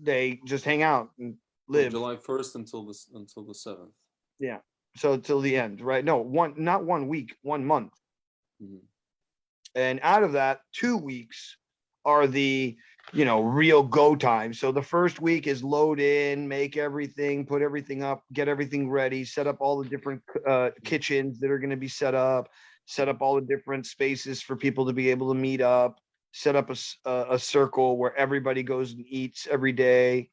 they just hang out and live. From July 1st until the 7th. Yeah. So till the end, right? No, not 1 week, 1 month. Mm-hmm. And out of that, 2 weeks are the real go time. So the first week is load in, make everything, put everything up, get everything ready, set up all the different kitchens that are going to be set up all the different spaces for people to be able to meet up, set up a circle where everybody goes and eats every day,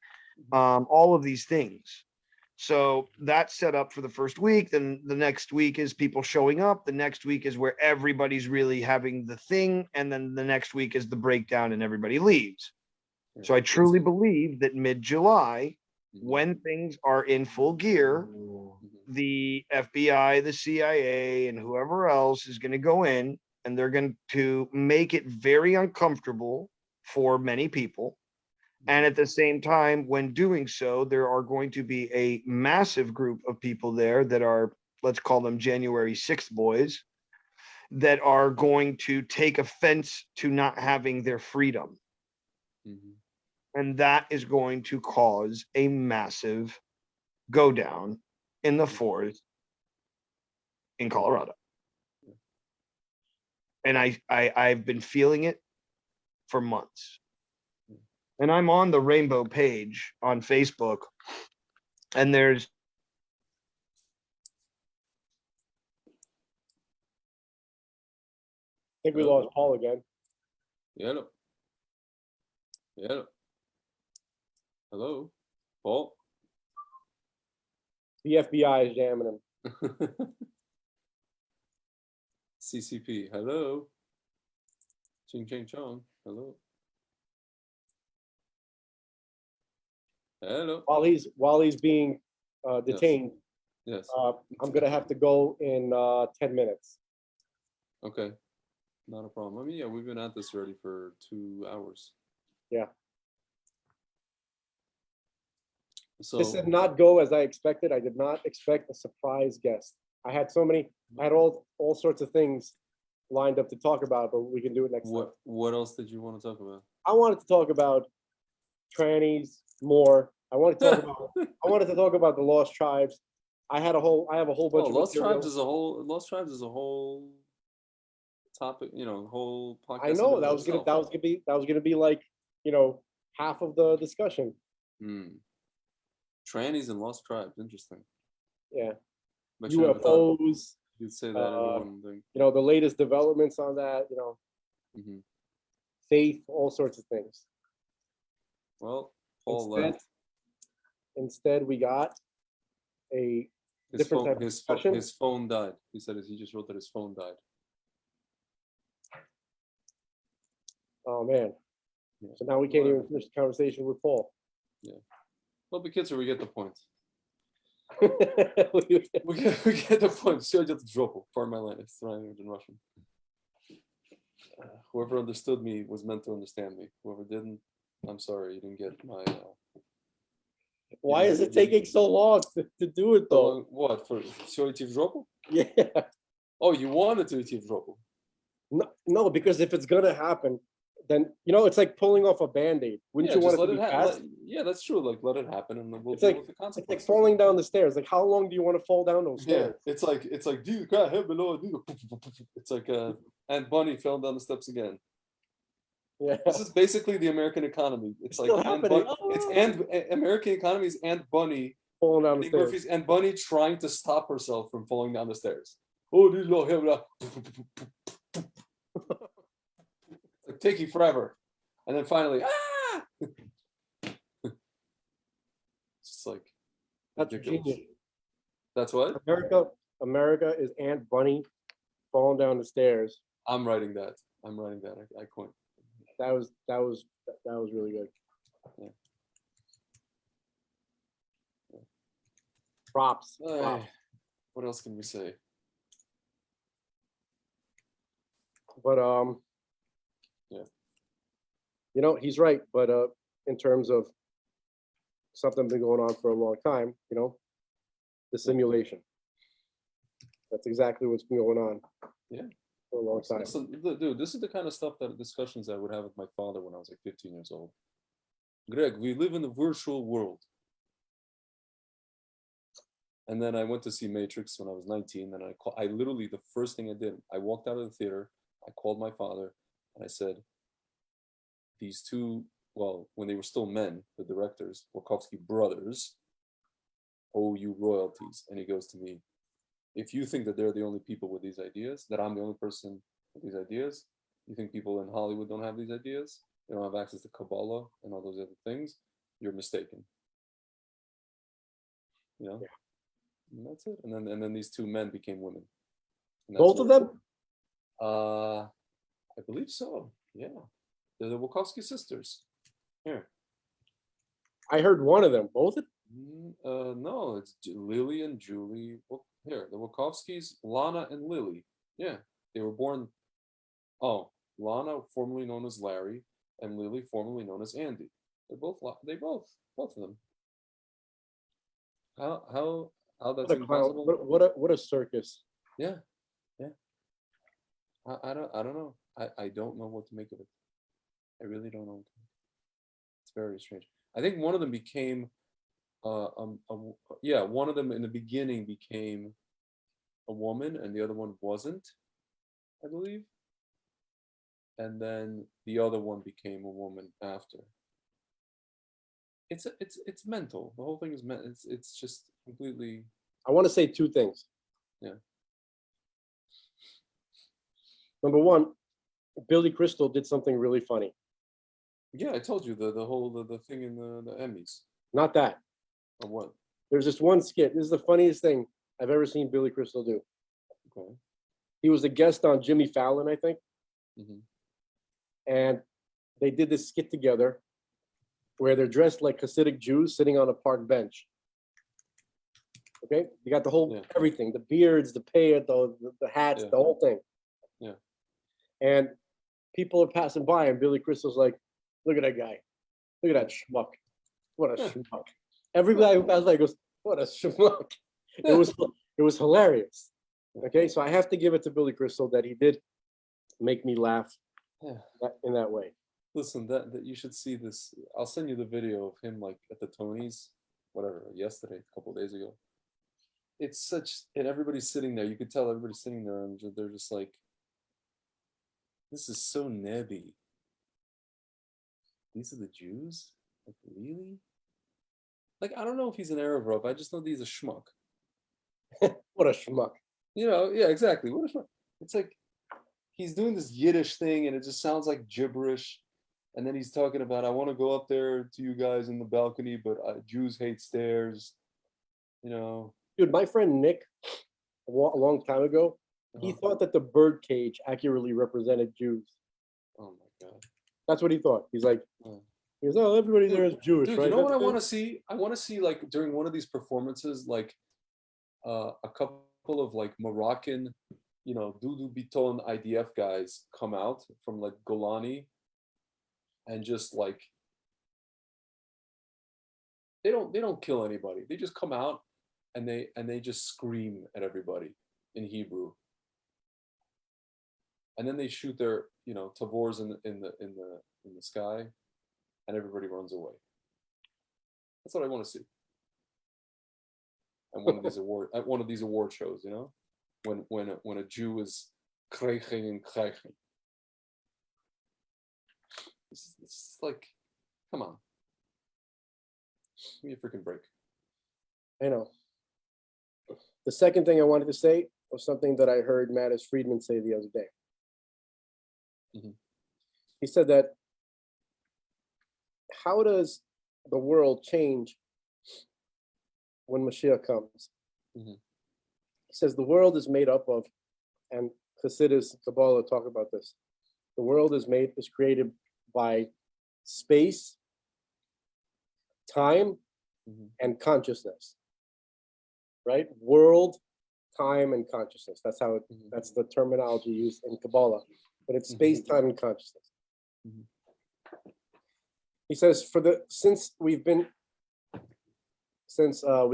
all of these things. So that's set up for the first week. Then the next week is people showing up. The next week is where everybody's really having the thing. And then the next week is the breakdown and everybody leaves. So I truly believe that mid-July, when things are in full gear, the FBI, the CIA, and whoever else is going to go in, and they're going to make it very uncomfortable for many people. And at the same time, when doing so, there are going to be a massive group of people there that are, let's call them January 6th boys, that are going to take offense to not having their freedom. Mm-hmm. And that is going to cause a massive go down in the forest in Colorado. And I've been feeling it for months. And I'm on the rainbow page on Facebook, and there's I think we lost Paul again. Hello. Hello. Hello. Paul. The FBI is jamming him. CCP. Hello. Ching ching chong. Hello. Hello. While he's being detained, Yes. I'm gonna have to go in 10 minutes. Okay. Not a problem. I mean, yeah, we've been at this already for 2 hours. Yeah. So This did not go as I expected. I did not expect a surprise guest. I had all sorts of things lined up to talk about, but we can do it next time. what else did you want to talk about? I wanted to talk about trannies more. I wanted to talk about the Lost Tribes. I have a whole bunch Oh, of Lost material. Tribes is a whole topic, whole podcast. I know in that was itself. gonna be like, half of the discussion. Trannies and Lost Tribes, interesting. Yeah. But you never thought UFOs, you'd say that in one thing. the latest developments on that, Mhm. faith, all sorts of things. Well, Paul Instead, left. instead we got a different type of discussion. His phone died. He said he just wrote that his phone died. Oh man. Yeah. So now we can't Whatever. even finish the conversation with Paul. Well, we get the point. We- We get the point. Все идет в жопу. Pardon my language. It's language in Russian. Whoever understood me was meant to understand me. Whoever didn't, I'm sorry, you didn't get my. Why is it taking so long to do it though? What for? Все идти в жопу? Yeah. Oh, you wanted to идти в жопу. No, because if it's gonna happen, then it's like pulling off a band-aid. Wouldn't you want just it to be fast? Yeah, that's true. Like let it happen, and then we'll It's deal like with the it's like consequences. falling down the stairs. Like how long do you want to fall down those Yeah, stairs? it's like dude, God, hey, below, dude. It's like Aunt Bunny fell down the steps again. Yeah. This is basically the American economy. It's like still happening. American economy is Aunt Bunny, Falling down the Eddie stairs. Murphy's Aunt Bunny trying to stop herself from falling down the stairs. Oh, dude, no, like taking forever, and then finally, it's like That's ridiculous. genius. That's what America is Aunt Bunny falling down the stairs. I'm writing that. I coined. That was really good. Yeah. Props. What else can we say? But Yeah. He's right. But in terms of something been going on for a long time, the simulation. That's exactly what's been going on. Yeah. For a long time. Listen, dude, this is the kind of discussions I would have with my father when I was like 15 years old. Greg, we live in a virtual world. And then I went to see Matrix when I was 19, and I literally, the first thing I did, I walked out of the theater, I called my father, and I said, these two, well, when they were still men, the directors, Wachowski brothers, owe you royalties. And he goes to me, if you think that they're the only people with these ideas, that I'm the only person with these ideas, you think people in Hollywood don't have these ideas? They don't have access to Kabbalah and all those other things? You're mistaken. Yeah. And that's it. And then these two men became women. Both of them? I believe so. Yeah. They're the Wachowski sisters. Here. I heard one of them. Both? No, it's Lily and Julie. Here, the Wachowskis, Lana and Lily. Yeah, they were born. Oh, Lana, formerly known as Larry, and Lily, formerly known as Andy. Both of them. How that's What a clown. impossible? What a circus. Yeah. I don't know. I don't know what to make of it. I really don't know. It's very strange. I think one of them became yeah, one of them in the beginning became a woman and the other one wasn't, I believe. And then the other one became a woman after. It's mental. The whole thing is it's just completely. I want to say two things. Yeah. Number one, Billy Crystal did something really funny. Yeah, I told you the thing in the Emmys Not that. or what? There's this one skit. This is the funniest thing I've ever seen Billy Crystal do. Okay. He was a guest on Jimmy Fallon, I think, Hmm. and they did this skit together where they're dressed like Hasidic Jews sitting on a park bench. Okay, you got the whole Yeah. everything, the beards, the pay, the hats, Yeah. the whole thing. Yeah. And people are passing by, and Billy Crystal's like, "Look at that guy! Look at that schmuck! What a Yeah. schmuck!" Every guy who passed by goes, "What a schmuck!" It was hilarious. Okay, so I have to give it to Billy Crystal that he did make me laugh Yeah. in that way. Listen, that you should see this. I'll send you the video of him like at the Tonys, whatever, yesterday, a couple of days ago. It's such, and everybody's sitting there. You could tell everybody's sitting there, and they're just like, "This is so nebby. These are the Jews? Like, really? Like, I don't know if he's an Arab rope. I just know that he's a schmuck. What a schmuck! You know? Yeah, exactly. What a schmuck. It's like he's doing this Yiddish thing, and it just sounds like gibberish. And then he's talking about, I want to go up there to you guys in the balcony, but Jews hate stairs. You know. Dude, my friend Nick, a long time ago, he Uh-huh. thought that the bird cage accurately represented Jews. Oh my God. That's what he thought. He's like, Oh. he goes, "Oh, everybody there is Jewish, Dude, right?" you know what I That's want to good." see? I want to see like during one of these performances, like a couple of like Moroccan, Dudu Biton IDF guys come out from like Golani and just like they don't kill anybody. They just come out and they just scream at everybody in Hebrew. And then they shoot their, tavors in the sky and everybody runs away. That's what I want to see. At one of these award shows, when a Jew is kreiching and kreiching. This is like, come on, give me a freaking break. I know. The second thing I wanted to say was something that I heard Mattis Friedman say the other day. Mhm. He said that, how does the world change when Mashiach comes? Mhm. He says the world is made up of, and Hasidus and Kabbalah talk about this, the world is created by space, time, Mhm. and consciousness. Right? World, time, and consciousness. Mhm. That's the terminology used in Kabbalah. But it's Mhm. space, time, and consciousness. Mhm. He says, since we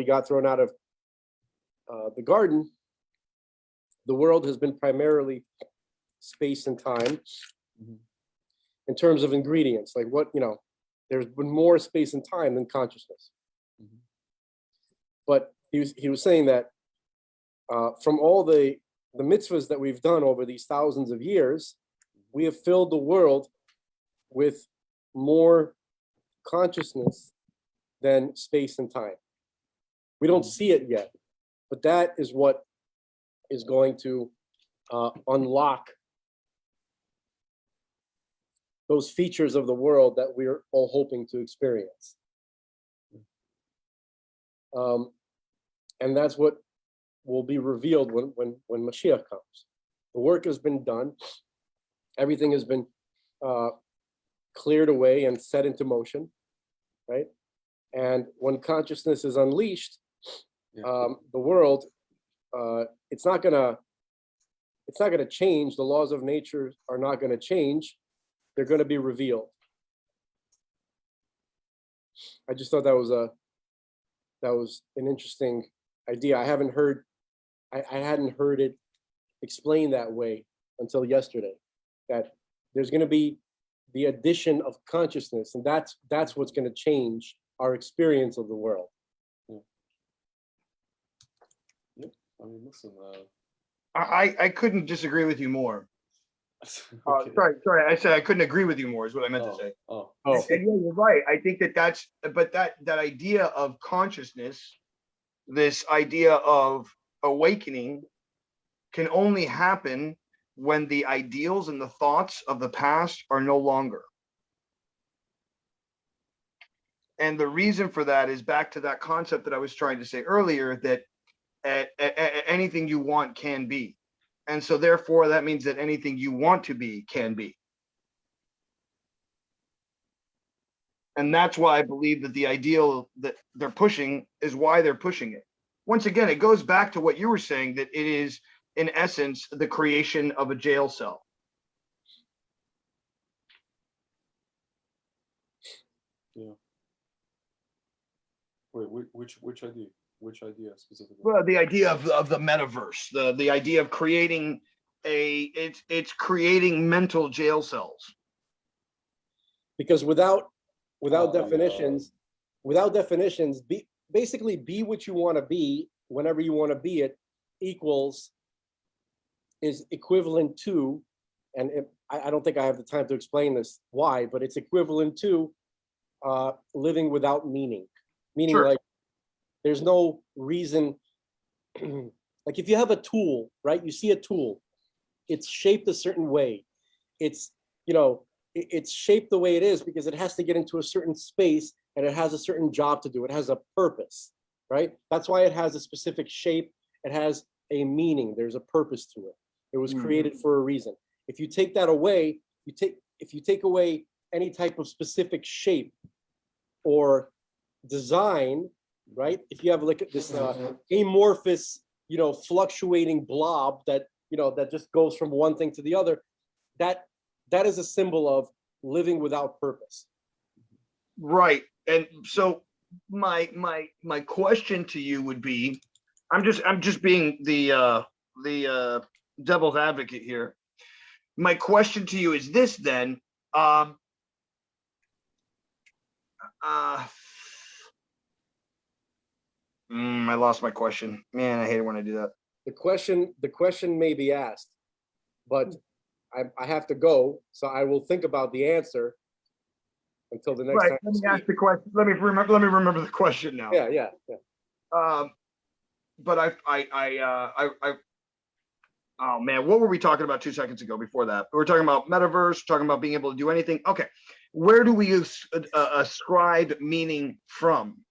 got thrown out of the garden, the world has been primarily space and time. Mhm. In terms of ingredients, like there's been more space and time than consciousness. Mhm. But he was saying that from all the mitzvahs that we've done over these thousands of years, we have filled the world with more consciousness than space and time. We don't see it yet, but that is what is going to unlock those features of the world that we're all hoping to experience. And that's what will be revealed when Mashiach comes. The work has been done. Everything has been cleared away and set into motion, right? And when consciousness is unleashed, the world, it's not gonna change. The laws of nature are not gonna change. They're gonna be revealed. I just thought that was an interesting idea. I hadn't heard it explained that way until yesterday. That there's going to be the addition of consciousness, and that's what's going to change our experience of the world. I mean, listen. I couldn't disagree with you more. Okay. Sorry. I said I couldn't agree with you more is what I meant to say. Oh, Oh, And yeah, you're right. I think that idea of consciousness, this idea of awakening, can only happen when the ideals and the thoughts of the past are no longer. And the reason for that is back to that concept that I was trying to say earlier, that anything you want can be. And so therefore that means that anything you want to be can be. And that's why I believe that the ideal that they're pushing is why they're pushing it. Once again, it goes back to what you were saying, that it is in essence the creation of a jail cell. yeah. Wait, which idea? Which idea specifically? Well, the idea of the metaverse, the idea of creating it's creating mental jail cells. because without Oh, yeah. definitions, basically be what you want to be whenever you want to be it is equivalent to, and I don't think I have the time to explain this why, but it's equivalent to living without meaning. Meaning, Sure. like, there's no reason. Like, if you have a tool, right? You see a tool, it's shaped a certain way. It's, it's shaped the way it is because it has to get into a certain space and it has a certain job to do. It has a purpose, right? That's why it has a specific shape. It has a meaning. There's a purpose to it. It was created for a reason. If you take that away, if you take away any type of specific shape or design, right? If you have like this amorphous, fluctuating blob that, that just goes from one thing to the other, that is a symbol of living without purpose. Right. And so my question to you would be, I'm just being the devil's advocate here. My question to you is this then, I lost my question. Man, I hate it when I do that. The question may be asked, but I have to go, so I will think about the answer until the next Right. time. Let me ask the question. Let me remember the question now. Yeah. But oh man, what were we talking about 2 seconds ago before that? We were talking about metaverse, talking about being able to do anything. Okay. Where do we ascribe meaning from?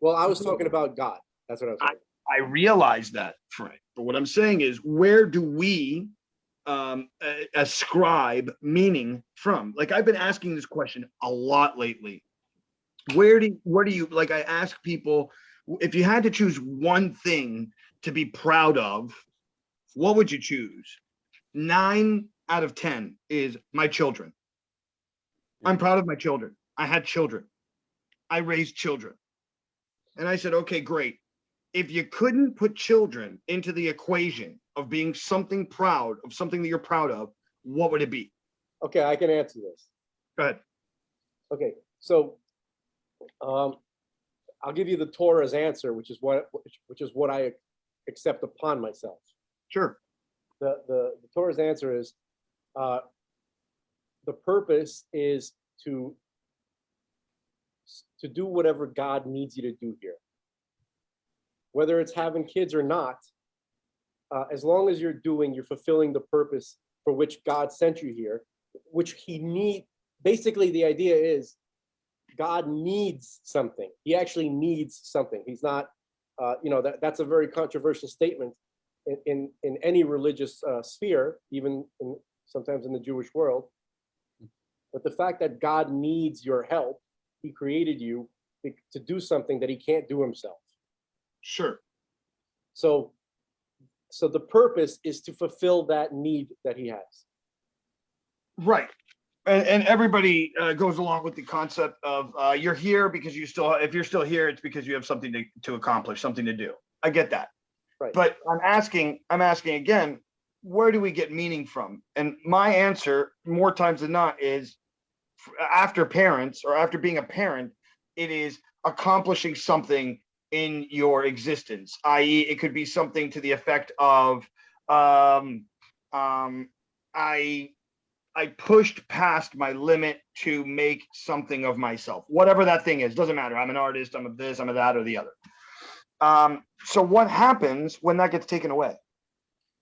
Well, I was talking about God. That's what I was saying. I realize that, Frank. But what I'm saying is, where do we ascribe meaning from? Like, I've been asking this question a lot lately. Where do you, like, I ask people, if you had to choose one thing to be proud of, what would you choose? 9 out of 10 is my children. I'm proud of my children. I had children. I raised children. And I said, okay, great. If you couldn't put children into the equation of being something proud of, something that you're proud of, what would it be? Okay, I can answer this. Go ahead. Okay, so I'll give you the Torah's answer, which is what I accept upon myself. Sure. The Torah's answer is the purpose is to do whatever God needs you to do here. Whether it's having kids or not, as long as you're fulfilling the purpose for which God sent you here, which basically the idea is God needs something. He actually needs something. He's not, that's a very controversial statement in any religious sphere, even sometimes in the Jewish world. But the fact that God needs your help, he created you to do something that he can't do himself. Sure. So the purpose is to fulfill that need that he has. Right. And everybody goes along with the concept of you're here because if you're still here, it's because you have something to accomplish, something to do. I get that. Right. But I'm asking again, where do we get meaning from? And my answer, more times than not, is after parents or after being a parent, it is accomplishing something in your existence, i.e., it could be something to the effect of I pushed past my limit to make something of myself, whatever that thing is. Doesn't matter. I'm an artist. I'm a this. I'm a that, or the other. So what happens when that gets taken away?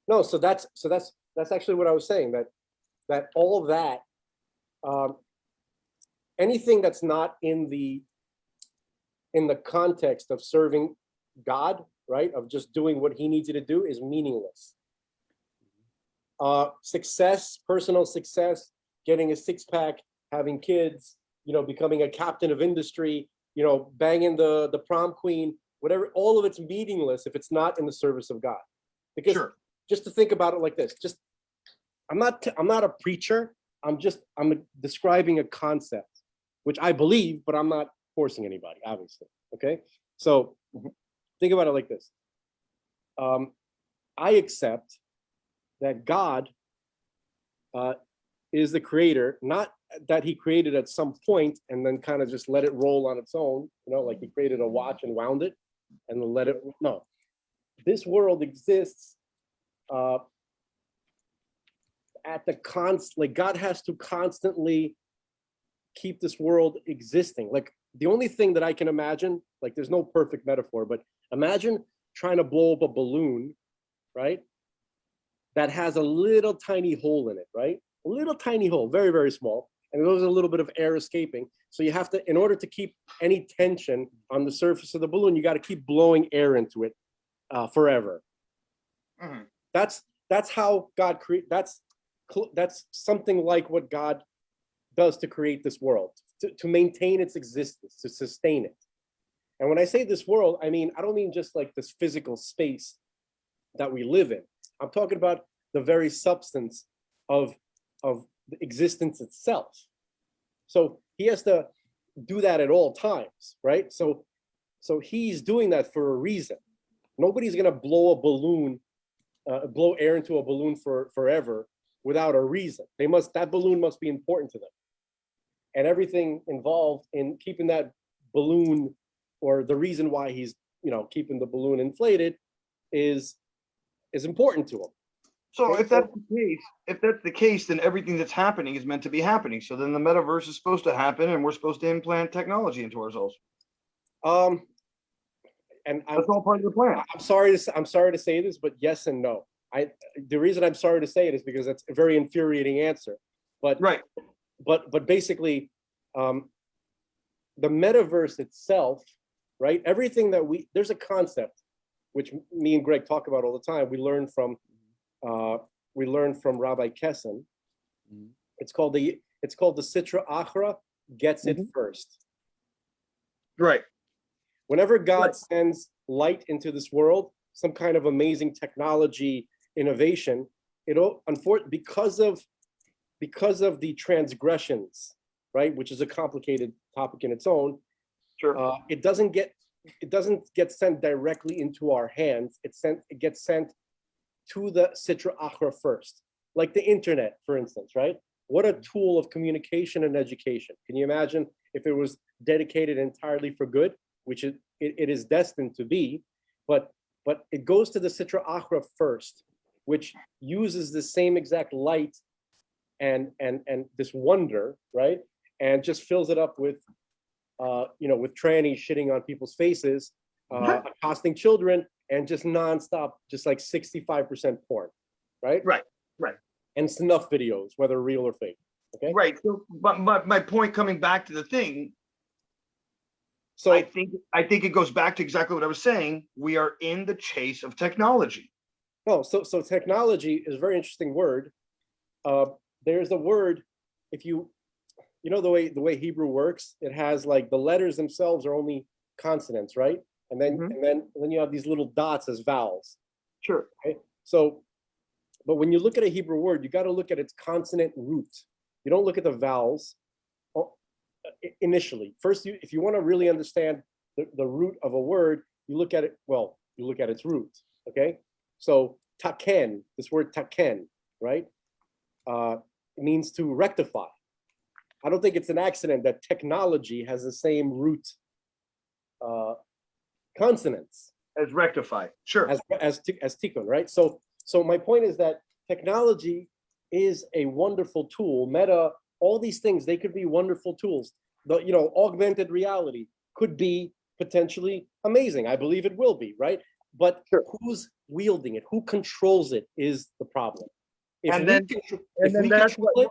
No, so that's actually what I was saying, that all of that, anything that's not in the context of serving God, right, of just doing what he needs you to do, is meaningless. Success, personal success, getting a six-pack, having kids, becoming a captain of industry, banging the prom queen, whatever, all of it's meaningless if it's not in the service of God. Because Sure. just to think about it like this, I'm not a preacher. I'm describing a concept, which I believe, but I'm not forcing anybody, obviously. Okay, so think about it like this. I accept that God is the creator, not that he created at some point and then kind of just let it roll on its own, like he created a watch and wound it and then let it. No, this world exists at the like God has to constantly keep this world existing. Like the only thing that I can imagine, like there's no perfect metaphor, but imagine trying to blow up a balloon, right? That has a little tiny hole in it, right? A little tiny hole, very, very small. And there's a little bit of air escaping. So you have to, in order to keep any tension on the surface of the balloon, you got to keep blowing air into it forever. Mhm. That's how God create. That's something like what God does to create this world, to maintain its existence, to sustain it. And when I say this world, I don't mean just like this physical space that we live in. I'm talking about the very substance of the existence itself. So he has to do that at all times, right? So he's doing that for a reason. Nobody's gonna blow a balloon, blow air into a balloon forever without a reason. That balloon must be important to them. And everything involved in keeping that balloon, or the reason why he's keeping the balloon inflated, is important to him. So Okay, if that's the case, then everything that's happening is meant to be happening. So then the metaverse is supposed to happen, and we're supposed to implant technology into ourselves. And That's all part of the plan. I'm sorry to say this, but yes and no. The reason I'm sorry to say it is because it's a very infuriating answer. But Right. But basically, the metaverse itself, right? Everything that there's a concept which me and Greg talk about all the time. We learned from Rabbi Kessin. Mhm. It's called the Sitra Achra gets it first. Right. Whenever God sends light into this world, some kind of amazing technology innovation, because of the transgressions, right, which is a complicated topic in its own. Sure. It doesn't get sent directly into our hands. It gets sent to the Sitra Achra first, like the internet, for instance, right? What a tool of communication and education. Can you imagine if it was dedicated entirely for good, which it is destined to be, but it goes to the Sitra Achra first, which uses the same exact light and this wonder, right? And just fills it up with with trannies shitting on people's faces, accosting children, and just nonstop, just like 65% porn, right? Right. And snuff videos, whether real or fake. Okay. Right. So, but my point, coming back to the thing, So I think it goes back to exactly what I was saying. We are in the chase of technology. so technology is a very interesting word. There's a word, if you know the way Hebrew works, it has like the letters themselves are only consonants, right? And then you have these little dots as vowels. Sure. Okay. So, but when you look at a Hebrew word, you got to look at its consonant root. You don't look at the vowels initially. First, if you want to really understand the root of a word, you look at it. Well, you look at its root. Okay. So taken, this word taken, right? It means to rectify. I don't think it's an accident that technology has the same root consonants as rectify. Sure. as tikkun, right? So my point is that technology is a wonderful tool. Meta, all these things, they could be wonderful tools. The augmented reality could be potentially amazing. I believe it will be, right? But Sure. who's wielding it? Who controls it is the problem. If And we then- control, and if then we that's control what- it,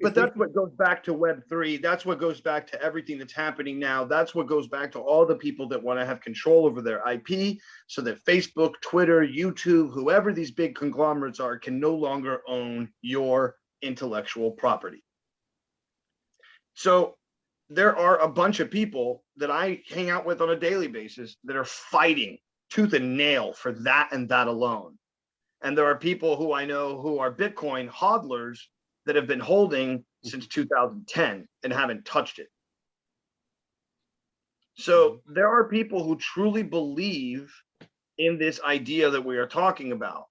But that's what goes back to Web3. That's what goes back to everything that's happening now. That's what goes back to all the people that want to have control over their IP so that Facebook, Twitter, YouTube, whoever these big conglomerates are, can no longer own your intellectual property. So there are a bunch of people that I hang out with on a daily basis that are fighting tooth and nail for that and that alone. And there are people who I know who are Bitcoin hodlers that have been holding since 2010 and haven't touched it. So there are people who truly believe in this idea that we are talking about.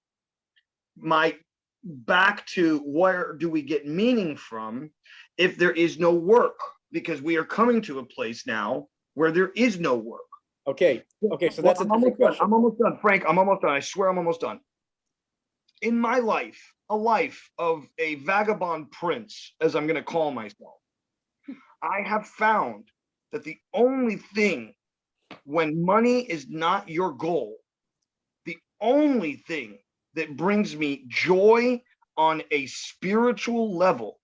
Back to where do we get meaning from if there is no work? Because we are coming to a place now where there is no work. Okay, so that's a different question. I'm almost done, Frank. I'm almost done. I swear I'm almost done. In my life, a life of a vagabond prince, as I'm going to call myself, I have found that the only thing, when money is not your goal, the only thing that brings me joy on a spiritual level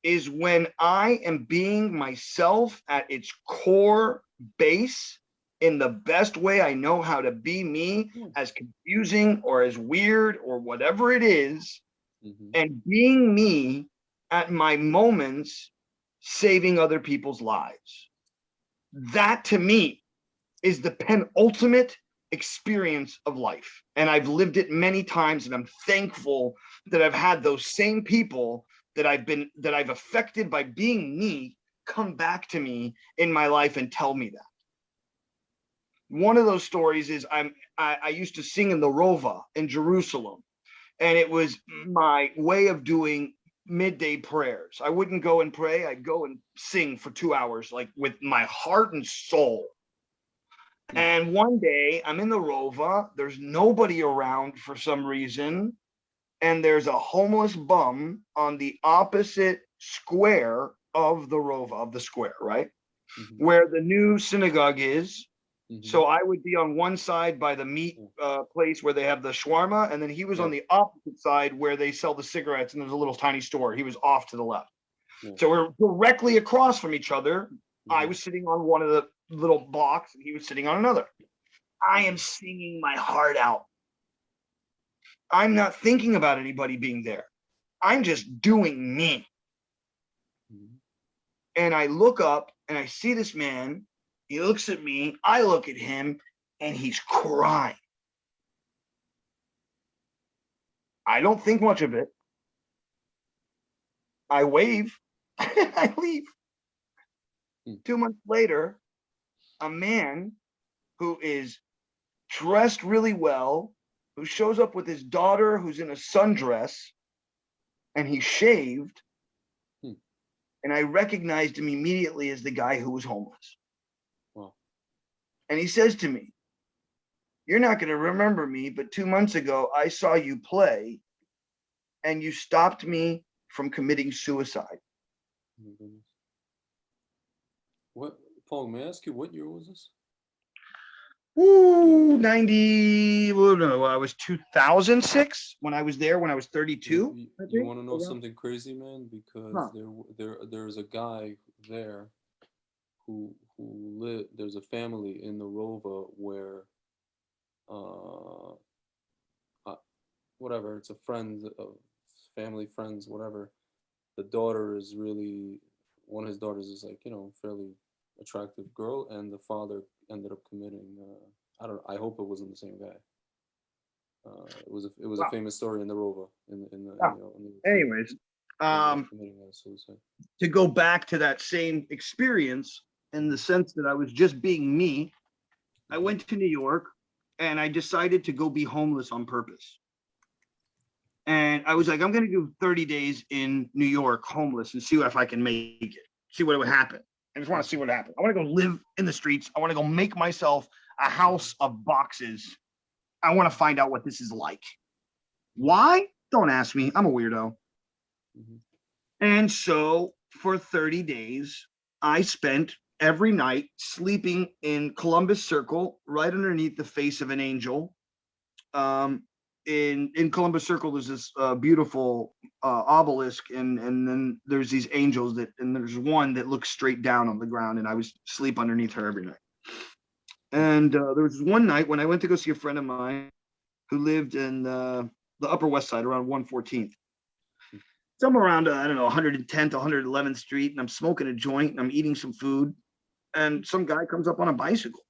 is when I am being myself at its core base in the best way I know how to be me, as confusing or as weird or whatever it is, and being me at my moments, saving other people's lives. That to me is the penultimate experience of life. And I've lived it many times, and I'm thankful that I've had those same people that I've affected by being me come back to me in my life and tell me that. One of those stories is I used to sing in the Rova in Jerusalem, and it was my way of doing midday prayers. I wouldn't go and pray. I'd go and sing for 2 hours, like with my heart and soul. And one day I'm in the Rova, there's nobody around for some reason, and there's a homeless bum on the opposite square of the Rova, of the square, right? Where the new synagogue is. So I would be on one side by the meat place where they have the shawarma, and then he was on the opposite side where they sell the cigarettes, and there's a little tiny store. He was off to the left. So we're directly across from each other. I was sitting on one of the little blocks, and he was sitting on another. I am singing my heart out. I'm not thinking about anybody being there. I'm just doing me. And I look up, and I see this man. He looks at me, I look at him, and he's crying. I don't think much of it. I wave, I leave. 2 months later, a man who is dressed really well, who shows up with his daughter who's in a sundress, and he's shaved, and I recognized him immediately as the guy who was homeless. And he says to me, "You're not going to remember me, but 2 months ago, I saw you play, and you stopped me from committing suicide." Oh my goodness. What, Paul, may I ask you, what year was this? Ooh, 90, well, no, I was 2006 when I was there, when I was 32. You want to know something crazy, man? Because there's a guy there who lived, there's a family in the Rova where whatever, it's a friend of family, friends, whatever. The daughter is really, one of his daughters is like, fairly attractive girl, and the father ended up committing, I hope it wasn't the same guy. It was a famous story in the Rova Anyways, committing suicide. to go back to that same experience in the sense that I was just being me, I went to New York and I decided to go be homeless on purpose. And I was like, I'm going to do 30 days in New York homeless and see if I can make it, see what would happen. I just want to see what happens. I want to go live in the streets. I want to go make myself a house of boxes. I want to find out what this is like. Why? Don't ask me. I'm a weirdo. Mhm. And so for 30 days, I spent every night sleeping in Columbus Circle, right underneath the face of an angel. In Columbus Circle, there's this beautiful obelisk, and then there's these angels and there's one that looks straight down on the ground, and I was sleep underneath her every night. And there was one night when I went to go see a friend of mine who lived in the Upper West Side around 114th. Somewhere around, I don't know, 110th, 111th Street, and I'm smoking a joint, and I'm eating some food, and some guy comes up on a bicycle,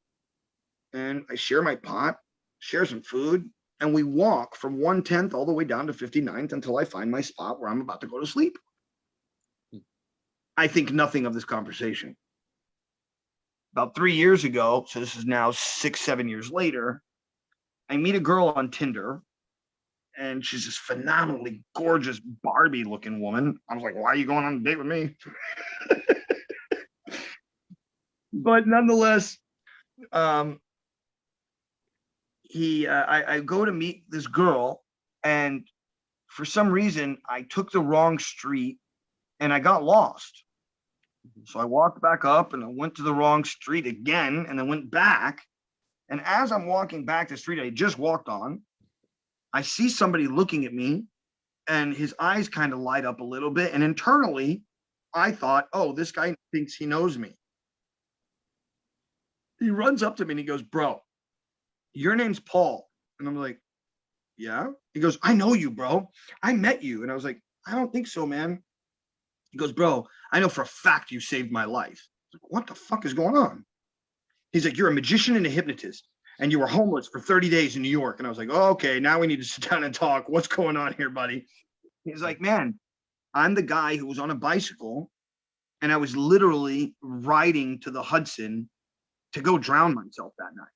and I share my pot, share some food, and we walk from 110th all the way down to 59th until I find my spot where I'm about to go to sleep. I think nothing of this conversation. About 3 years ago, so this is now 6, 7 years later, I meet a girl on Tinder, and she's this phenomenally gorgeous Barbie looking woman. I was like, why are you going on a date with me? But nonetheless, I go to meet this girl, and for some reason I took the wrong street and I got lost. So I walked back up and I went to the wrong street again and then went back. And as I'm walking back the street I just walked on, I see somebody looking at me, and his eyes kind of light up a little bit. And internally, I thought, oh, this guy thinks he knows me. He runs up to me and he goes, bro, your name's Paul. And I'm like, yeah. He goes, I know you, bro. I met you. And I was like, I don't think so, man. He goes, bro, I know for a fact you saved my life. I was like, what the fuck is going on? He's like, you're a magician and a hypnotist, and you were homeless for 30 days in New York. And I was like, oh, okay, now we need to sit down and talk. What's going on here, buddy? He's like, man, I'm the guy who was on a bicycle, and I was literally riding to the Hudson to go drown myself that night.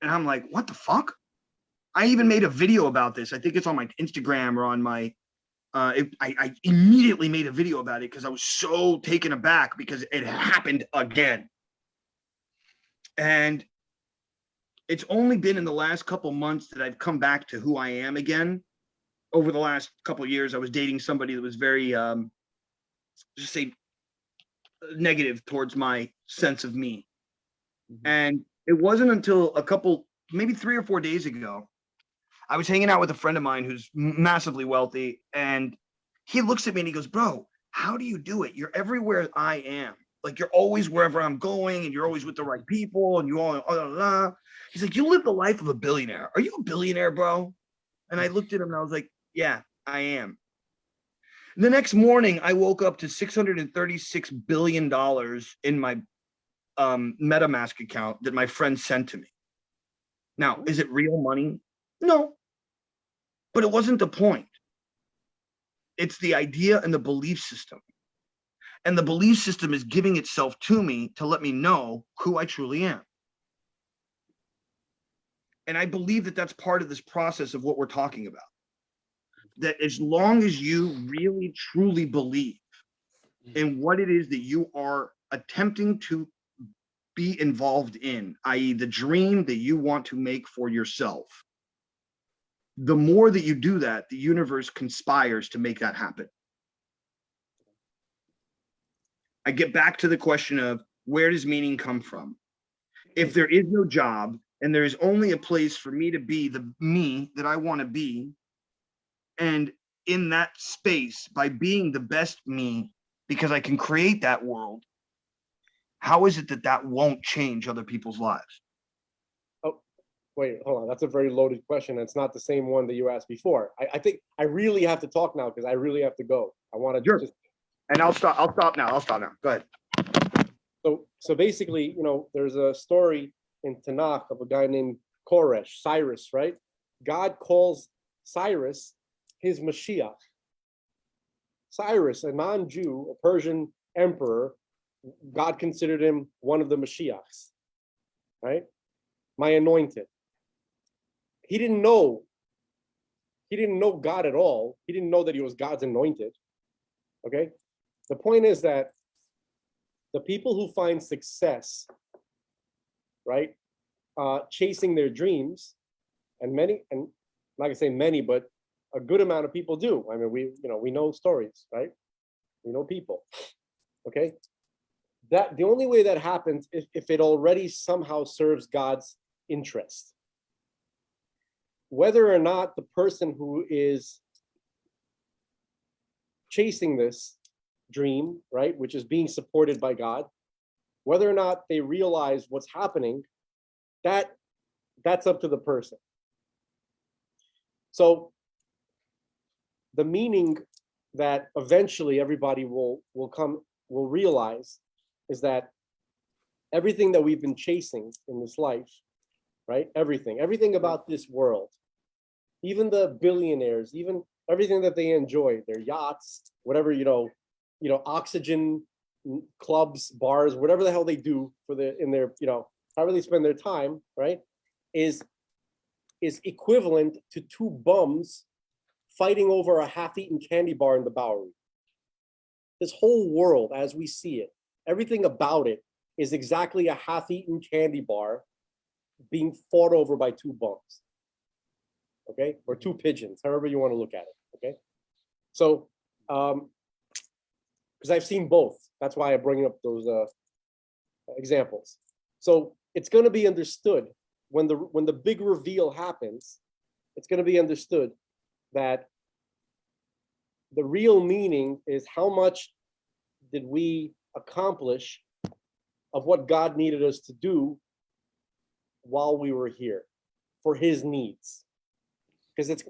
And I'm like, what the fuck? I even made a video about this. I think it's on my Instagram or on my, I immediately made a video about it because I was so taken aback because it happened again. And it's only been in the last couple months that I've come back to who I am again. Over the last couple of years, I was dating somebody that was very, just say, negative towards my sense of me. Mm-hmm. And it wasn't until a couple, maybe 3 or 4 days ago, I was hanging out with a friend of mine who's massively wealthy, and he looks at me and he goes, bro, how do you do it? You're everywhere I am. Like, you're always wherever I'm going, and you're always with the right people, and you all, blah, blah, blah. He's like, you live the life of a billionaire. Are you a billionaire, bro? And I looked at him and I was like, yeah, I am. The next morning, I woke up to $636 billion in my MetaMask account that my friend sent to me. Now, is it real money? No, but it wasn't the point. It's the idea and the belief system. And the belief system is giving itself to me to let me know who I truly am. And I believe that that's part of this process of what we're talking about. That as long as you really, truly believe in what it is that you are attempting to be involved in, i.e., the dream that you want to make for yourself, the more that you do that, the universe conspires to make that happen. I get back to the question of, where does meaning come from? If there is no job and there is only a place for me to be the me that I want to be, and in that space, by being the best me, because I can create that world, how is it that that won't change other people's lives? Oh, wait, hold on. That's a very loaded question. It's not the same one that you asked before. I think I really have to talk now because I really have to go. I want to just. And I'll stop now. Go ahead. So basically, there's a story in Tanakh of a guy named Cyrus, right? God calls Cyrus his Mashiach. Cyrus, a non-Jew, a Persian emperor, God considered him one of the Mashiachs, right? My anointed. He didn't know God at all. He didn't know that he was God's anointed. Okay. The point is that the people who find success, right, chasing their dreams, and many, and I'm not gonna say many, but a good amount of people do. I mean, we know stories, right? We know people. Okay. That the only way that happens is if it already somehow serves God's interest. Whether or not the person who is chasing this dream, right, which is being supported by God, whether or not they realize what's happening, that's up to the person. So the meaning that eventually everybody will realize is that everything that we've been chasing in this life, right? Everything about this world, even the billionaires, even everything that they enjoy, their yachts, whatever, oxygen clubs, bars, whatever the hell they do in their, however they spend their time, right? Is equivalent to two bums fighting over a half-eaten candy bar in the Bowery. This whole world, as we see it, everything about it is exactly a half-eaten candy bar being fought over by two bums. Okay, or two pigeons, however you want to look at it. Okay, so because I've seen both, that's why I bring up those examples. So it's going to be understood when the big reveal happens. It's going to be understood that the real meaning is how much did we accomplish of what God needed us to do while we were here for his needs. Because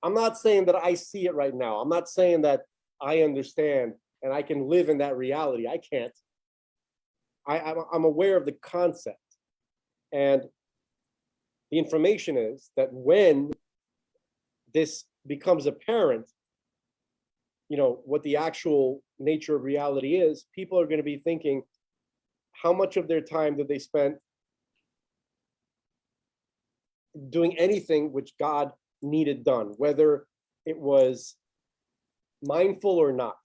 I'm not saying that I see it right now. I'm not saying that I understand and I can live in that reality. I can't. I'm aware of the concept. And the information is that when this becomes apparent, what the actual nature of reality is, people are going to be thinking, how much of their time did they spend doing anything which God needed done, whether it was mindful or not?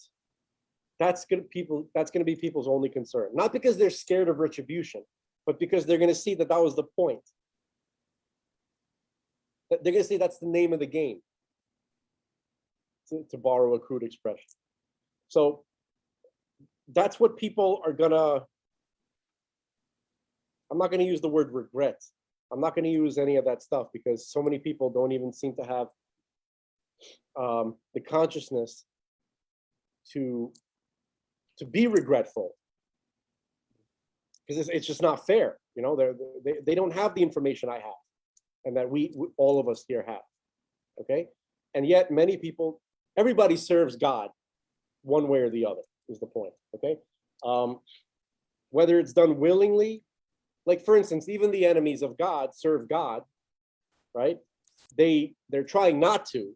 That's going to be people's only concern. Not because they're scared of retribution, but because they're going to see that was the point. They're going to say that's the name of the game, to borrow a crude expression. So that's what people are gonna, I'm not gonna use the word regret. I'm not gonna use any of that stuff because so many people don't even seem to have the consciousness to be regretful, because it's just not fair. They don't have the information I have and that we all of us here have. Okay, and yet many people, everybody serves God one way or the other is the point. Okay, whether it's done willingly, like for instance, even the enemies of God serve God, right? They're trying not to,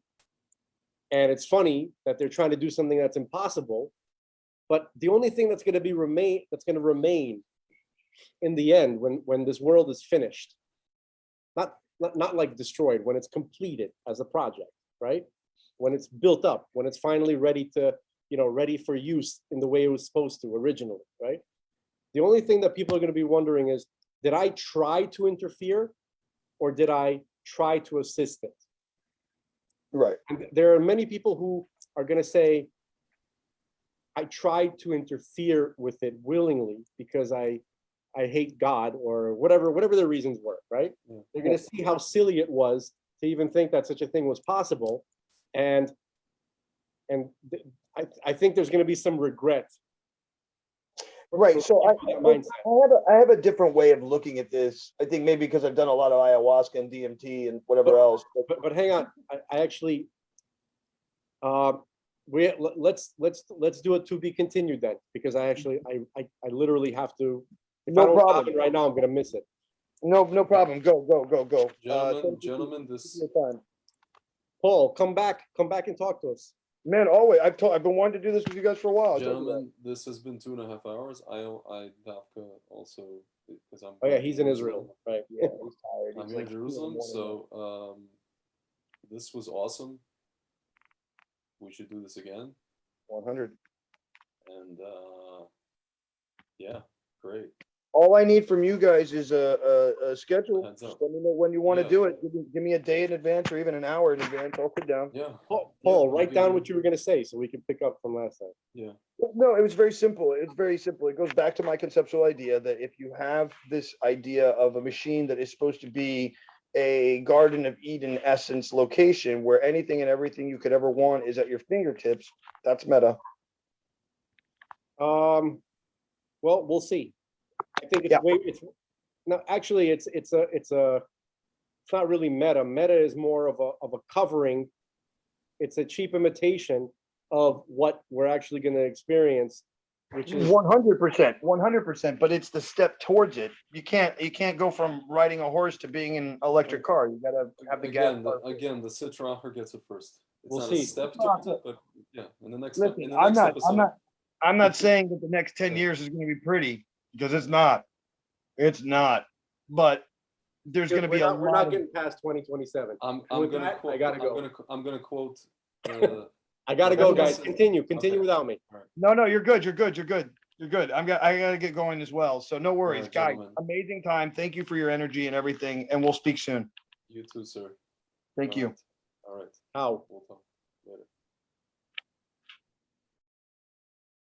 and it's funny that they're trying to do something that's impossible. But the only thing that's going to remain in the end, when this world is finished, not like destroyed, when it's completed as a project, right? When it's built up, when it's finally ready for use in the way it was supposed to originally, right? The only thing that people are going to be wondering is, did I try to interfere or did I try to assist it? Right. And there are many people who are going to say, I tried to interfere with it willingly because I hate God, or whatever their reasons were, right? Yeah. They're going to see how silly it was to even think that such a thing was possible. And I think there's going to be some regret. Right. So I have a different way of looking at this. I think maybe because I've done a lot of ayahuasca and DMT and whatever else. But hang on, I actually, let's do it to be continued then, because I literally have to. If I No don't problem. stop it right now, I'm gonna miss it. No problem. Go. Gentlemen, this Paul, come back and talk to us. Man, always. I've been wanting to do this with you guys for a while. gentlemen, this has been 2.5 hours. I have to also, because I'm. Oh yeah, he's in Israel, right? Yeah, he's tired. I'm here in Jerusalem, so this was awesome. We should do this again. 100. And yeah, great. All I need from you guys is a schedule. Heads up. Just let me know when you want to Yeah. do it. Give me a day in advance or even an hour in advance. I'll sit down. Yeah. Paul, Yeah, I'll write give down you- what you were gonna say so we can pick up from last time. Yeah. No, it was very simple. It's very simple. It goes back to my conceptual idea that if you have this idea of a machine that is supposed to be a Garden of Eden essence location where anything and everything you could ever want is at your fingertips, that's meta. Well, we'll see. I think Yeah. it's no, actually, it's not really meta. Meta is more of a covering. It's a cheap imitation of what we're actually going to experience, which is 100%, 100%. But it's the step towards it. You can't go from riding a horse to being an electric car. You gotta have the gas. Again, the Citroen gets it first. It's We'll not see. a step towards it, but yeah, in the next Listen, in the I'm next not, episode. I'm not saying that the next 10 years is going to be pretty because it's not. It's not. But there's going to be we're not of getting past 2027. I'm With gonna that, quote, I gotta go. I'm gonna quote I gotta go, guys. Okay. Continue Okay. without me. No, you're good. You're good. I gotta get going as well. So no worries, right, guys. gentlemen. Amazing time. Thank you for your energy and everything. And we'll speak soon. you too, sir. Thank All you. right. All right. How? We'll talk.